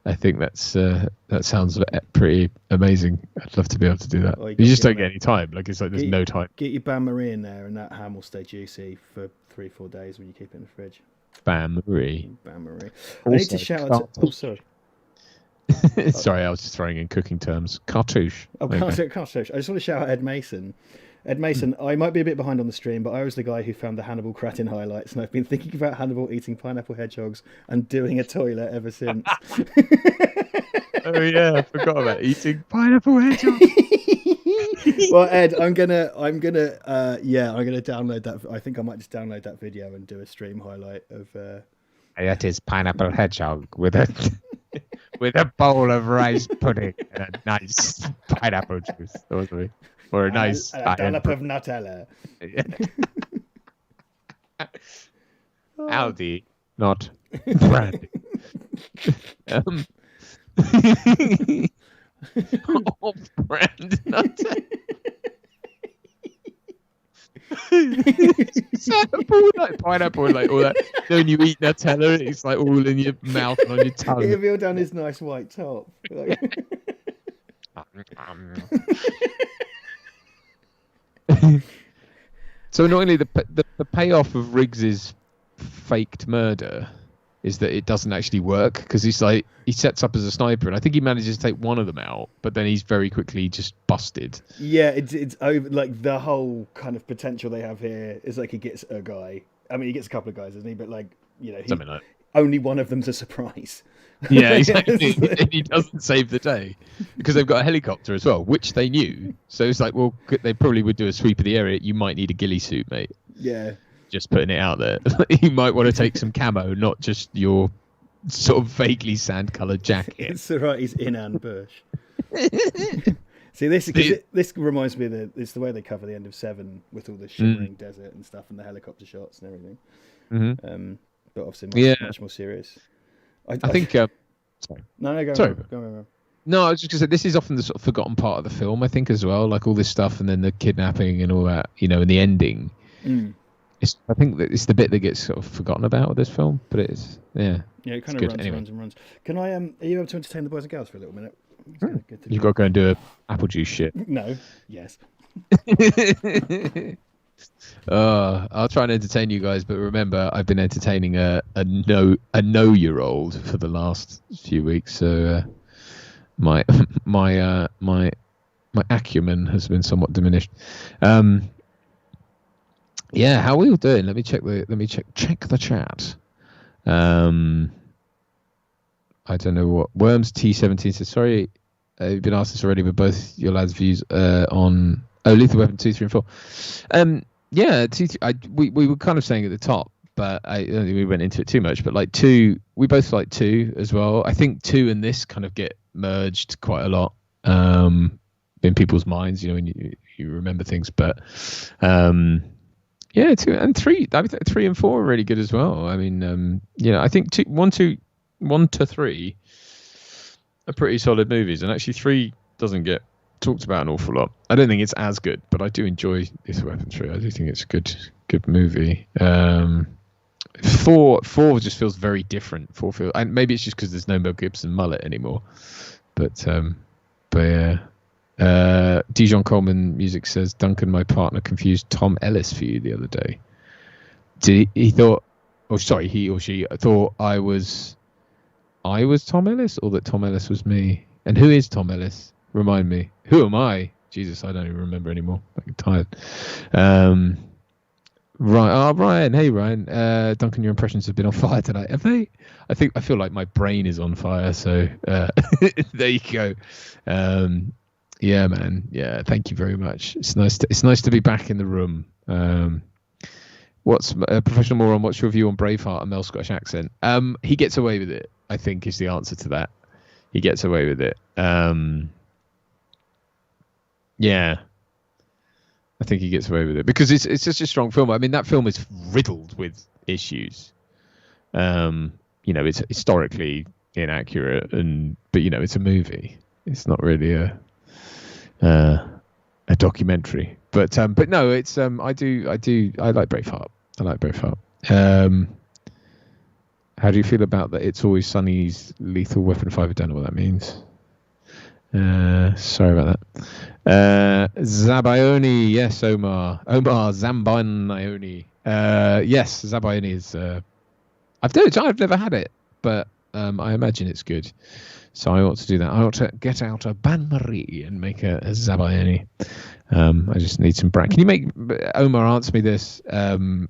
I think that sounds pretty amazing. I'd love to be able to do that. You just don't get any time. Like it's like there's no time.
Get your bain marie in there, and that ham will stay juicy for 3-4 days when you keep it in the fridge.
Bain marie.
I need to shout out. Sorry.
Sorry, I was just throwing in cooking terms. Cartouche.
Oh, cartouche. I just want to shout out Ed Mason. Ed Mason, I might be a bit behind on the stream, but I was the guy who found the Hannibal Kratin highlights, and I've been thinking about Hannibal eating pineapple hedgehogs and doing a toilet ever since.
Oh yeah, I forgot about eating pineapple hedgehogs.
Well, Ed, I'm gonna download that. I think I might just download that video and do a stream highlight of.
That is pineapple hedgehog with a bowl of rice pudding and a nice pineapple juice, or a nice
a dollop of Nutella.
Aldi, not brandy. Off-brand Nutella. Like pineapple, like all that. When you eat Nutella, it's like all in your mouth and on your tongue.
It'll be down his nice white top.
So annoyingly, the payoff of Riggs's faked murder is that it doesn't actually work, because he's like, he sets up as a sniper, and I think he manages to take one of them out, but then he's very quickly just busted.
Yeah, it's over. Like, the whole kind of potential they have here is like, he gets a guy. I mean, he gets a couple of guys, doesn't he? But like, you know, only one of them's a surprise.
Yeah, exactly. He doesn't save the day because they've got a helicopter as well, which they knew. So it's like, well, they probably would do a sweep of the area. You might need a ghillie suit, mate.
Yeah. Just
putting it out there. You might want to take some camo, not just your sort of vaguely sand-coloured jacket.
It's all right. He's in Ann Bush. See, this reminds me that it's the way they cover the end of 7 with all the shimmering desert and stuff and the helicopter shots and everything. Mm-hmm. But obviously much more serious. I think. Sorry. No, go. Sorry. Go.
No, I was just going to say, this is often the sort of forgotten part of the film, I think, as well. Like all this stuff and then the kidnapping and all that, you know, and the ending. I think that it's the bit that gets sort of forgotten about with this film, but it's
it kind of runs. Can I are you able to entertain the boys and girls for a little minute?
You've got to go and do a apple juice shit.
No. Yes.
I'll try and entertain you guys, but remember, I've been entertaining a 9-year-old for the last few weeks, so my acumen has been somewhat diminished. Yeah, how are we all doing? Let me check the chat. I don't know what Worms T17 says. Sorry, you've been asked this already, but both your lads' views on Lethal Weapon 2, 3, and 4. Yeah, we were kind of saying at the top, but I don't think we went into it too much. But like 2, we both like 2 as well. I think 2 and this kind of get merged quite a lot in people's minds. You know, when you remember things, but. Yeah, 2 and 3. I mean, 3 and 4 are really good as well. I mean, I think 1 to 3 are pretty solid movies, and actually 3 doesn't get talked about an awful lot. I don't think it's as good, but I do enjoy Lethal Weapon 3. I do think it's a good movie. 4 just feels very different. 4 feels, and maybe it's just because there's no Mel Gibson mullet anymore. But yeah. Dijon Coleman Music says, Duncan, my partner, confused Tom Ellis for you the other day. He thought, he or she thought I was Tom Ellis, or that Tom Ellis was me. And who is Tom Ellis? Remind me. Who am I? Jesus, I don't even remember anymore. I'm tired. Right. Ryan. Hey, Ryan. Duncan, your impressions have been on fire tonight. Have they? I feel like my brain is on fire. So there you go. Yeah, man. Yeah, thank you very much. It's nice to be back in the room. What's Professional Moron? What's your view on Braveheart and Mel Scottish accent? He gets away with it, I think, is the answer to that. He gets away with it. Yeah, I think he gets away with it because it's such a strong film. I mean, that film is riddled with issues. It's historically inaccurate, but it's a movie. It's not really a documentary, but no, it's I like Braveheart. How do you feel about that? It's Always Sunny's Lethal Weapon 5. I don't know what that means. Sorry about that. Zabayoni, yes, Omar Zambayoni. Yes, Zabayoni is. I've never had it, but I imagine it's good. So I ought to do that. I ought to get out a bain marie and make a Zabayoni. I just need some Can you make, Omar, answer me this. Can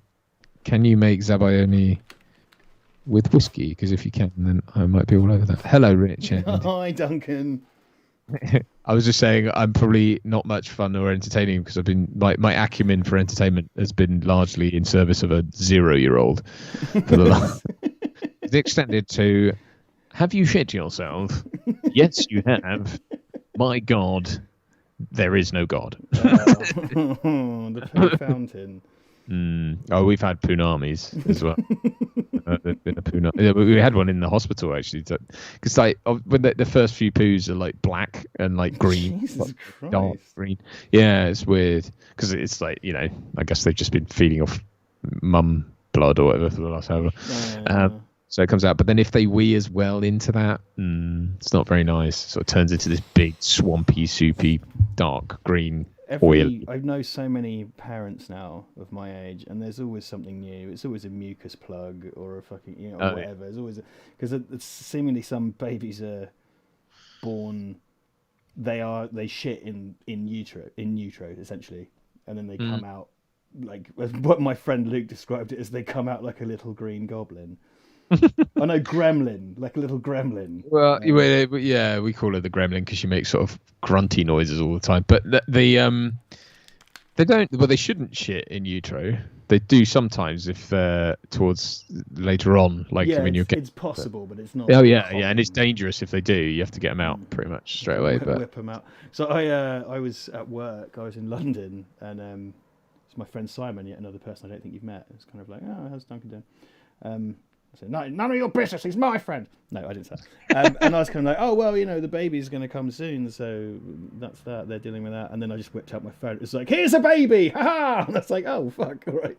you make Zabayoni with whiskey? Because if you can, then I might be all over that. Hello, Richard.
Hi, Duncan.
I was just saying I'm probably not much fun or entertaining because I've been my acumen for entertainment has been largely in service of a 0-year-old for the last It's extended to, have you shit yourself? Yes, you have. My God, there is no God.
The poo fountain.
Oh, we've had punamis as well. There's been a poo. We had one in the hospital actually, because like when the first few poos are like black and like green,
Jesus
dark
Christ.
green. Yeah, it's weird because it's like, you know, I guess they've just been feeding off mum blood or whatever for the last hour. So it comes out, but then if they wee as well into that, it's not very nice. So it turns into this big swampy, soupy, dark green oil.
I know so many parents now of my age, and there's always something new. It's always a mucus plug or a fucking, you know, or whatever. There's always because seemingly some babies are born, they shit in utero essentially, and then they come out like what my friend Luke described it as, they come out like a little green goblin. Oh no, gremlin, like a little gremlin.
Well, yeah, we call her the gremlin because she makes sort of grunty noises all the time. But they don't. Well, they shouldn't shit in utero. They do sometimes if towards later on, like when you're getting.
It's possible, but it's not.
Oh yeah, and it's dangerous if they do. You have to get them out pretty much straight away.
Whip them out. So I was at work. I was in London, and it's my friend Simon, yet another person I don't think you've met. It's kind of like, oh, how's Duncan doing? I said, no, none of your business. He's my friend. No, I didn't say that. And I was kind of like, oh, well, you know, the baby's going to come soon, so that's that. They're dealing with that. And then I just whipped out my phone. It's like, here's a baby. Ha-ha! And that's like, oh, fuck. All right.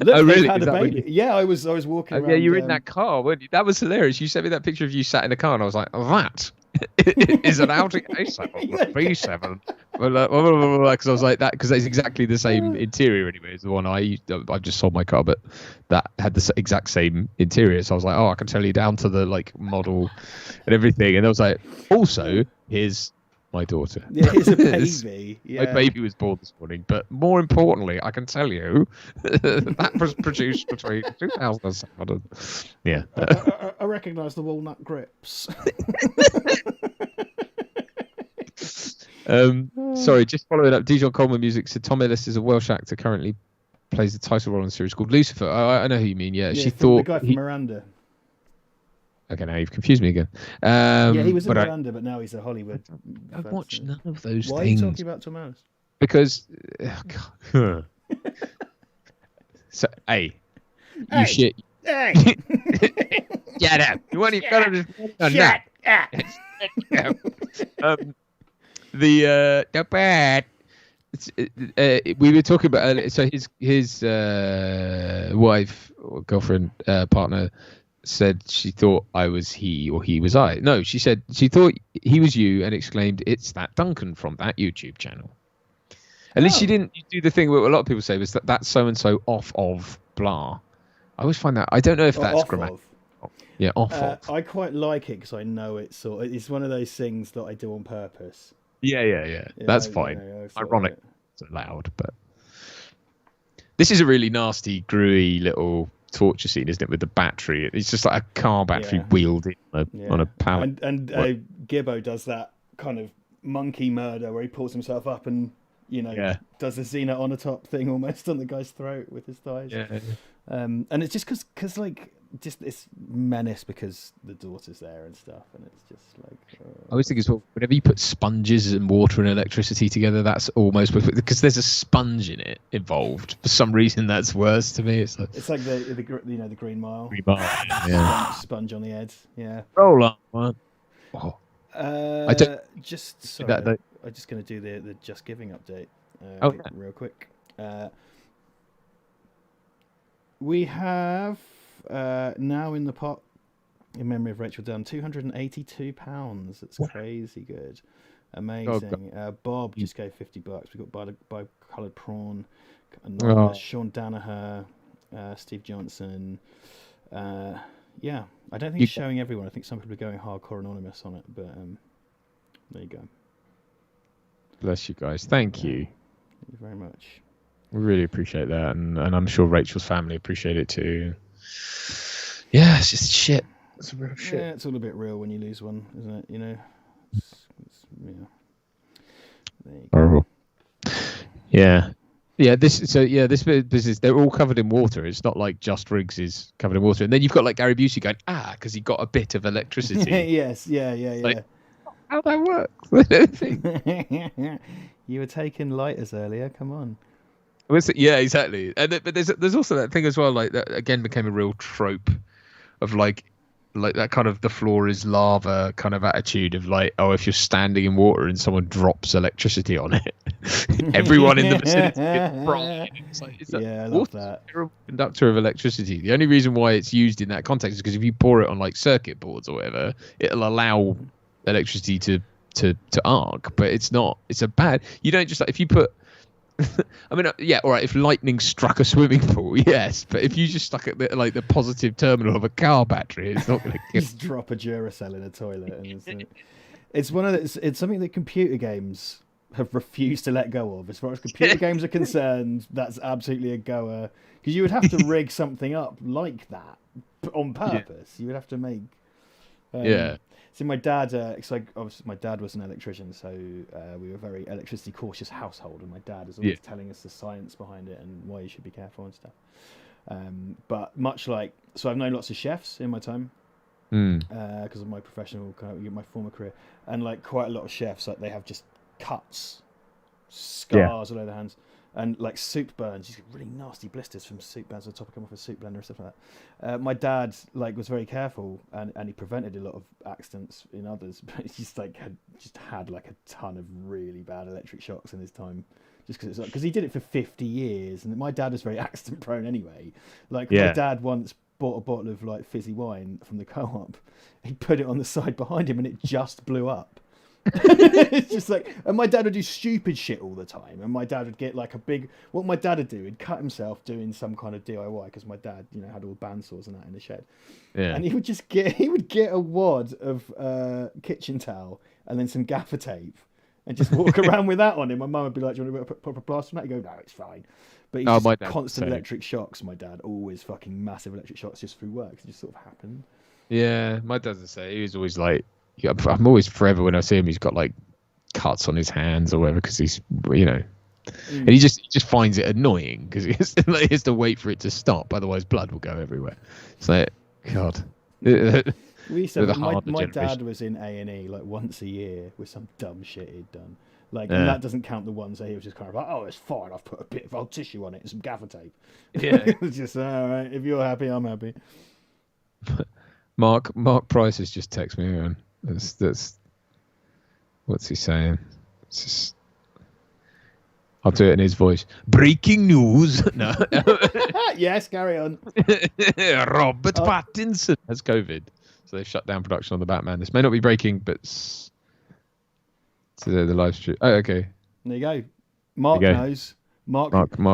Oh, really?
Had a baby. Yeah, I was walking around.
Yeah, you were in that car, weren't you? That was hilarious. You sent me that picture of you sat in the car, and I was like, that is an Audi A7 B7. Because I was like that, because it's exactly the same interior anyway as the one I just sold my car, but that had the exact same interior. So I was like, oh, I can tell you down to the like model and everything. And I was like, also, here's my daughter.
Yeah, here's a baby. Yeah.
My baby was born this morning, but more importantly, I can tell you that was produced between 2007 and yeah.
I recognise the walnut grips.
Sorry, just following up. Dijon Coleman Music said Tom Ellis is a Welsh actor, currently plays the title role in a series called Lucifer. I know who you mean. Yeah, she thought
the guy from Miranda.
Okay, now you've confused me again.
Yeah, he was in Miranda, but now he's a Hollywood.
I've watched none of those things.
Why are you talking about Tom Ellis?
Because, so, you shit.
Hey!
Get up! You want to got to
shut up!
The bad. We were talking about so his wife or girlfriend partner said she thought I was he or he was I. No, she said she thought he was you and exclaimed, "It's that Duncan from that YouTube channel." At least she didn't do the thing that a lot of people say was that's so and so off of blah. I always find that I don't know if that's grammatical. Yeah, off of.
I quite like it because I know it's it's one of those things that I do on purpose.
Yeah. That's fine. Ironic, it's loud, but this is a really nasty, gruey little torture scene, isn't it? With the battery, it's just like a car battery wheeled in on a pallet.
And Gibbo does that kind of monkey murder where he pulls himself up and does the Xena on a top thing almost on the guy's throat with his thighs.
Yeah.
And it's just because like just this menace because the daughter's there and stuff, and it's just like
I always think as well, whenever you put sponges and water and electricity together, that's almost because there's a sponge in it involved. For some reason, that's worse to me. It's like
the Green Mile.
Yeah.
Sponge on the head. Yeah.
Roll on, man. Oh.
I don't. I'm just going to do the Just Giving update. Real quick. We have now in the pot, in memory of Rachel Dunn, £282. That's crazy good. Amazing. Bob just gave $50. We got Bi-Coloured Prawn, Sean Danaher, Steve Johnson. I don't think it's showing everyone. I think some people are going hardcore anonymous on it, but there you go.
Bless you guys. Thank you.
Thank you very much.
We really appreciate that, and I'm sure Rachel's family appreciate it too. Yeah, it's just shit. It's real shit.
Yeah, it's all a bit real when you lose one, isn't it? You know. There you go.
Horrible. Yeah. Yeah, this is they're all covered in water. It's not like just Riggs is covered in water. And then you've got like Gary Busey going, because he got a bit of electricity.
Yes, yeah,
Like,
yeah,
how that works? I don't think.
yeah. You were taking lighters earlier. Come on.
Yeah, exactly. But there's also that thing as well, like that again became a real trope of like that kind of the floor is lava kind of attitude of like, oh, if you're standing in water and someone drops electricity on it, everyone in the vicinity gets fried. It's like,
Yeah, I love
water's
that.
a terrible conductor of electricity. The only reason why it's used in that context is because if you pour it on like circuit boards or whatever, it'll allow electricity to arc. But it's not. It's a bad. You don't just like if you put. I mean, yeah, all right. If lightning struck a swimming pool, yes, but if you just stuck at the positive terminal of a car battery, it's not going to kill.
Just drop a Duracell in a toilet, and it's one of the, it's something that computer games have refused to let go of. As far as computer games are concerned, that's absolutely a goer. Because you would have to rig something up like that on purpose. You would have to make.
Yeah.
See, my dad, obviously my dad was an electrician, so we were a very electricity cautious household, and my dad is always telling us the science behind it and why you should be careful and stuff. But much like, so I've known lots of chefs in my time because of my professional, my former career, and like quite a lot of chefs, like they have just cuts, scars all over their hands. And like soup burns, you get really nasty blisters from soup burns on the top of come off a soup blender and stuff like that. My dad like was very careful, and he prevented a lot of accidents in others. But he just had like a ton of really bad electric shocks in his time, just because he did it for 50 years. And my dad was very accident prone anyway. Like my dad once bought a bottle of like fizzy wine from the co-op. He put it on the side behind him, and it just blew up. It's just like, and my dad would do stupid shit all the time, and my dad would get like what my dad would do, he'd cut himself doing some kind of DIY because my dad, had all bandsaws and that in the shed, and he would get a wad of kitchen towel and then some gaffer tape and just walk around with that on him. My mum would be like, "Do you want to put a plaster on that?" He'd go, "No, it's fine." But he's just constant electric shocks. My dad always fucking massive electric shocks just through work. It just sort of happened.
Yeah, my dad's the same. He was always like, I'm always forever when I see him. He's got like cuts on his hands or whatever because he's, and he just finds it annoying because he has to wait for it to stop. Otherwise, blood will go everywhere. It's like, God.
We used to my dad was in A&E like once a year with some dumb shit he'd done. Like, and that doesn't count the ones that he was just kind of like, "Oh, it's fine. I've put a bit of old tissue on it and some gaffer tape." Yeah, it's just all right. If you're happy, I'm happy.
Mark Price has just texted me. Man. That's what's he saying? I'll do it in his voice. Breaking news. No.
Yes, carry on.
Robert Pattinson has COVID, so they've shut down production on the Batman. This may not be breaking, but the live stream. Oh, okay.
There you go. Mark knows.
Mark.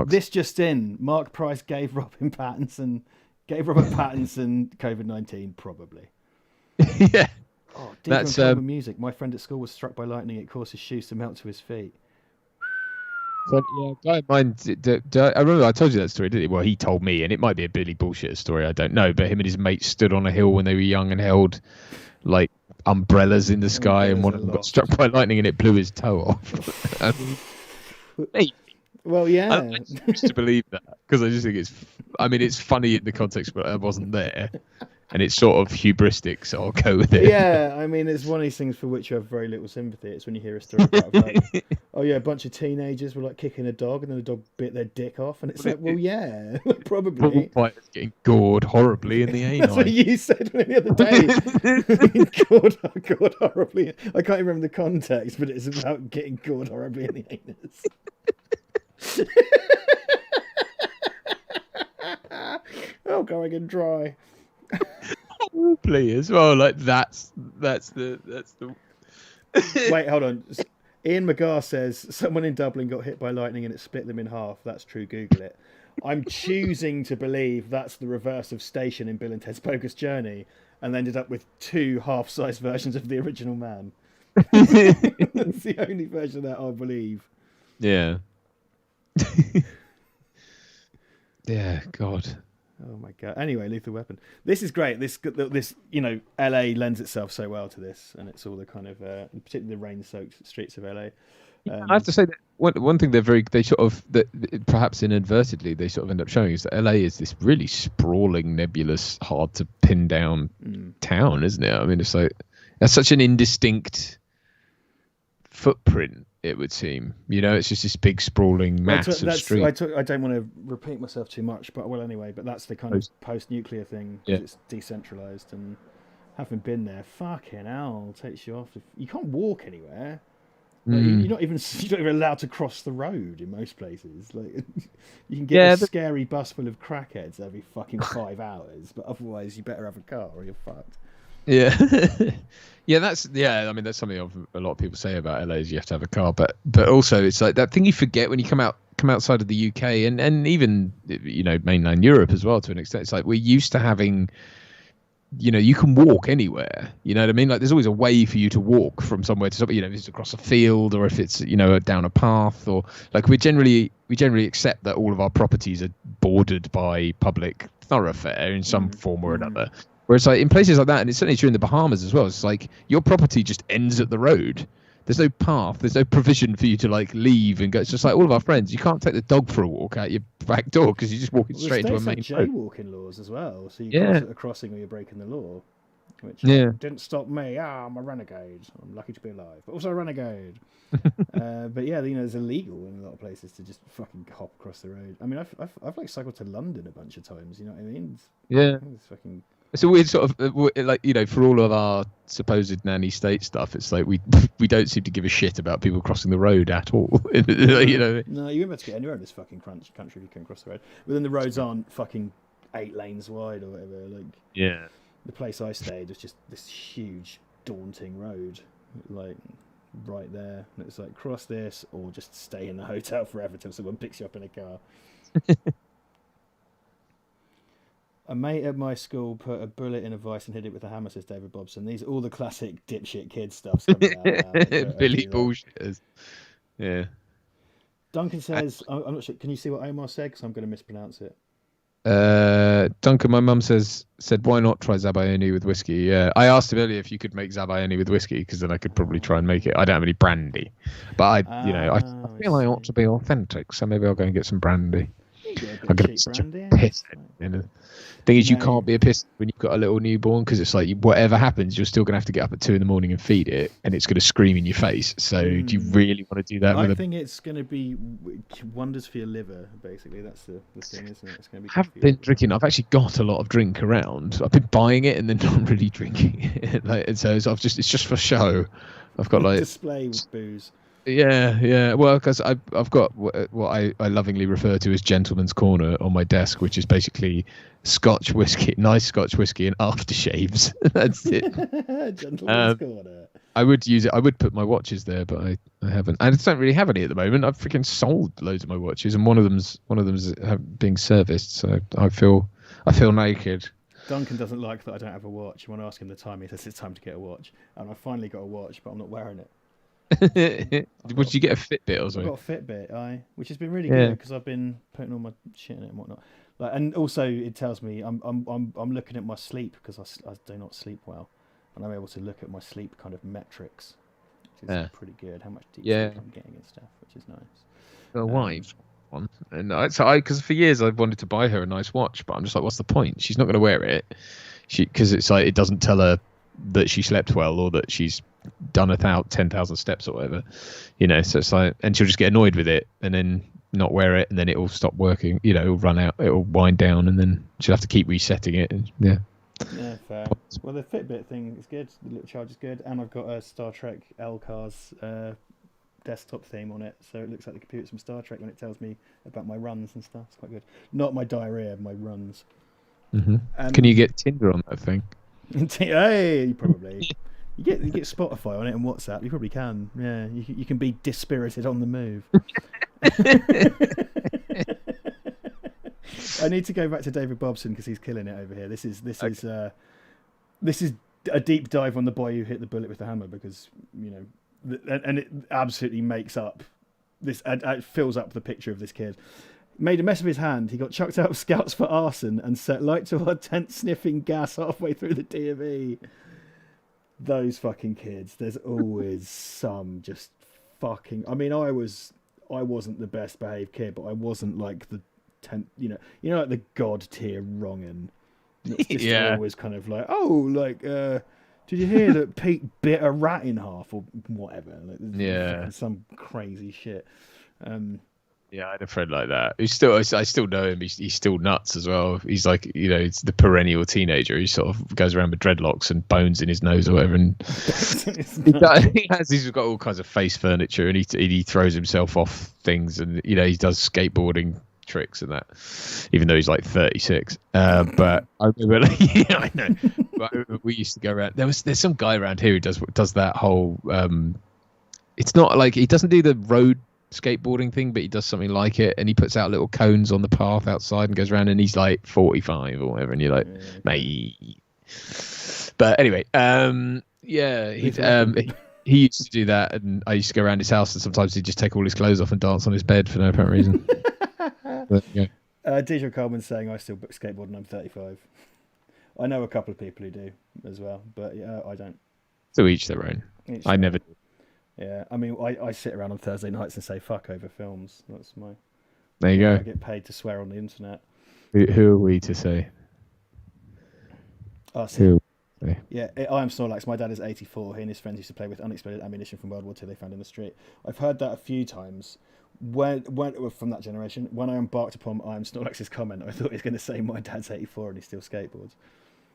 This just in. Mark Price gave Robert Pattinson COVID-19 probably.
Yeah.
Oh, that's music. My friend at school was struck by lightning. It caused his shoes to melt to his feet.
So, yeah, guy of mine. I remember I told you that story, didn't he? Well, he told me, and it might be a Billy bullshit story. I don't know, but him and his mate stood on a hill when they were young and held like umbrellas in the sky, and one of them got struck by lightning, and it blew his toe off.
Well, yeah,
I used to believe that because I just think it's funny in the context, but I wasn't there. And it's sort of hubristic, so I'll go with it.
Yeah, I mean, it's one of these things for which you have very little sympathy. It's when you hear a story about, like, oh yeah, a bunch of teenagers were like kicking a dog, and then the dog bit their dick off, and it's like, well, yeah, probably.
Fighters getting gored horribly in the anus.
That's what you said the other day. gored horribly. I can't remember the context, but it's about getting gored horribly in the anus. Oh, going and dry.
Horribly as well. Like that's the.
Wait, hold on. Ian McGar says someone in Dublin got hit by lightning and it split them in half. That's true. Google it. I'm choosing to believe that's the reverse of Station in Bill and Ted's Bogus Journey, and ended up with two half-size versions of the original man. That's the only version that I believe.
Yeah. Yeah. God.
Oh my god. Anyway, Lethal Weapon. This is great. This LA lends itself so well to this, and it's all the kind of particularly the rain-soaked streets of LA.
I have to say that one thing they sort of that perhaps inadvertently they sort of end up showing is that LA is this really sprawling, nebulous, hard to pin down town, isn't it? I mean, it's like that's such an indistinct footprint. It would seem, it's just this big sprawling mass of street.
I don't want to repeat myself too much, but well, anyway. But that's the kind of post-nuclear thing. It's decentralized, and having been there, fucking hell, takes you off. You can't walk anywhere. Like, you're not even allowed to cross the road in most places. Like you can get a scary bus full of crackheads every fucking 5 hours, but otherwise you better have a car or you're fucked.
Yeah, I mean that's something a lot of people say about LA is you have to have a car, but also it's like that thing you forget when you come outside of the UK and even mainland Europe as well to an extent. It's like we're used to having. You can walk anywhere. You know what I mean? Like, there's always a way for you to walk from somewhere to somewhere. If it's across a field or if it's down a path or like we generally accept that all of our properties are bordered by public thoroughfare in some form or another. Whereas like in places like that, and it's certainly true in the Bahamas as well. It's like your property just ends at the road. There's no path. There's no provision for you to like leave and go. It's just like all of our friends. You can't take the dog for a walk out your back door because you're just walking straight into a main road.
Jaywalking laws as well. So you cross at the crossing or you're breaking the law. Which didn't stop me. I'm a renegade. I'm lucky to be alive, but also a renegade. But yeah, it's illegal in a lot of places to just fucking hop across the road. I mean, I've like cycled to London a bunch of times. You know what I mean? It's fucking.
It's a weird sort of like for all of our supposed nanny state stuff, it's like we don't seem to give a shit about people crossing the road at all.
No, you won't be able to get anywhere in this fucking country if you can cross the road. But then the roads aren't fucking 8 lanes wide or whatever. Like the place I stayed was just this huge, daunting road, like right there. And it's like cross this or just stay in the hotel forever till someone picks you up in a car. A mate at my school put a bullet in a vice and hit it with a hammer, says David Bobson. These are all the classic dipshit kid stuff coming out now.
Billy bullshitters. Yeah.
Duncan says, I'm not sure. Can you see what Omar said? Because I'm going to mispronounce it.
Duncan, my mum said, why not try Zabayoni with whiskey? Yeah. I asked him earlier if you could make Zabayoni with whiskey because then I could probably try and make it. I don't have any brandy, but I feel I ought to be authentic, so maybe I'll go and get some brandy. I'm going to be such a piss. Thing is, you can't be a piss when you've got a little newborn because it's like whatever happens, you're still going to have to get up at 2 a.m. and feed it, and it's going to scream in your face. So, do you really want to do that? I
think it's going to be wonders for your liver. Basically, that's the thing, isn't it? It's going to be.
I've been drinking. I've actually got a lot of drink around. I've been buying it and then not really drinking it. And so it's just for show. I've got like
display booze.
Yeah. Well, because I've got what I lovingly refer to as Gentleman's Corner on my desk, which is basically Scotch whiskey, nice Scotch whiskey, and aftershaves. That's it.
Gentleman's Corner.
I would use it. I would put my watches there, but I haven't. I don't really have any at the moment. I've freaking sold loads of my watches, and one of them's being serviced. So I feel naked.
Duncan doesn't like that I don't have a watch. You want to ask him the time? He says it's time to get a watch, and I finally got a watch, but I'm not wearing it.
Did you get a Fitbit or something?
I got a Fitbit, which has been really good because I've been putting all my shit in it and whatnot. And also it tells me I'm looking at my sleep because I do not sleep well, and I'm able to look at my sleep kind of metrics, which is pretty good. How much deep sleep I'm getting and stuff, which is nice.
A wife one, and because for years I've wanted to buy her a nice watch, but I'm just like, what's the point? She's not going to wear it. Because it's like it doesn't tell her that she slept well or that she's done 10,000 steps or whatever, so it's like, and she'll just get annoyed with it and then not wear it, and then it'll stop working, it'll run out, it'll wind down, and then she'll have to keep resetting it. And
fair. Well, the Fitbit thing is good, the little charge is good, and I've got a Star Trek LCARS desktop theme on it, so it looks like the computer's from Star Trek when it tells me about my runs and stuff. It's quite good. Not my diarrhea, my runs.
Can you get Tinder on that thing?
Hey, probably. You get Spotify on it and WhatsApp. You probably can. Yeah, you can be dispirited on the move. I need to go back to David Bobson because he's killing it over here. This is a deep dive on the boy who hit the bullet with the hammer because and it absolutely makes up this. It fills up the picture of this kid. Made a mess of his hand. He got chucked out of Scouts for arson and set light to our tent sniffing gas halfway through the D.M.E. Those fucking kids. There's always some just fucking. I mean, I wasn't the best behaved kid, but I wasn't like the 10th. Like the god tier wrong'un. It's just always kind of like, oh, like, did you hear that Pete bit a rat in half or whatever? Like, some crazy shit.
Yeah, I had a friend like that. I still know him. He's still nuts as well. He's like, it's the perennial teenager. He sort of goes around with dreadlocks and bones in his nose or whatever. And he's got all kinds of face furniture, and he throws himself off things, and he does skateboarding tricks and that, even though he's like 36. But I remember, I know. But I remember we used to go around. There's some guy around here who does that whole. It's not like he doesn't do the road skateboarding thing, but he does something like it, and he puts out little cones on the path outside and goes around, and he's like 45 or whatever, and you're like, mate. But anyway, he used to do that, and I used to go around his house, and sometimes he'd just take all his clothes off and dance on his bed for no apparent reason. But, yeah.
DJ Coleman's saying I still skateboard and I'm 35. I know a couple of people who do as well, but I don't.
So each their own. I never do.
Yeah, I mean, I sit around on Thursday nights and say fuck over films. That's my.
There you go.
I get paid to swear on the internet.
Who are we to say?
Oh, who? Yeah, I am Snorlax. My dad is 84. He and his friends used to play with unexploded ammunition from World War II they found in the street. I've heard that a few times. When from that generation, when I embarked upon I am Snorlax's comment, I thought he was going to say my dad's 84 and he still skateboards.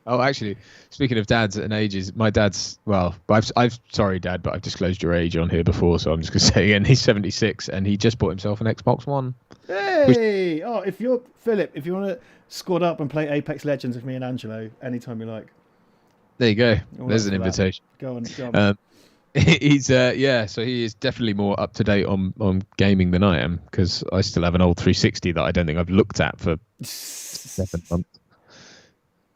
Oh, actually, speaking of dads and ages, my dad's, I've sorry, Dad, but I've disclosed your age on here before, so I'm just going to say again, he's 76, and he just bought himself an Xbox One.
Hey! If you want to squad up and play Apex Legends with me and Angelo, anytime you like.
There you go. There's an invitation.
Go on.
He's so he is definitely more up to date on gaming than I am, because I still have an old 360 that I don't think I've looked at for 7 months.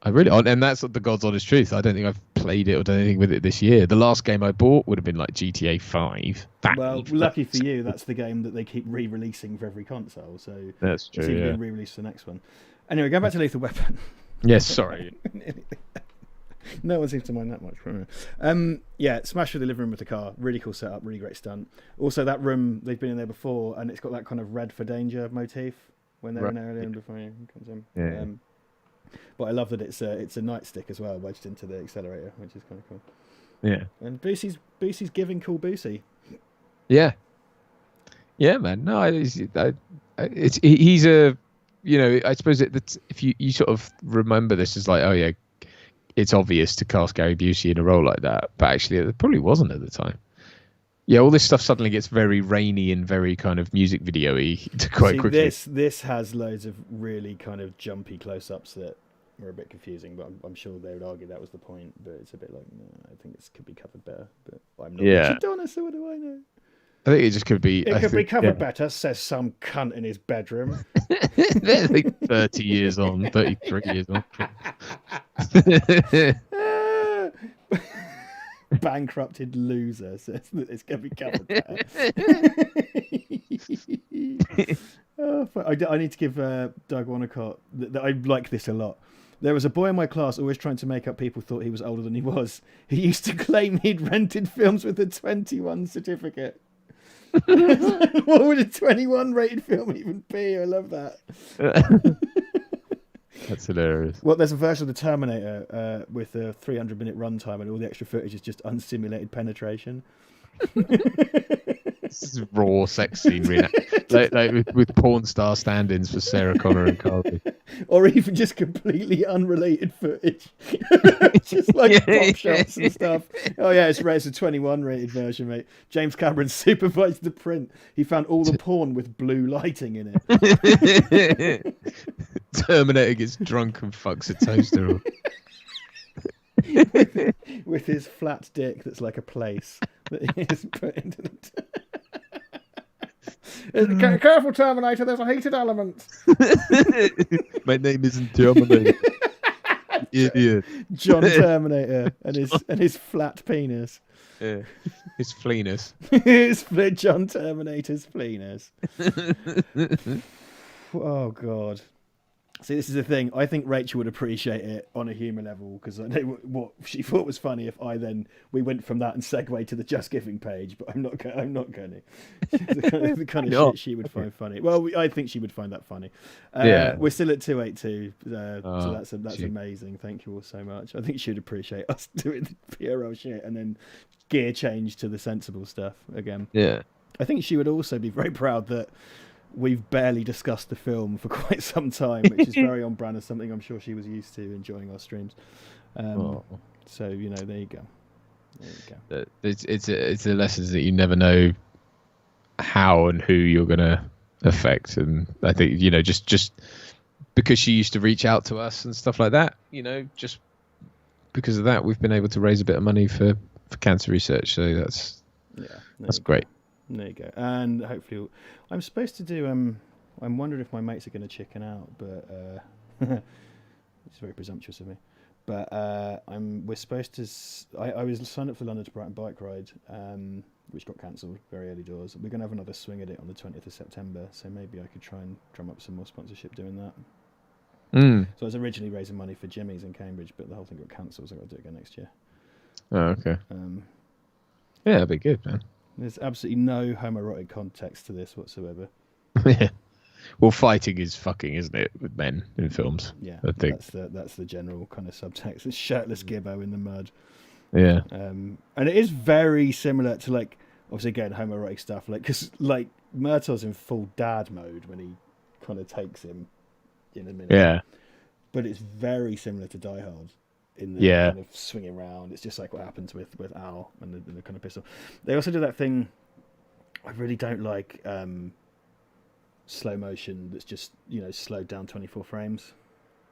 And that's the God's honest truth. I don't think I've played it or done anything with it this year. The last game I bought would have been like GTA 5.
Well, lucky for you, that's the game that they keep re-releasing for every console. So
that's true.
It's even being re-released for the next one. Anyway, going back to Lethal Weapon.
Yes, sorry.
No one seems to mind that much. Smash through the living room with the car. Really cool setup, really great stunt. Also, that room, they've been in there before, and it's got that kind of red for danger motif when they're in earlier and before he comes in.
Yeah.
But I love that it's a nightstick as well, wedged into the accelerator, which is kind of cool.
Yeah.
And Boosie's giving cool Boosie.
Yeah. Yeah, man. No, he's a, I suppose if you sort of remember this as like, oh yeah, it's obvious to cast Gary Busey in a role like that, but actually it probably wasn't at the time. Yeah, all this stuff suddenly gets very rainy and very kind of music video-y quite quickly.
This has loads of really kind of jumpy close-ups that were a bit confusing, but I'm sure they would argue that was the point. But it's a bit like, no, I think this could be covered better. But I'm not Richard Donner, so what do I know?
I think it just could be.
It could be covered better, says some cunt in his bedroom.
They're like 30 years on, 33 years on.
Bankrupted loser says that it's going to be covered better. I need to give Doug Wanacott that I like this a lot. There was a boy in my class always trying to make up people thought he was older than he was. He used to claim he'd rented films with a 21 certificate. What would a 21 rated film even be? I love that.
That's hilarious.
Well, there's a version of the Terminator with a 300-minute runtime, and all the extra footage is just unsimulated penetration.
This is raw sex scene, really. like with porn star stand-ins for Sarah Connor and Carly.
Or even just completely unrelated footage. Just like pop shots and stuff. Oh yeah, it's a 21 rated version, mate. James Cameron supervised the print. He found all the porn with blue lighting in it.
Terminator gets drunk and fucks a toaster.
with his flat dick that's like a place that he has put into the Careful, Terminator, there's a heated element.
My name isn't Terminator. Idiot.
John Terminator and his flat penis.
Yeah. His fleeness.
His John Terminator's fleeness. Oh God. See, this is the thing. I think Rachel would appreciate it on a humour level because I know what she thought was funny. If we went from that and segued to the Just Giving page, but I'm not going to. The kind of shit she would find funny. Well, I think she would find that funny. We're still at 282, so that's amazing. Thank you all so much. I think she'd appreciate us doing the PRL shit and then gear change to the sensible stuff again.
Yeah.
I think she would also be very proud that we've barely discussed the film for quite some time, which is very on brand, as something I'm sure she was used to enjoying our streams. So there you go.
It's the lessons that you never know how and who you're gonna affect, and I think just because she used to reach out to us and stuff like that, just because of that, we've been able to raise a bit of money for cancer research. So that's great.
There you go. And hopefully, I'm supposed to do. I'm wondering if my mates are going to chicken out, but it's very presumptuous of me. But we're supposed to. I was signed up for the London to Brighton bike ride, which got cancelled very early doors. We're going to have another swing at it on the 20th of September, so maybe I could try and drum up some more sponsorship doing that. So I was originally raising money for Jimmy's in Cambridge, but the whole thing got cancelled, so I've got to do it again next year.
Oh, okay. Yeah, that'd be good, man.
There's absolutely no homoerotic context to this whatsoever.
Yeah. Well, fighting is fucking, isn't it, with men in films?
Yeah,
I think
that's the general kind of subtext. It's shirtless gibbo in the mud.
Yeah.
And it is very similar to, like, obviously again homoerotic stuff, like, because like Murtaugh's in full dad mode when he kind of takes him in a minute.
Yeah.
But it's very similar to Die Hard. In the kind of swinging around, it's just like what happens with Al and the kind of pistol. They also do that thing I really don't like, slow motion that's just slowed down 24 frames.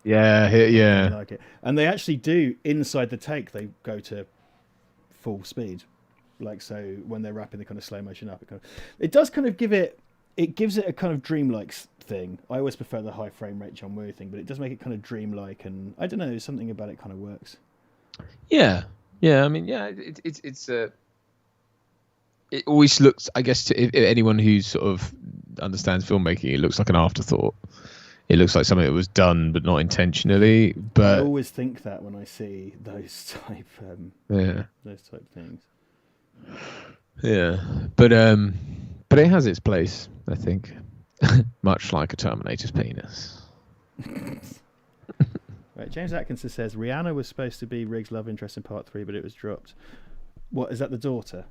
Yeah.
I like it, and they actually do inside the take. They go to full speed, like, so when they're wrapping the kind of slow motion up, it does kind of gives it a kind of dreamlike thing. I always prefer the high frame rate John Woo thing, but it does make it kind of dreamlike, and I don't know, there's something about it kind of works. Yeah.
I mean, it always looks, I guess, to anyone who sort of understands filmmaking, it looks like an afterthought. It looks like something that was done but not intentionally. But
I always think that when I see those type things.
Yeah, but it has its place, I think. Much like a Terminator's penis.
Right, James Atkinson says Rihanna was supposed to be Riggs' love interest in part 3, but it was dropped. What is that? The daughter?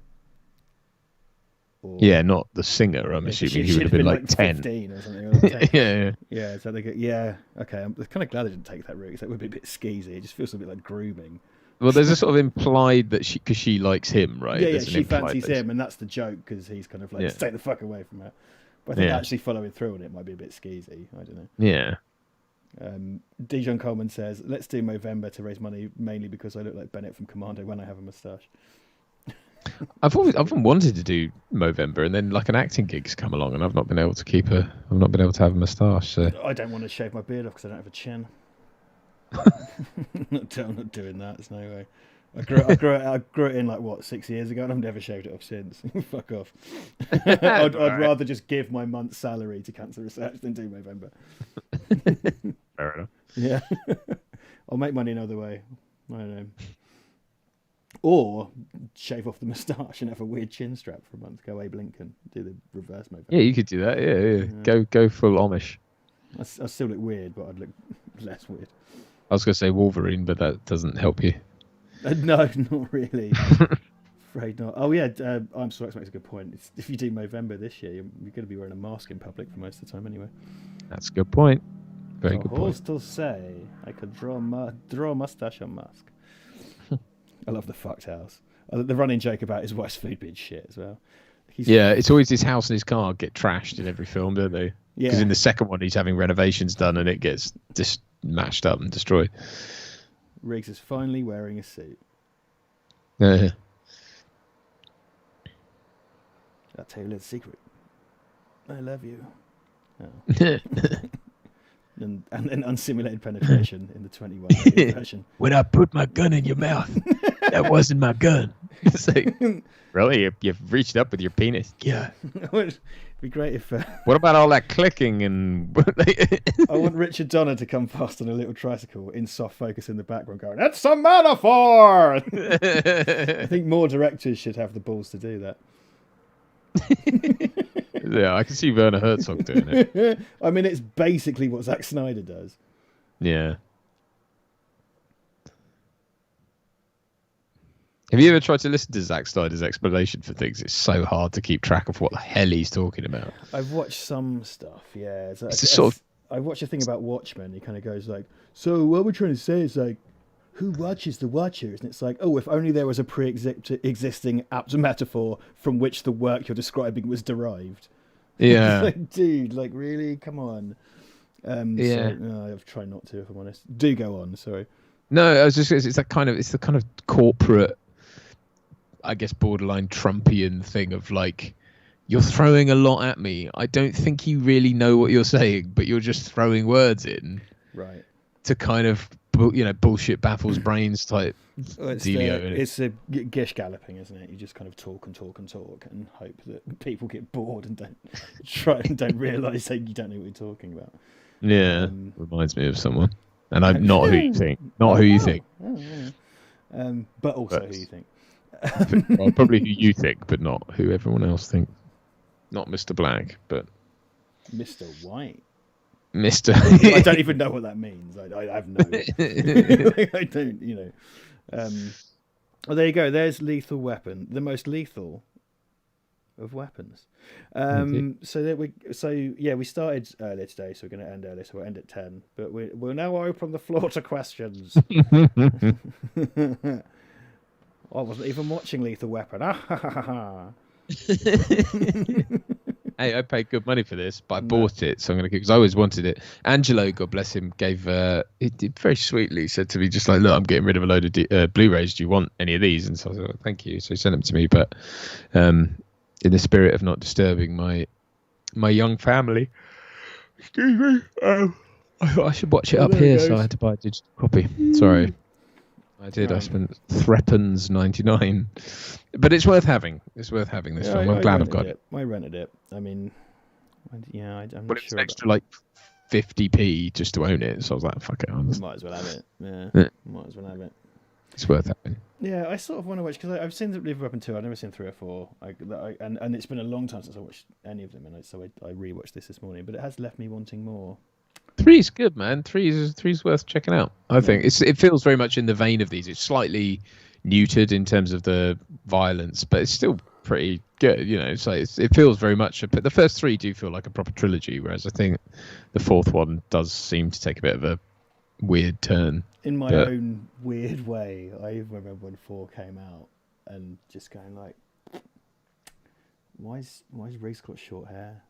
Or...
Yeah, not the singer. I'm assuming he would have been like 10
15 or something. Or 10.
Yeah.
So they okay. I'm kind of glad they didn't take that route, because that would be a bit skeezy. It just feels a bit like grooming.
Well, there's a sort of implied that because she likes him, right?
Yeah, she fancies him, and that's the joke, because he's kind of like, stay the fuck away from her. But I think actually following through on it might be a bit skeezy. I don't know.
Yeah.
Dijon Coleman says, let's do Movember to raise money, mainly because I look like Bennett from Commando when I have a moustache.
I've often wanted to do Movember, and then like an acting gig's come along, and I've not been able to have a moustache. So
I don't want to shave my beard off because I don't have a chin. I'm not doing that. There's no way. I grew it in like 6 years ago, and I've never shaved it off since. Fuck off. I'd rather just give my month's salary to cancer research than do Movember.
Fair enough.
Yeah. I'll make money another way. I don't know. Or shave off the moustache and have a weird chin strap for a month. Go Abe Lincoln. Do the reverse Movember.
Yeah, you could do that. Yeah. Go full Amish.
I still look weird, but I'd look less weird.
I was going to say Wolverine, but that doesn't help you.
No, not really. Afraid not. Oh yeah, I'm Sorry makes a good point. If you do Movember this year, you're going to be wearing a mask in public for most of the time anyway.
That's a good point. Very good point.
Who's to say I could draw a mustache on mask? I love the fucked house. The running joke about his wife's food being shit as well.
It's always his house and his car get trashed in every film, don't they?
Yeah.
Because in the second one, he's having renovations done and it gets just mashed up and destroyed.
Riggs is finally wearing a suit.
I'll
tell you a little secret. I love you. Oh. and then unsimulated penetration in the 21 version.
When I put my gun in your mouth, that wasn't my gun. It's like, really? You've reached up with your penis? Yeah.
Be great if.
What about all that clicking and?
I want Richard Donner to come past on a little tricycle in soft focus in the background, going, "It's a metaphor." I think more directors should have the balls to do that.
Yeah, I can see Werner Herzog doing it.
I mean, it's basically what Zack Snyder does.
Yeah. Have you ever tried to listen to Zack Snyder's explanation for things? It's so hard to keep track of what the hell he's talking about.
I've watched some stuff, yeah.
It's a sort of...
I watched a thing about Watchmen. He kind of goes like, so what we're trying to say is like, who watches the watchers? And it's like, oh, if only there was a pre-existing apt metaphor from which the work you're describing was derived.
Yeah.
Like, dude, like, really? Come on.
Yeah.
So, no, I've tried not to, if I'm honest. Do go on, sorry.
No, I was just... It's the kind of corporate... I guess borderline Trumpian thing of like, you're throwing a lot at me. I don't think you really know what you're saying, but you're just throwing words in,
right?
To kind of, bullshit baffles brains type dealio.
It's a gish galloping, isn't it? You just kind of talk and talk and talk and hope that people get bored and don't realise that you don't know what you're talking about.
Yeah, reminds me of someone, and I'm not who you think, who you think.
But also who you think.
Well, probably who you think, but not who everyone else thinks. Not Mr. Black, but
Mr. White.
Mr.
I don't even know what that means. I have no. I don't. Well, there you go. There's Lethal Weapon, the most lethal of weapons. We started earlier today, so we're going to end earlier. So we'll end at 10. But we'll now open the floor to questions. I wasn't even watching Lethal Weapon.
Hey, I paid good money for this, but I bought it, so I'm going to because I always wanted it. Angelo, God bless him, he did very sweetly said to me, just like, look, I'm getting rid of a load of Blu-rays. Do you want any of these? And so I was like, thank you. So he sent them to me, but in the spirit of not disturbing my young family, excuse me, I thought I should watch it up here, so I had to buy a digital copy. Sorry. I did. I spent £3.99, but it's worth having. It's worth having this film. I'm glad I've got it.
I rented it. I mean, I'm
but it's an extra like 50p just to own it. So I was like, fuck it.
Might as well have it. Yeah. Might as well have it.
It's worth having.
Yeah, I sort of want to watch because I've seen Lethal Weapon 2. I've never seen 3 or 4. And it's been a long time since I watched any of them, and so I rewatched this morning. But it has left me wanting more.
3's good, man. 3's worth checking out. I think it feels very much in the vein of these. It's slightly neutered in terms of the violence, but it's still pretty good. It's like it feels very much. But the first 3 do feel like a proper trilogy, whereas I think the 4th one does seem to take a bit of a weird turn.
In my own weird way, I even remember when 4 came out and just going like, why's Riggs got short hair?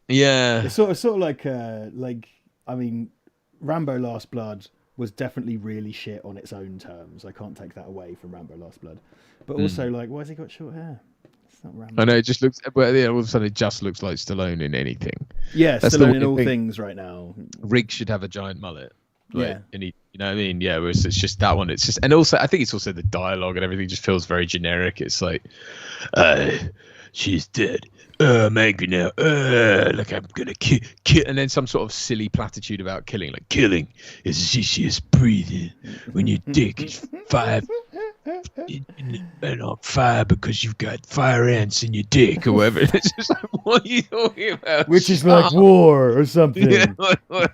Yeah,
it's sort of like. I mean, Rambo Last Blood was definitely really shit on its own terms. I can't take that away from Rambo Last Blood. But also, like, why has he got short hair? It's not Rambo.
I know, it just looks... Well, yeah, all of a sudden, it just looks like Stallone in anything.
Yeah, that's Stallone in all things right now.
Riggs should have a giant mullet.
Yeah.
And you know what I mean? Yeah, whereas it's just that one. It's just... And also, I think it's also the dialogue and everything just feels very generic. It's like, she's dead. I'm angry now. Like I'm gonna kill, and then some sort of silly platitude about killing. Like killing is as easy as breathing when your dick is and on fire because you've got fire ants in your dick or whatever. It's just like, what are you talking about?
Which is like war or something.
Yeah,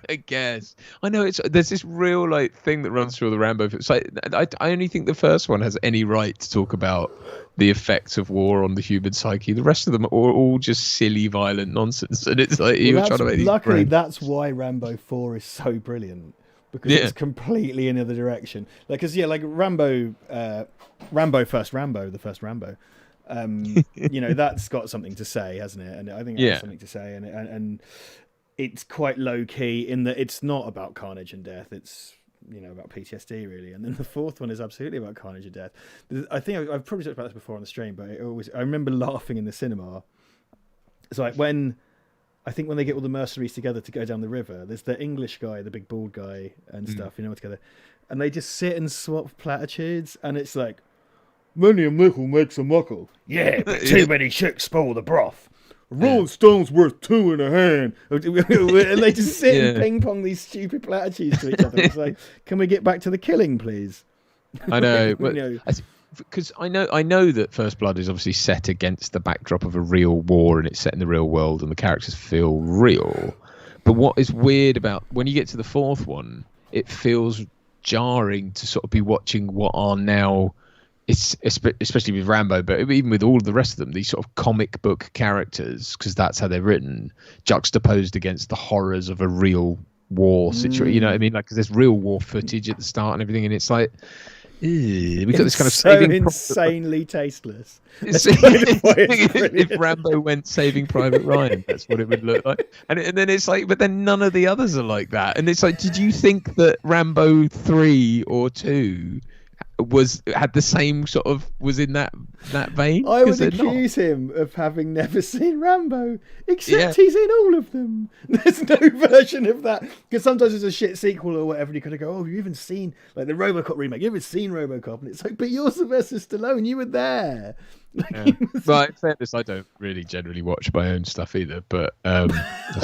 I guess. I know there's this real like thing that runs through all the Rambo films. Like, I only think the first one has any right to talk about the effects of war on the human psyche. The rest of them are all just silly, violent nonsense. And it's like you were trying to make these.
Luckily, that's why Rambo 4 is so brilliant, because it's completely in the other direction. Like, because like Rambo, the first Rambo. That's got something to say, hasn't it? And I think it has something to say, and it's quite low key in that it's not about carnage and death. It's about PTSD really. And then the 4th one is absolutely about carnage and death. I think I've probably talked about this before on the stream, but I remember laughing in the cinema. It's like when they get all the mercenaries together to go down the river, there's the English guy, the big bald guy and stuff, together, and they just sit and swap platitudes, and it's like, many a mickle makes a muckle. Yeah, but too many chicks spoil the broth. Rolling Stone's worth 2 in a hand. And they just sit and ping pong these stupid platitudes to each other. It's like, can we get back to the killing, please?
I know, because I know that First Blood is obviously set against the backdrop of a real war, and it's set in the real world, and the characters feel real. But what is weird about when you get to the fourth one, it feels jarring to sort of be watching what are now, it's especially with Rambo, but even with all of the rest of them, these sort of comic book characters, because that's how they're written, juxtaposed against the horrors of a real war situation. You know what I mean? Like, 'cause there's real war footage at the start and everything, and it's like, we got this kind of
so insanely tasteless.
If Rambo went Saving Private Ryan, that's what it would look like. And then it's like, but then none of the others are like that. And it's like, did you think that Rambo 3 or 2 had the same sort of, was in that vein?
I would accuse him of having never seen Rambo, except he's in all of them. There's no version of that, because sometimes it's a shit sequel or whatever, and you kind of go, oh, you haven't seen, like, the RoboCop remake, you haven't seen RoboCop, and it's like, but you're Sylvester Stallone, you were there.
But in fairness, I don't really generally watch my own stuff either, but
I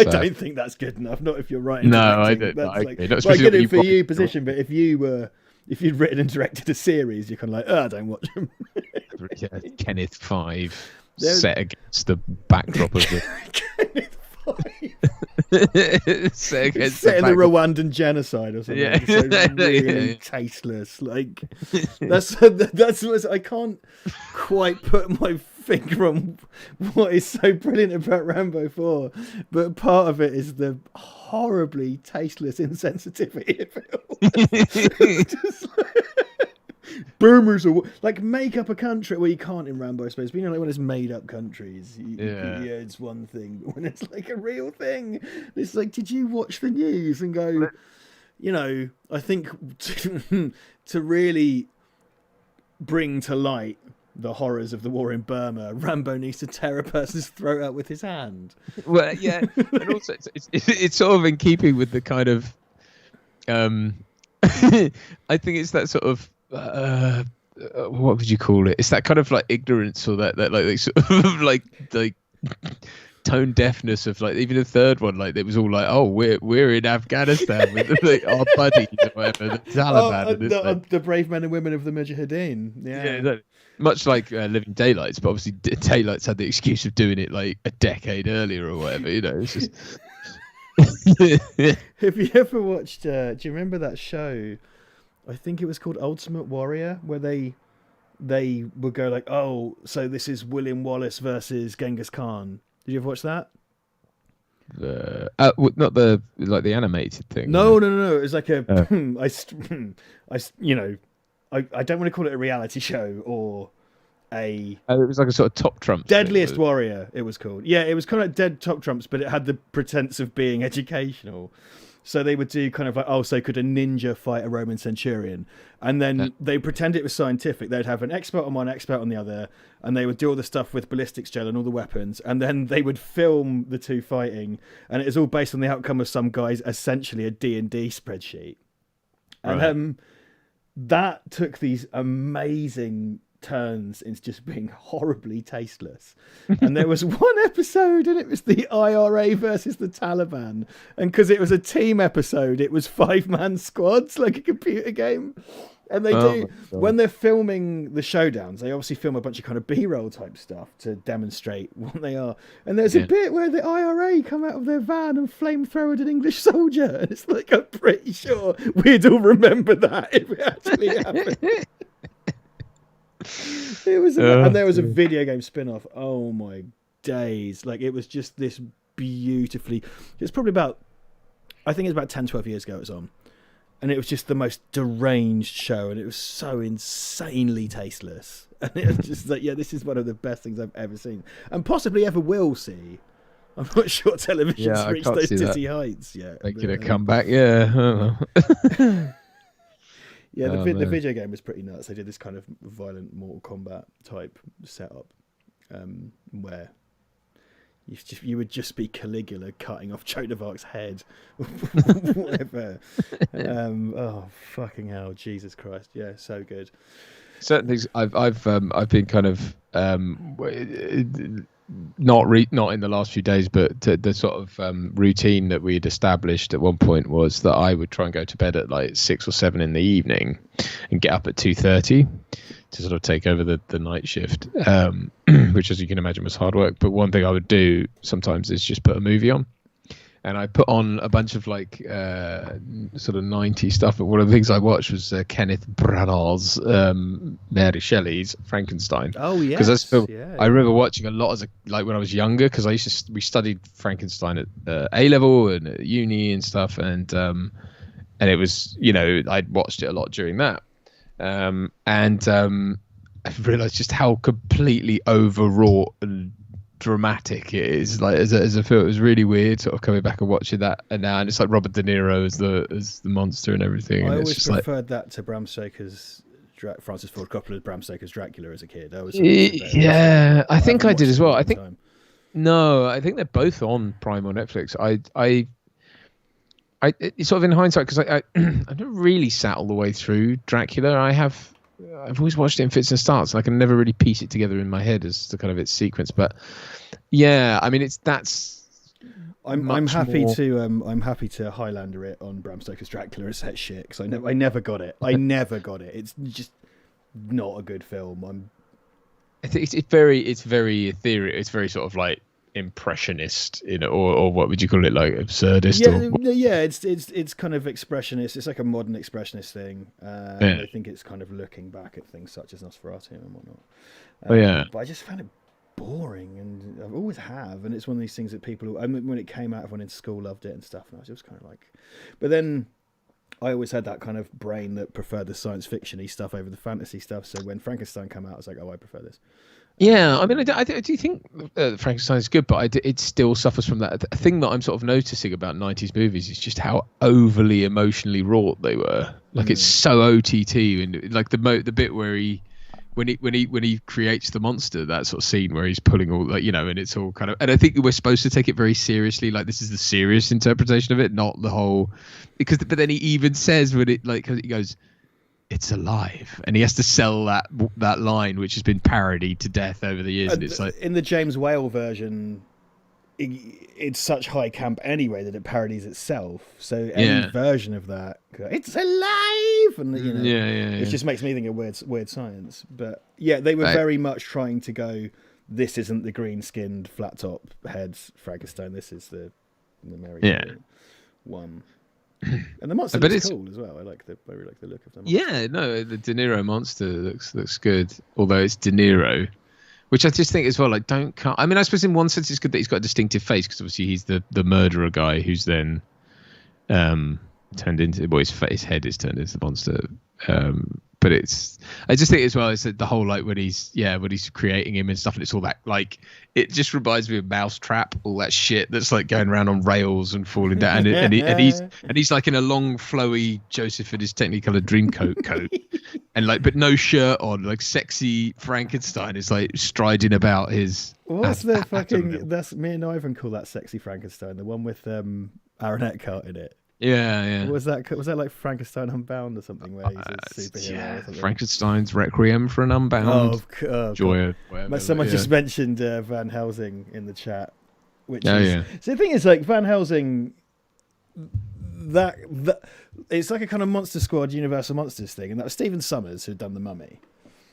don't think that's good enough, not if you're writing.
No, I don't.
That's
okay.
like, I get it for you position, but if you'd written and directed a series, you're kind of like, I don't watch them.
Kenneth 5 set against the backdrop of the
Kenneth 5
set
in the Rwandan genocide or something.
Yeah.
So really tasteless. Like that's what I can't quite put my finger on what is so brilliant about Rambo 4, but part of it is the horribly tasteless insensitivity it feels. Boomers are like, make up a country. Well, you can't in Rambo, I suppose. But you know, like when it's made up countries, it's one thing. But when it's like a real thing, it's like, did you watch the news and go, you know, I think to really bring to light the horrors of the war in Burma, Rambo needs to tear a person's throat out with his hand.
Well, yeah, and also it's sort of in keeping with the kind of, I think it's that sort of, what would you call it? It's that kind of like ignorance, or that like sort of like tone deafness of, like, even the third one, like it was all like, oh, we're in Afghanistan with like, our buddies or whatever, the Taliban,
the brave men and women of the Mujahideen. Yeah,
exactly. Much like Living Daylights, but obviously Daylights had the excuse of doing it like a decade earlier or whatever. You know, it's just.
Have you ever watched? Do you remember that show? I think it was called Ultimate Warrior, where they would go like, oh, so this is William Wallace versus Genghis Khan. Did you ever watch that?
Not the animated thing.
No. It was like a I don't want to call it a reality show or a.
It was like a sort of Top Trumps.
Deadliest Warrior, it was called. Yeah, it was kind of like Dead Top Trumps, but it had the pretense of being educational. So they would do kind of like, oh, so could a ninja fight a Roman centurion? And then they pretend it was scientific. They'd have an expert on one, expert on the other, and they would do all the stuff with ballistics gel and all the weapons, and then they would film the two fighting, and it was all based on the outcome of some guy's essentially a D&D spreadsheet. And that took these amazing turns into just being horribly tasteless. And there was one episode, and it was the IRA versus the Taliban, and because it was a team episode, it was 5-man squads, like a computer game. And they do, when they're filming the showdowns, they obviously film a bunch of kind of B-roll type stuff to demonstrate what they are. And there's a bit where the IRA come out of their van and flamethrowered an English soldier, and it's like, I'm pretty sure we'd all remember that if it actually happened. It was, and there was a video game spin-off. Oh my days! Like, it was just this beautifully. It's probably about, I think it's about 10-12 years ago it was on, and it was just the most deranged show, and it was so insanely tasteless. And it was just like, yeah, this is one of the best things I've ever seen, and possibly ever will see. I'm not sure television's reached those dizzy heights yet.
Making a comeback, yeah.
Yeah, the video game was pretty nuts. They did this kind of violent Mortal Kombat type setup, where you would just be Caligula cutting off Joan of Arc's head, whatever. Oh fucking hell, Jesus Christ! Yeah, so good.
Certain things I've been kind of not in the last few days, but the sort of routine that we'd established at one point was that I would try and go to bed at like 6 or 7 in the evening and get up at 2:30 to sort of take over the night shift, which, as you can imagine, was hard work. But one thing I would do sometimes is just put a movie on. And I put on a bunch of like sort of 90s stuff. But one of the things I watched was Kenneth Branagh's Mary Shelley's Frankenstein.
Oh yeah,
because I remember watching a lot when I was younger, because we studied Frankenstein at A level and at uni and stuff, and it was, I'd watched it a lot during that, and I realised just how completely overwrought and dramatic it is, like as a film. It was really weird sort of coming back and watching that, and it's like Robert De Niro as the monster and everything.
I
and
always preferred that to Bram Stoker's Francis Ford Coppola's Bram Stoker's Dracula as a kid. I
think I did as well. I think they're both on Prime or Netflix. It's sort of in hindsight, because I never really sat all the way through Dracula. I've always watched it in fits and starts, and I can never really piece it together in my head as to kind of its sequence. But yeah, I mean, I'm happy
to Highlander it on Bram Stoker's Dracula as that shit, because I never got it. I never got it. It's just not a good film.
It's very ethereal. It's very sort of like impressionist, or what would you call it, like absurdist?
It's kind of expressionist. It's like a modern expressionist thing. I think it's kind of looking back at things such as Nosferatu and whatnot. But I just found it boring, and I always have. And it's one of these things that when it came out, everyone in school loved it and stuff, and I was just kind of like, but then I always had that kind of brain that preferred the science fiction-y stuff over the fantasy stuff. So when Frankenstein came out, I was like, oh, I prefer this.
Yeah, I mean, I do think Frankenstein is good, but it still suffers from that. A thing that I'm sort of noticing about 90s movies is just how overly emotionally wrought they were. Like, it's so OTT, and like the bit where when he creates the monster, that sort of scene where he's pulling all, like, and it's all kind of, and I think we're supposed to take it very seriously. Like, this is the serious interpretation of it, not the whole, but then he even says when it, like, he goes, it's alive, and he has to sell that line, which has been parodied to death over the years. And it's like, in
the James Whale version, it's such high camp anyway that it parodies itself. So any version of that, it's alive, and it just makes me think of weird science. But yeah, they were very much trying to go, this isn't the green-skinned flat top head Frankenstein. This is the Mary Shelley one. And the monster looks cool as well. I really like the look of them.
Yeah, no, the De Niro monster looks good, although it's De Niro, which I just think as well, like, I mean, I suppose in one sense it's good that he's got a distinctive face, because obviously he's the murderer guy who's then turned into, his head is turned into the monster. But I just think as well, it's the whole, like, when he's creating him and stuff, and it's all that, like, it just reminds me of Mousetrap, all that shit that's like going around on rails and falling down, and he's like in a long flowy Joseph and his Technicolor Dreamcoat coat, and like, but no shirt on, like sexy Frankenstein is like striding about his.
What's the fucking? That's me and Ivan call that sexy Frankenstein, the one with Aaron Eckhart in it.
Yeah.
Was that like Frankenstein Unbound or something, where he's a superhero?
Yeah, or something? Frankenstein's Requiem for an Unbound. Joy.
Someone just mentioned Van Helsing in the chat, which So the thing is, like, Van Helsing, that it's like a kind of Monster Squad, Universal Monsters thing, and that was Stephen Sommers who'd done The Mummy.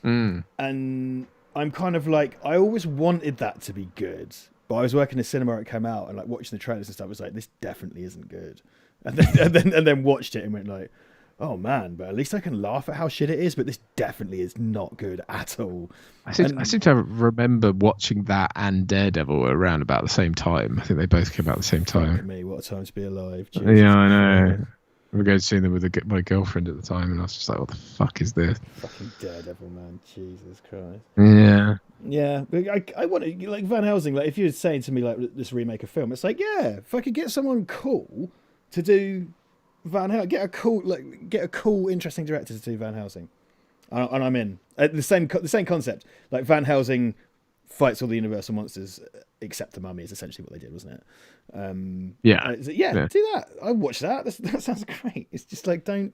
And I'm kind of like, I always wanted that to be good, but I was working in a cinema when it came out, and like watching the trailers and stuff, I was like, this definitely isn't good. And then watched it and went like, oh man, but at least I can laugh at how shit it is, but this definitely is not good at all.
I seem to remember watching that and Daredevil around about the same time. I think they both came out at the same time.
Me, what a time to be alive.
Jesus, I know. We were going to see them with my girlfriend at the time, and I was just like, what the fuck is this?
Fucking Daredevil, man. Jesus Christ.
Yeah.
Yeah, but I want to, like, Van Helsing, like, if you were saying to me, like, this remake a film, it's like, yeah, if I could get someone cool to do Van Helsing, get a cool, interesting director to do Van Helsing, and I'm in. The same concept. Like, Van Helsing fights all the Universal monsters except the Mummy is essentially what they did, wasn't it? Do that. I watch that. That sounds great. It's just like, don't.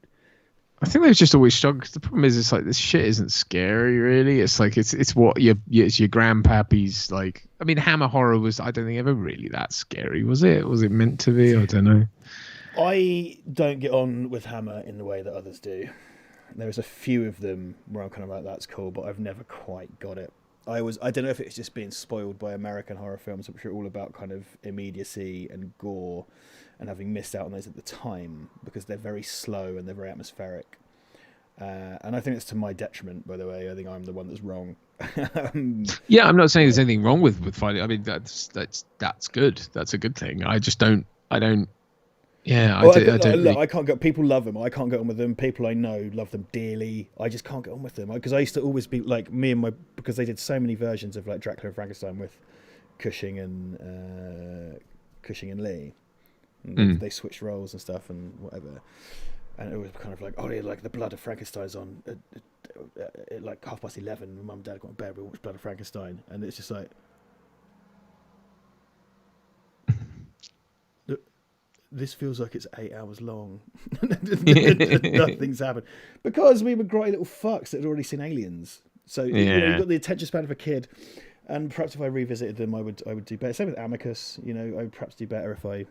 I think they've just always struggled. 'Cause the problem is, it's like this shit isn't scary, really. It's like it's what it's your grandpappy's like. I mean, Hammer horror was, I don't think, ever really that scary, was it? Was it meant to be? I don't know.
I don't get on with Hammer in the way that others do. There's a few of them where I'm kind of like, that's cool, but I've never quite got it. I don't know if it's just being spoiled by American horror films, which are all about kind of immediacy and gore, and having missed out on those at the time because they're very slow and they're very atmospheric. And I think it's to my detriment, by the way. I think I'm the one that's wrong.
Yeah, I'm not saying there's anything wrong with finding. I mean, that's good. That's a good thing. I just don't. Yeah,
well,
I don't.
Look, I can't go. People love them. I can't get on with them. People I know love them dearly. I just can't get on with them because I used to always be like because they did so many versions of like Dracula and Frankenstein with Cushing and Lee. And they switched roles and stuff and whatever. And it was kind of like, oh, yeah, like the Blood of Frankenstein's on at like 11:30. My mum and dad got in bed. We watched Blood of Frankenstein, and it's just like. This feels like it's 8 hours long. Nothing's happened because we were grotty little fucks that had already seen Aliens. So you've got the attention span of a kid, and perhaps if I revisited them, I would do better. Same with Amicus. I would perhaps do better if I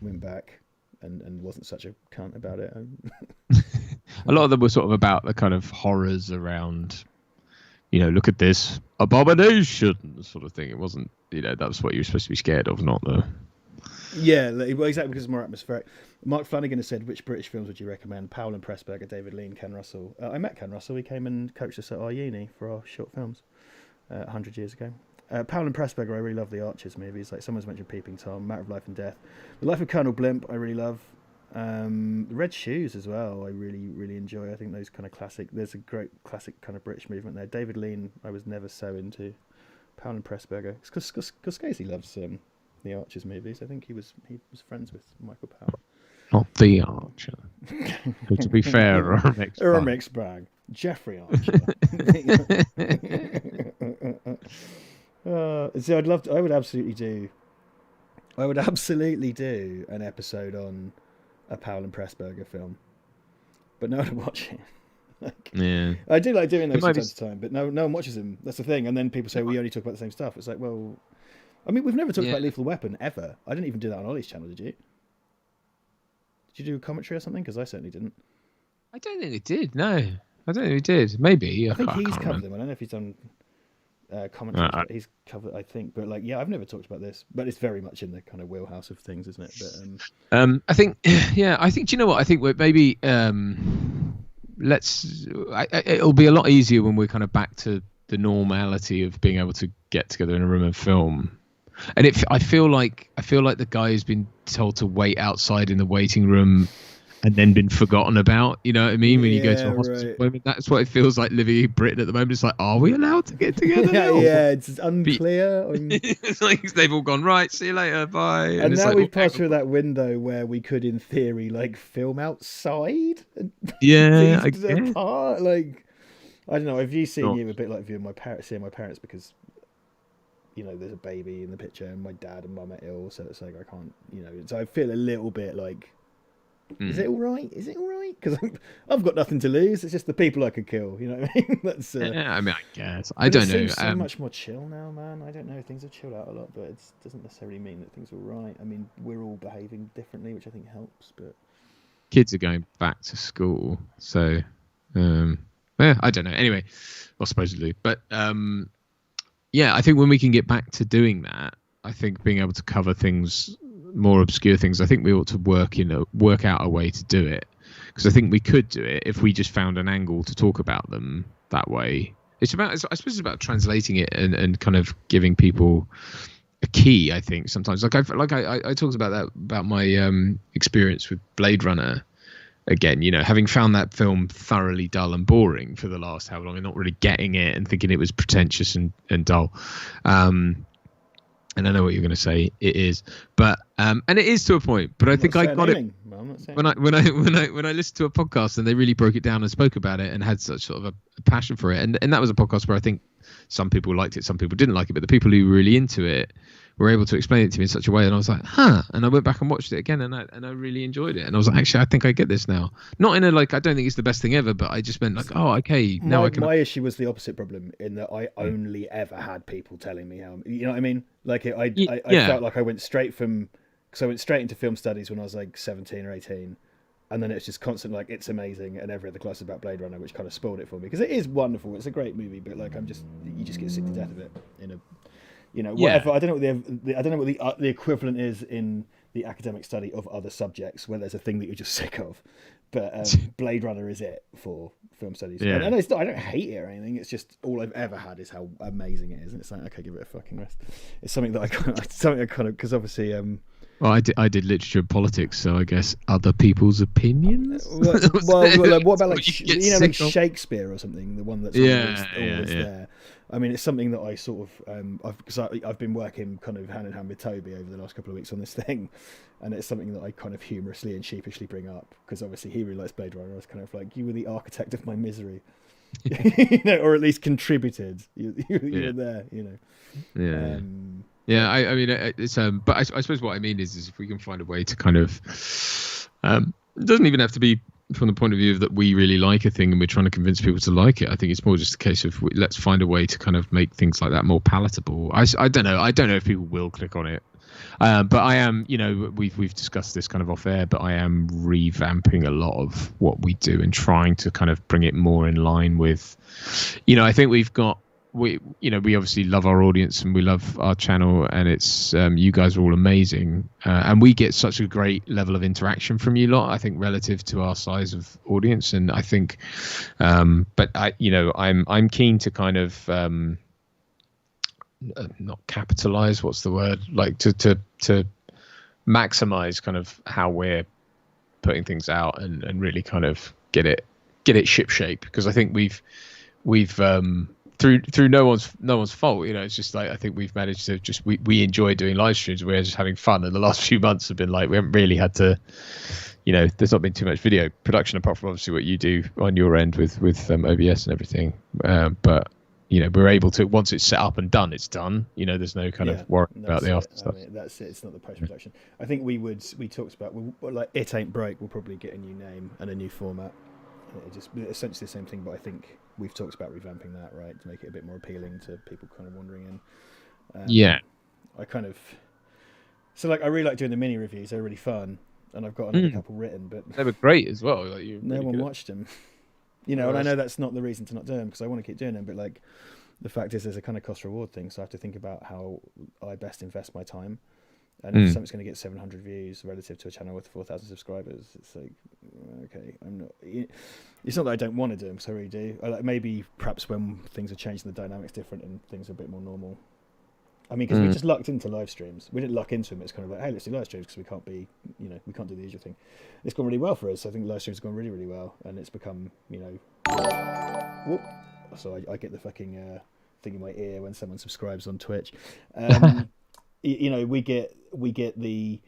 went back and wasn't such a cunt about it.
A lot of them were sort of about the kind of horrors around, look at this abomination sort of thing. It wasn't, that was what you were supposed to be scared of, not the.
Yeah, well, exactly, because it's more atmospheric. Mark Flanagan has said, which British films would you recommend? Powell and Pressburger, David Lean, Ken Russell. I met Ken Russell. He came and coached us at our uni for our short films 100 years ago. Powell and Pressburger, I really love the Archers movies. Like someone's mentioned Peeping Tom, Matter of Life and Death. The Life of Colonel Blimp, I really love. Red Shoes as well, I really, really enjoy. I think those kind of classic. There's a great classic kind of British movement there. David Lean, I was never so into. Powell and Pressburger. Because Scorsese loves the Archers movies. I think he was friends with Michael Powell.
Not the Archer. To be fair, or
a mixed bag. Jeffrey Archer. So I would absolutely do an episode on a Powell and Pressburger film, but no one would watch it.
Yeah,
I do like doing those from time to time, but no one watches them. That's the thing. And then people say we only talk about the same stuff. It's like, well, I mean, we've never talked about Lethal Weapon ever. I didn't even do that on Ollie's channel. Did you? Did you do a commentary or something? Because I certainly didn't.
I don't think we did. No, I don't think we did. Maybe.
I think he's covered them. I don't know if he's done commentary. But he's covered, I think. But I've never talked about this. But it's very much in the kind of wheelhouse of things, isn't it? But
I think. Yeah, I think. Do you know what? I think we're maybe. It'll be a lot easier when we're kind of back to the normality of being able to get together in a room and film. And I feel like the guy who's been told to wait outside in the waiting room and then been forgotten about. You know what I mean? When you go to a hospital appointment, that's what it feels like living in Britain at the moment. It's like, are we allowed to get together now?
Yeah, it's unclear.
It's like they've all gone, right, see you later, bye.
And now we've passed through that window where we could, in theory, film outside.
Yeah, I guess.
Apart. I don't know. I view seeing you a bit like seeing my parents because. There's a baby in the picture, and my dad and mum are ill, so it's like I can't, So I feel a little bit like, is it all right? Is it all right? Because I've got nothing to lose. It's just the people I could kill. You know what I mean? That's.
Yeah, I mean, I guess I don't know.
It seems so much more chill now, man. I don't know. Things have chilled out a lot, but it doesn't necessarily mean that things are all right. I mean, we're all behaving differently, which I think helps. But
kids are going back to school, so I don't know. Anyway, well, supposedly, but yeah, I think when we can get back to doing that, I think being able to cover things, more obscure things, I think we ought to work out a way to do it. Because I think we could do it if we just found an angle to talk about them that way. I suppose it's about translating it and kind of giving people a key, I think, sometimes. I talked about that, about my experience with Blade Runner. Again, having found that film thoroughly dull and boring for the last how long and not really getting it and thinking it was pretentious and dull. And I know what you're going to say. It is, but and it is to a point. But I think I got it when I listened to a podcast and they really broke it down and spoke about it and had such sort of a passion for it. And that was a podcast where I think some people liked it, some people didn't like it, but the people who were really into it were able to explain it to me in such a way, and I was like, huh. And I went back and watched it again, and I really enjoyed it. And I was like, actually, I think I get this now. Not in a like, I don't think it's the best thing ever, but I just meant like, oh, okay, now I can.
My issue was the opposite problem in that I only ever had people telling me how, you know what I mean? Like I felt like I went straight from, because I went straight into film studies when I was like 17 or 18. And then it's just constant, like, it's amazing, and every other class is about Blade Runner, which kind of spoiled it for me. Because it is wonderful, it's a great movie, but like, you just get sick to death of it in a, you know, whatever. I don't know what the equivalent is in the academic study of other subjects where there's a thing that you're just sick of, but Blade Runner is it for film studies.
Yeah.
And it's not, I don't hate it or anything. It's just all I've ever had is how amazing it is, and it's like, okay, give it a fucking rest. It's something that I kind of because obviously.
Well, I did literature and politics, so I guess other people's opinions.
Well, what about like like Shakespeare or something? The one that's always there. I mean, it's something that I sort of I've been working kind of hand in hand with Toby over the last couple of weeks on this thing, and it's something that I kind of humorously and sheepishly bring up because obviously he really likes Blade Runner. I was kind of like, you were the architect of my misery, you know, or at least contributed. You were there, you know.
Yeah. Yeah, I mean, it's but I suppose what I mean is if we can find a way to kind of, it doesn't even have to be from the point of view that we really like a thing and we're trying to convince people to like it. I think it's more just a case of let's find a way to kind of make things like that more palatable. I don't know if people will click on it, but I am, you know, we've discussed this kind of off air, but I am revamping a lot of what we do and trying to kind of bring it more in line with, you know, I think we obviously love our audience and we love our channel, and it's you guys are all amazing, and we get such a great level of interaction from you lot, I think, relative to our size of audience. And I think but I'm keen to kind of not capitalize, what's the word, like to maximize kind of how we're putting things out and really kind of get it ship shape, because I think we've through no one's fault, you know. It's just like I think we've managed to just we enjoy doing live streams. We're just having fun, and the last few months have been like we haven't really had to, you know, there's not been too much video production apart from obviously what you do on your end with OBS and everything. But you know, we're able to, once it's set up and done, it's done. You know, there's no kind of worry about the after stuff.
I mean, that's it. It's not the post production. I think we talked about like It Ain't Break. We'll probably get a new name and a new format. It just essentially the same thing, but I think we've talked about revamping that, right, to make it a bit more appealing to people kind of wandering in.
Yeah.
I kind of I really like doing the mini reviews. They're really fun, and I've got another couple written, but
they were great as well. Like,
no one watched them, you know. And I know that's not the reason to not do them because I want to keep doing them, but like the fact is, there's a kind of cost reward thing, so I have to think about how I best invest my time. And if something's going to get 700 views relative to a channel with 4,000 subscribers, it's like, okay, I'm not. It's not that I don't want to do them, because I really do. Maybe perhaps when things are changing, the dynamics different and things are a bit more normal. I mean, because we just lucked into live streams. We didn't luck into them. It's kind of like, hey, let's do live streams because we can't be, you know, we can't do the usual thing. It's gone really well for us. I think live streams have gone really, really well, and it's become, you know, whoop. So I get the fucking thing in my ear when someone subscribes on Twitch. You know, we get the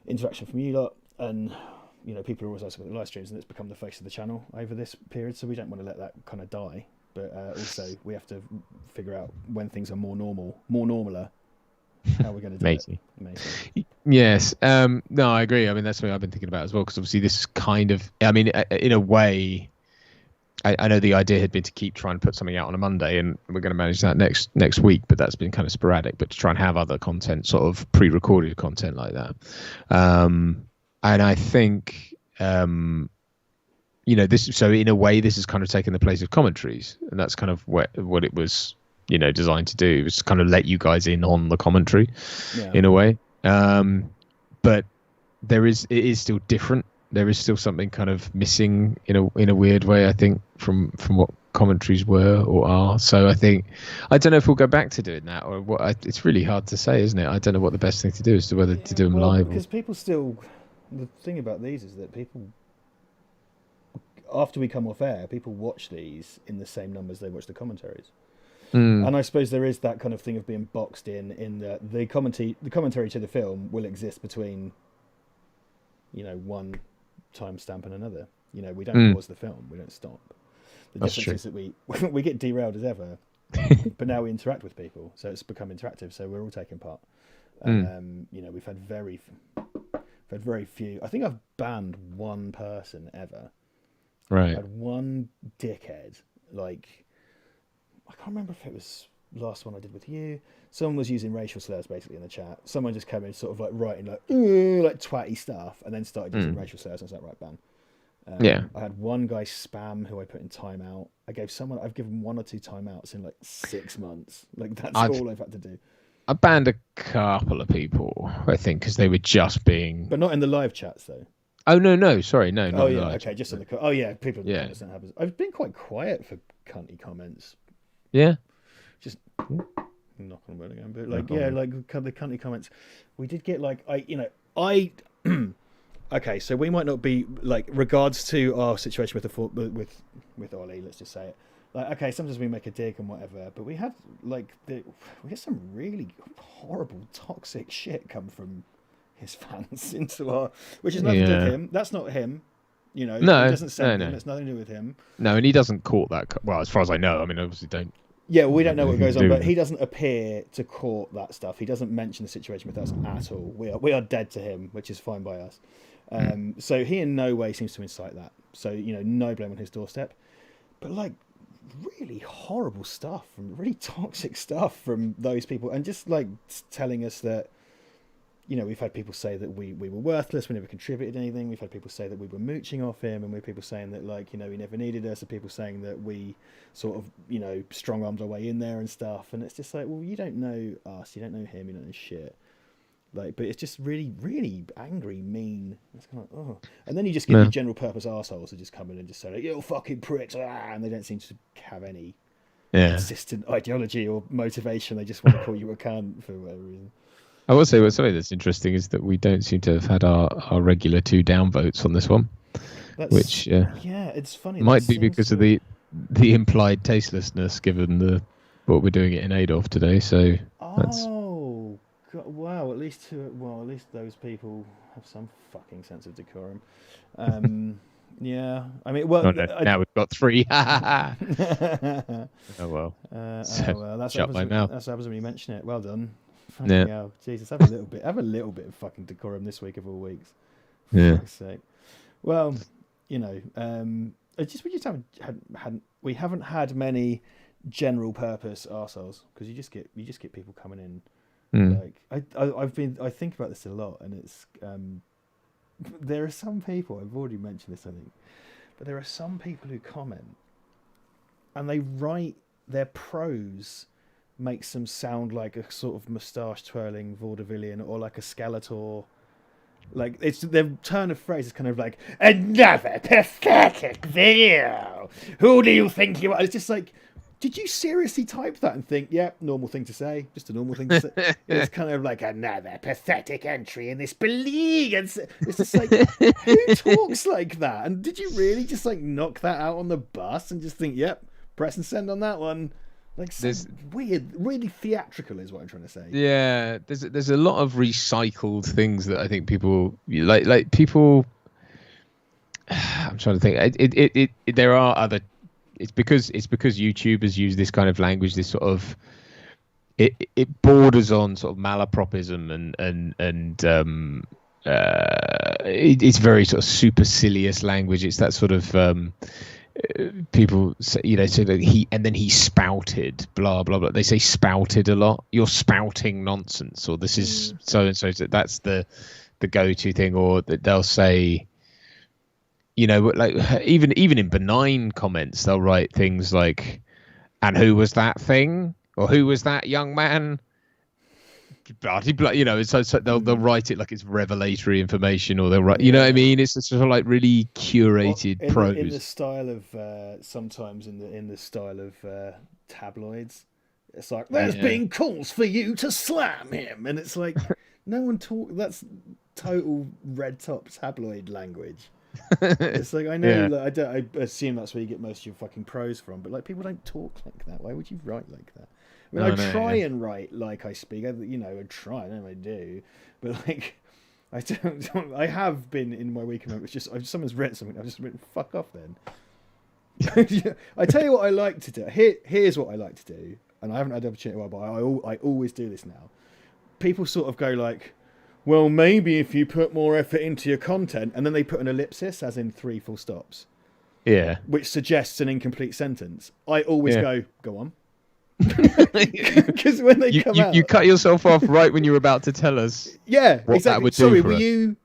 interaction from you lot, and you know, people are always asking about the live streams, and it's become the face of the channel over this period. So we don't want to let that kind of die, but also we have to figure out when things are more normaler, how we're going to do it. Amazing.
Yes. No, I agree. I mean, that's something I've been thinking about as well, because obviously this is kind of, I mean, in a way, I know the idea had been to keep trying to put something out on a Monday, and we're going to manage that next week, but that's been kind of sporadic. But to try and have other content, sort of pre-recorded content like that, and I think, you know, this. So in a way, this has kind of taken the place of commentaries, and that's kind of what it was, you know, designed to do. It was to kind of let you guys in on the commentary, in a way. But it is still different. There is still something kind of missing in a weird way, I think, from what commentaries were or are. So I think, I don't know if we'll go back to doing that or what. It's really hard to say, isn't it? I don't know what the best thing to do is, to whether to do them live.
Because people still, the thing about these is that people, after we come off air, people watch these in the same numbers they watch the commentaries. And I suppose there is that kind of thing of being boxed in that the commentary to the film will exist between, you know, one timestamp and another. You know, we don't pause the film, we don't stop. The difference is that we get derailed as ever, But now we interact with people, so it's become interactive. So we're all taking part. You know, we've had very few. I think I've banned one person ever.
Right.
I had one dickhead. Like, I can't remember if it was the last one I did with you. Someone was using racial slurs basically in the chat. Someone just came in sort of like writing like twatty stuff, and then started using racial slurs. And I was like, right, ban.
Yeah.
I had one guy spam who I put in timeout. I've given 1 or 2 timeouts in like 6 months. Like that's all I've had to do.
I banned a couple of people, I think, because they were just being.
But not in the live chats though.
Oh no, sorry, no.
Oh yeah, okay, just in the. Oh yeah, people in the comments don't have. I've been quite quiet for cunty comments.
Yeah.
Just knock on wood again, but like like the cunty comments. We did get like Okay, so we might not be like regards to our situation with Ollie. Let's just say it. Like, okay, sometimes we make a dig and whatever, but we had we had some really horrible, toxic shit come from his fans into our, which is nothing to do with him. That's not him. You know,
no,
he doesn't send them.
No.
It's nothing to do with him.
No, and he doesn't court that. Well, as far as I know, I mean, obviously don't.
Yeah, we don't know what goes on, but he doesn't appear to court that stuff. He doesn't mention the situation with us at all. We are dead to him, which is fine by us. So he in no way seems to incite that. So, you know, no blame on his doorstep. But like really horrible stuff, from really toxic stuff from those people, and just like telling us that, you know, we've had people say that we were worthless, we never contributed anything. We've had people say that we were mooching off him, and we've people saying that, like, you know, he never needed us, and people saying that we sort of, you know, strong-armed our way in there and stuff. And it's just like, well, you don't know us, you don't know him, you don't know shit. Like, but it's just really, really angry, mean. It's kind of like, oh. And then you just get the general purpose arseholes who just come in and just say, like, you fucking pricks, and they don't seem to have any consistent ideology or motivation. They just want to call you a cunt for whatever reason.
I will say what's something that's interesting is that we don't seem to have had our regular 2 downvotes on this one, which
it's funny.
Might be because of the implied tastelessness given what we're doing it in Adolf today. So that's.
God, wow! At least those people have some fucking sense of decorum. Yeah, I mean, well,
now we've got 3. Oh well.
That's
shut my mouth.
That's happens when you mention it. Well done. Fucking hell. Jesus, have a little bit of fucking decorum this week of all weeks. For fuck's sake. Well, you know, we haven't had many general purpose arseholes, because you just get people coming in. Like I think about this a lot, and it's there are some people, I've already mentioned this I think, but there are some people who comment and they write their prose makes them sound like a sort of moustache twirling vaudevillian, or like a Skeletor. Like, it's their turn of phrase is kind of like, another pathetic video. Who do you think you are? It's just like, did you seriously type that and think, yeah, normal thing to say, just a normal thing to say? It's kind of like, another pathetic entry in this league. It's just like, who talks like that? And did you really just like knock that out on the bus and just think, yep, press and send on that one? Like, weird, really theatrical is what I'm trying to say.
Yeah, there's a lot of recycled things that I think people like people. I'm trying to think. There are other. It's because YouTubers use this kind of language. This sort of it borders on sort of malapropism and it's very sort of supercilious language. It's that sort of. People say, you know, so that he spouted blah blah blah. They say spouted a lot. You're spouting nonsense, or this is so and so. That's the go-to thing. Or they'll say, you know, like even in benign comments, they'll write things like, "And who was that thing?" or "Who was that young man?" You know, so they'll write it like it's revelatory information, or they'll write, you know what I mean? It's sort of like really curated prose
in the style of sometimes in the style of tabloids. It's like, there's been calls for you to slam him, and it's like, no one talk. That's total red top tabloid language. It's like, I know, like, I assume that's where you get most of your fucking prose from, but like, people don't talk like that. Why would you write like that? I mean, I try and write like I speak. You know, I try. I know I do, but like, I don't. I have been in my week of moments. Just if someone's written something, I've just written "fuck off." Then, I tell you what I like to do. Here's what I like to do, and I haven't had the opportunity, but I always do this now. People sort of go like, well, maybe if you put more effort into your content, and then they put an ellipsis, as in 3 full stops.
Yeah.
Which suggests an incomplete sentence. I always go on. Because when they come out...
You cut yourself off right when you were about to tell us
what
exactly. That would do
Sorry,
for
were
us.
you...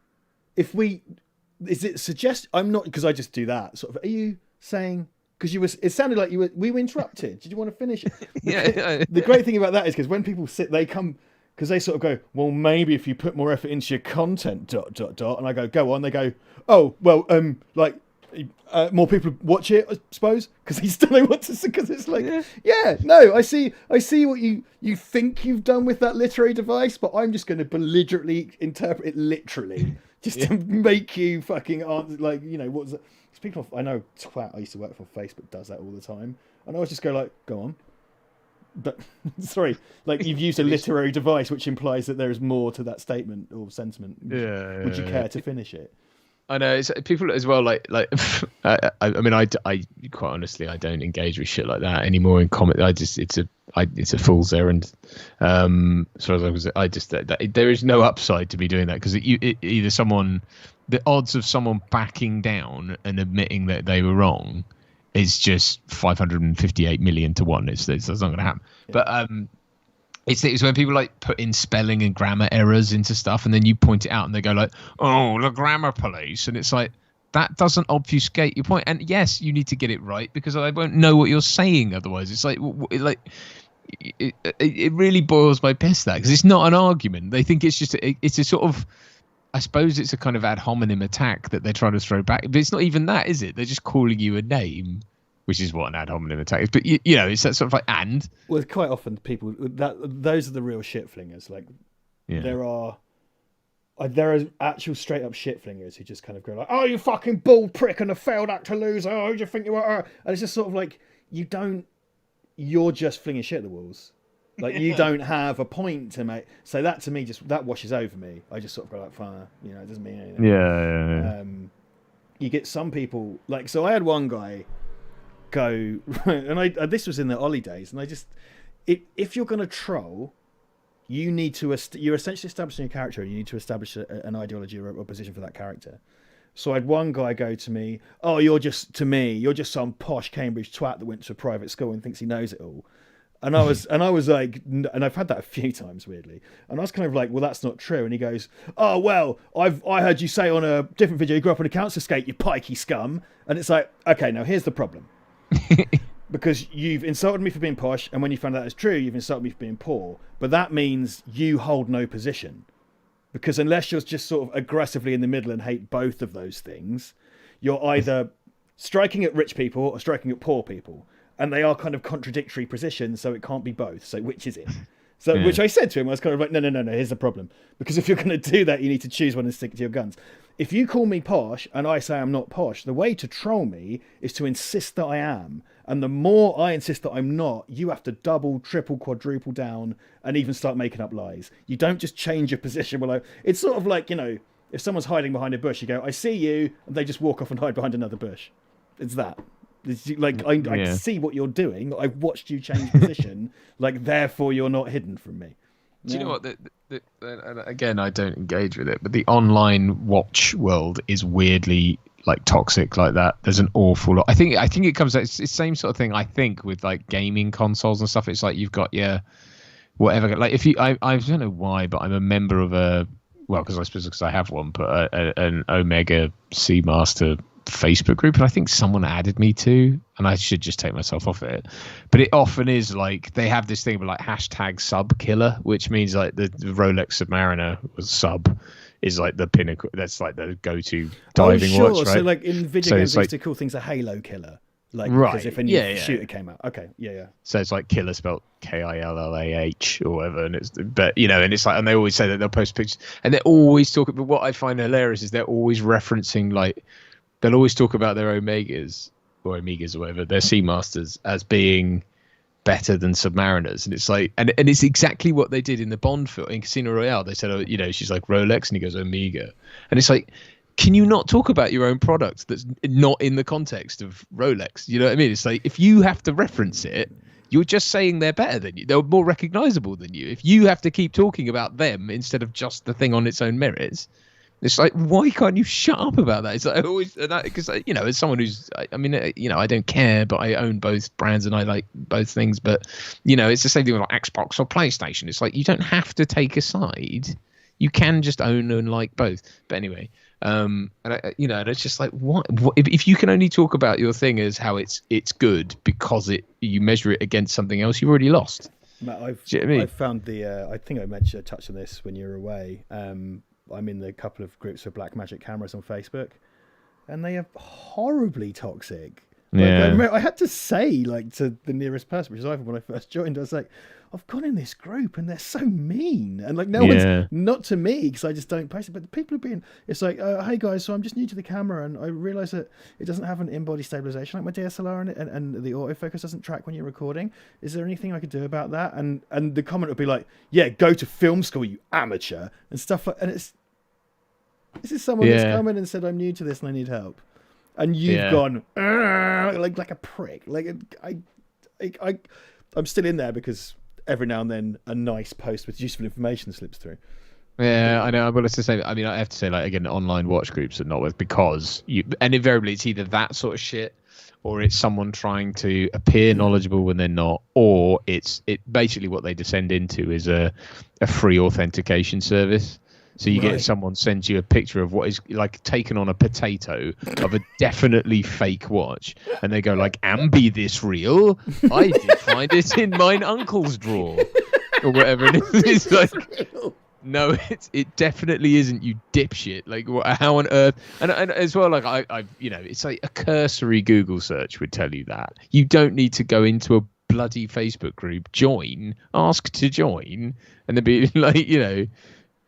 If we... Is it suggest... I'm not... Because I just do that. Sort of. Are you saying... Because you were... It sounded like we were interrupted. Did you want to finish it?
Yeah.
The great thing about that is because when people sit... They come... Because they sort of go, well, maybe if you put more effort into your content, ... And I go on. They go, oh, well, more people watch it, I suppose, because they still know what to say. Because it's like, no, I see what you think you've done with that literary device, but I'm just going to belligerently interpret it literally, just to make you fucking answer. Like, you know, what's it? Because people, I know, twat I used to work for Facebook does that all the time, and I always just go like, go on. But sorry, like you've used a literary device, which implies that there is more to that statement or sentiment. Would you care to finish it?
I know it's people as well. Like I mean, I quite honestly, I don't engage with shit like that anymore in comment. It's a fool's errand. As far as I just there is no upside to me doing that because either the odds of someone backing down and admitting that they were wrong is just 558 million to 1. It's not going to happen. Yeah. But it's when people like put in spelling and grammar errors into stuff, and then you point it out, and they go like, "Oh, the grammar police," and it's like that doesn't obfuscate your point. And yes, you need to get it right because I won't know what you're saying otherwise. It's like it really boils my piss that because it's not an argument. They think it's just it's a sort of. I suppose it's a kind of ad hominem attack that they're trying to throw back, but it's not even that, is it? They're just calling you a name, which is what an ad hominem attack is. But you know, it's that sort of like and.
Well, quite often people those are the real shit flingers. Like there are actual straight up shit flingers who just kind of go like, "Oh, you fucking bull prick and a failed actor loser. Oh, who do you think you are?" And it's just sort of like you're just flinging shit at the walls. Like you don't have a point to make. So that to me that washes over me. I just sort of go like, fine, you know, it doesn't mean anything.
Yeah.
You get some people like. So I had one guy go, and this was in the Ollie days, and if you're going to troll, you need to you're essentially establishing a character, and you need to establish an ideology or a position for that character. So I had one guy go to me, "Oh, you're just some posh Cambridge twat that went to a private school and thinks he knows it all." And I was like, and I've had that a few times, weirdly. And I was kind of like, well, that's not true. And he goes, "Oh, well, I heard you say on a different video you grew up on a council estate, you pikey scum." And it's like, okay, now here's the problem. Because you've insulted me for being posh, and when you found out it's true, you've insulted me for being poor. But that means you hold no position. Because unless you're just sort of aggressively in the middle and hate both of those things, you're either striking at rich people or striking at poor people. And they are kind of contradictory positions, so it can't be both. So which is it? So which I said to him, I was kind of like, no, here's the problem. Because if you're going to do that, you need to choose one and stick to your guns. If you call me posh and I say I'm not posh, the way to troll me is to insist that I am. And the more I insist that I'm not, you have to double, triple, quadruple down and even start making up lies. You don't just change your position. It's sort of like, you know, if someone's hiding behind a bush, you go, "I see you," and they just walk off and hide behind another bush. It's that. Like I see what you're doing. I've watched you change position. Like therefore, you're not hidden from me.
Do you know what? Again, I don't engage with it, but the online watch world is weirdly like toxic like that. There's an awful lot. I think it comes. It's the same sort of thing. I think with like gaming consoles and stuff. It's like you've got your whatever. Like if I don't know why, but I'm a member of because I suppose because I have one, but an Omega Seamaster Facebook group, and I think someone added me to, and I should just take myself off it. But it often is like they have this thing about like hashtag sub killer, which means like the Rolex Submariner was sub is like the pinnacle. That's like the go-to diving watch, right?
So like in video games, they used to call things a Halo killer. Like, right. Because if a new shooter came out. Okay, yeah.
So it's like killer spelled KILLAH or whatever, and it's like, and they always say that they'll post pictures, and they're always talking. But what I find hilarious is they're always referencing like. They'll always talk about their Omegas or Amigas or whatever, their Seamasters as being better than Submariners. And it's like, and it's exactly what they did in the Bond film in Casino Royale. They said, she's like Rolex, and he goes Omega. And it's like, can you not talk about your own product that's not in the context of Rolex? You know what I mean? It's like, if you have to reference it, you're just saying they're better than you. They're more recognizable than you. If you have to keep talking about them instead of just the thing on its own merits, it's like, why can't you shut up about that? It's like, I always, because, you know, as someone who's, I mean, you know, I don't care, but I own both brands and I like both things. But, you know, it's the same thing with like Xbox or PlayStation. It's like, you don't have to take a side. You can just own and like both. But anyway, and you know, and it's just like, what if you can only talk about your thing as how it's good because you measure it against something else, you've already lost.
Matt, I've found I think I touched on this when you were away. I'm in the couple of groups for Black Magic cameras on Facebook, and they are horribly toxic. Like, I had to say, like, to the nearest person, which is Ivan, when I first joined, I was like, I've gone in this group and they're so mean, and like, no one's, not to me because I just don't post it, but the people are being, it's like, hey guys, so I'm just new to the camera and I realize that it doesn't have an in-body stabilization like my DSLR, and the autofocus doesn't track when you're recording. Is there anything I could do about that? And the comment would be like, yeah, go to film school, you amateur, and stuff like, and this is someone that's come in and said, I'm new to this and I need help, and you've gone like a prick. Like, I'm still in there because every now and then a nice post with useful information slips through.
Yeah, I know. But let's just say, I mean, I have to say, like, again, online watch groups are not worth, because and invariably it's either that sort of shit, or it's someone trying to appear knowledgeable when they're not, or it basically what they descend into is a free authentication service. So you get someone sends you a picture of what is like taken on a potato of a definitely fake watch, and they go like, "Ambi this real? I did find it in mine uncle's drawer," or whatever. And it's like, no, it definitely isn't, you dipshit. Like, how on earth? And as well, like I you know, it's like a cursory Google search would tell you that. You don't need to go into a bloody Facebook group, ask to join, and then be like, you know,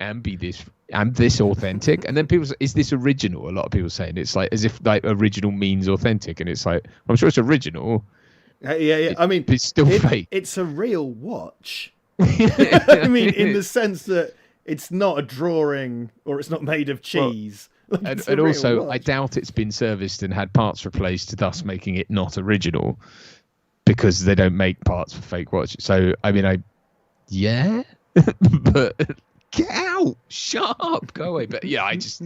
and this authentic, and then people say, is this original? A lot of people saying it's like as if like original means authentic, and it's like, I'm sure it's original.
I mean,
it's still fake.
It's a real watch. I mean, in the sense that it's not a drawing or it's not made of cheese.
Well, and also, watch. I doubt it's been serviced and had parts replaced, thus making it not original, because they don't make parts for fake watches. So I mean, but. Get out! Shut up! Go away! But yeah, I just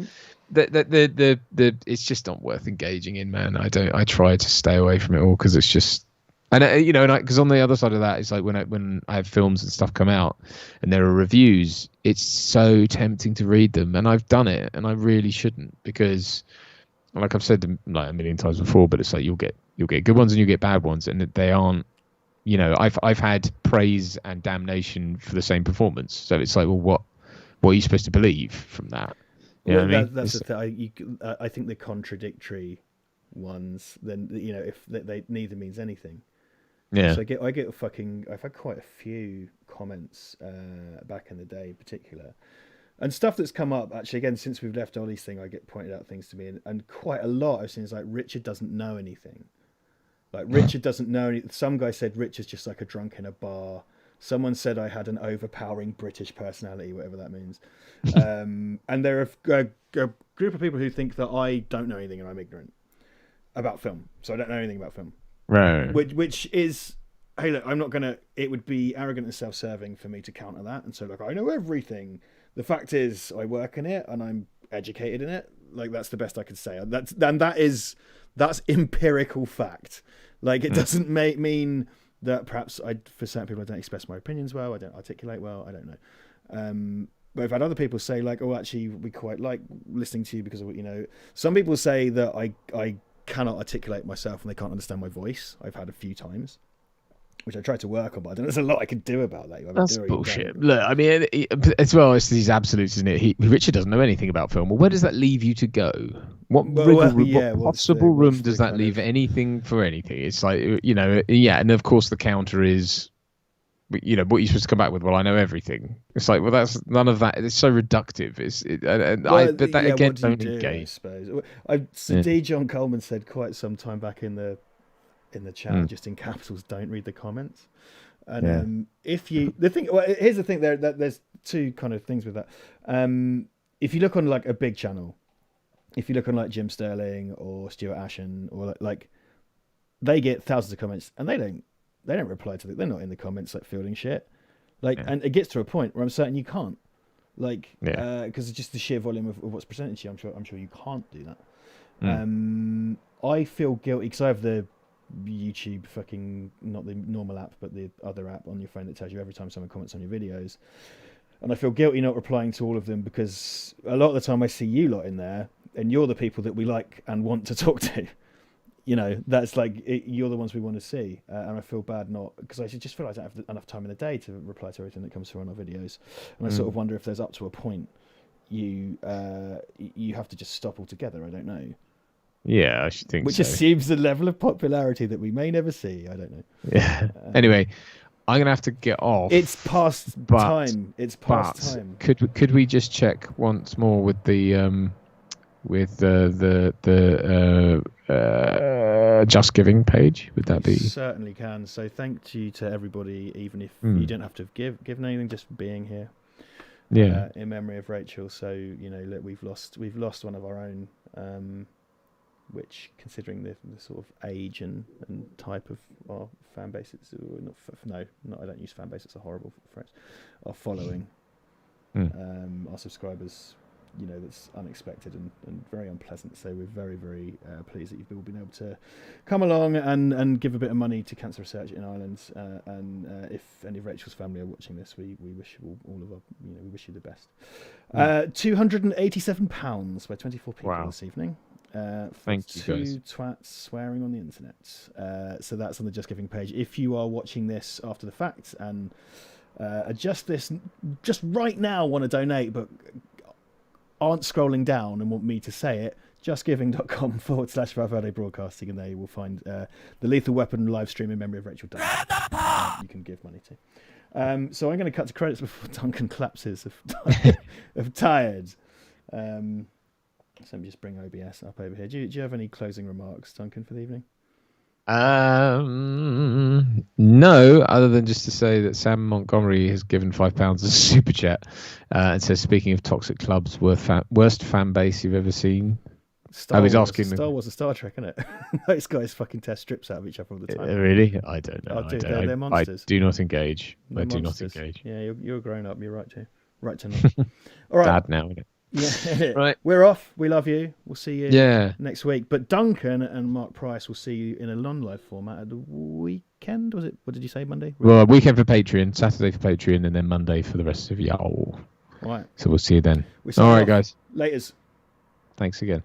the it's just not worth engaging in, man. I try to stay away from it all, because it's just, and you know, because on the other side of that, it's like when I have films and stuff come out and there are reviews, it's so tempting to read them, and I've done it, and I really shouldn't, because, like I've said like a million times before, but it's like you'll get good ones and you get bad ones, and they aren't. You know, I've had praise and damnation for the same performance, so it's like, well, what are you supposed to believe from that? You know what I mean?
That's the thing. I think the contradictory ones, then, you know, if they neither means anything.
Yeah.
So I've had quite a few comments back in the day, in particular, and stuff that's come up actually again since we've left Ollie's thing. I get pointed out things to me, and quite a lot I've seen is like, Richard doesn't know anything. Like, Richard doesn't know anything. Some guy said Richard's just like a drunk in a bar. Someone said I had an overpowering British personality, whatever that means. And there are a group of people who think that I don't know anything and I'm ignorant about film. So I don't know anything about film.
Right.
Which is, hey, look, I'm not going to, it would be arrogant and self-serving for me to counter that. And so, like, I know everything. The fact is, I work in it and I'm educated in it. Like, that's the best I could say. That's empirical fact. Like, it doesn't mean that perhaps for certain people I don't express my opinions well, I don't articulate well, I don't know. But I've had other people say, like, oh, actually, we quite like listening to you because of, you know, some people say that I cannot articulate myself and they can't understand my voice. I've had a few times, which I tried to work on, but I don't know, there's a lot I could do about that.
That's bullshit. Look, I mean, as well as these absolutes, isn't it? Richard doesn't know anything about film. Well, where does that leave you to go? What possible room does that leave anything for anything? It's like, you know, and of course the counter is, you know, what you're supposed to come back with. Well, I know everything. It's like, well, that's none of that. It's so reductive. Don't engage.
I suppose. D. John Coleman said quite some time back in the chat, just in capitals, don't read the comments. And here's the thing, there's two kind of things with that. If you look on like a big channel, if you look on like Jim Sterling or Stuart Ashen or like they get thousands of comments and they don't reply to it. They're not in the comments like fielding shit. Like, and it gets to a point where I'm certain you can't. Like, because it's just the sheer volume of what's presented to you. I'm sure you can't do that. I feel guilty because I have the YouTube fucking, not the normal app, but the other app on your phone that tells you every time someone comments on your videos. And I feel guilty not replying to all of them because a lot of the time I see you lot in there and you're the people that we like and want to talk to. You know, that's like, you're the ones we want to see. And I feel bad not, because I just feel like I don't have enough time in the day to reply to everything that comes through on our videos. And I sort of wonder if there's up to a point you have to just stop altogether. I don't know.
Yeah, I should think
Which
so.
assumes a level of popularity that we may never see. I don't know.
Yeah. Anyway, I'm gonna have to get off.
It's past time. It's past time.
Could we just check once more with the Just Giving page? Would that be?
Certainly can. So thank you to everybody, even if you don't have to give anything, just for being here.
Yeah.
In memory of Rachel. So look, we've lost one of our own. Which, considering the sort of age and type of our fan base, it's I don't use fan base. It's a horrible phrase. Our following, our subscribers, that's unexpected and very unpleasant. So we're very, very pleased that you've all been able to come along and give a bit of money to cancer research in Ireland. And if any of Rachel's family are watching this, we wish you all of our, we wish you the best. £287 by 24 people this evening.
Thank you, guys.
2 twats swearing on the internet. So that's on the Just Giving page. If you are watching this after the fact and just right now want to donate but aren't scrolling down and want me to say it, justgiving.com/Val Verde Broadcasting, and there you will find the Lethal Weapon live stream in memory of Rachel Dunn. You can give money to. So I'm going to cut to credits before Duncan collapses of tired. So let me just bring OBS up over here. Do you have any closing remarks, Duncan, for the evening?
No, other than just to say that Sam Montgomery has given £5 as a super chat and says, speaking of toxic clubs, worst fan base you've ever seen.
Star Wars and Star Trek, isn't it? Those guys fucking test strips out of each other all the time.
Really? I don't know.
They're monsters.
I do not engage.
They're
do
monsters.
not engage.
Yeah, you're grown up. You're right to not. All right.
Dad now, isn't it?
Yeah,
right.
We're off. We love you. We'll see you next week. But Duncan and Mark Price will see you in a non-live format at the weekend. Was it? What did you say? Monday?
Well, weekend for Patreon, Saturday for Patreon, and then Monday for the rest of y'all.
All right.
So we'll see you then. All right, guys.
Laters.
Thanks again.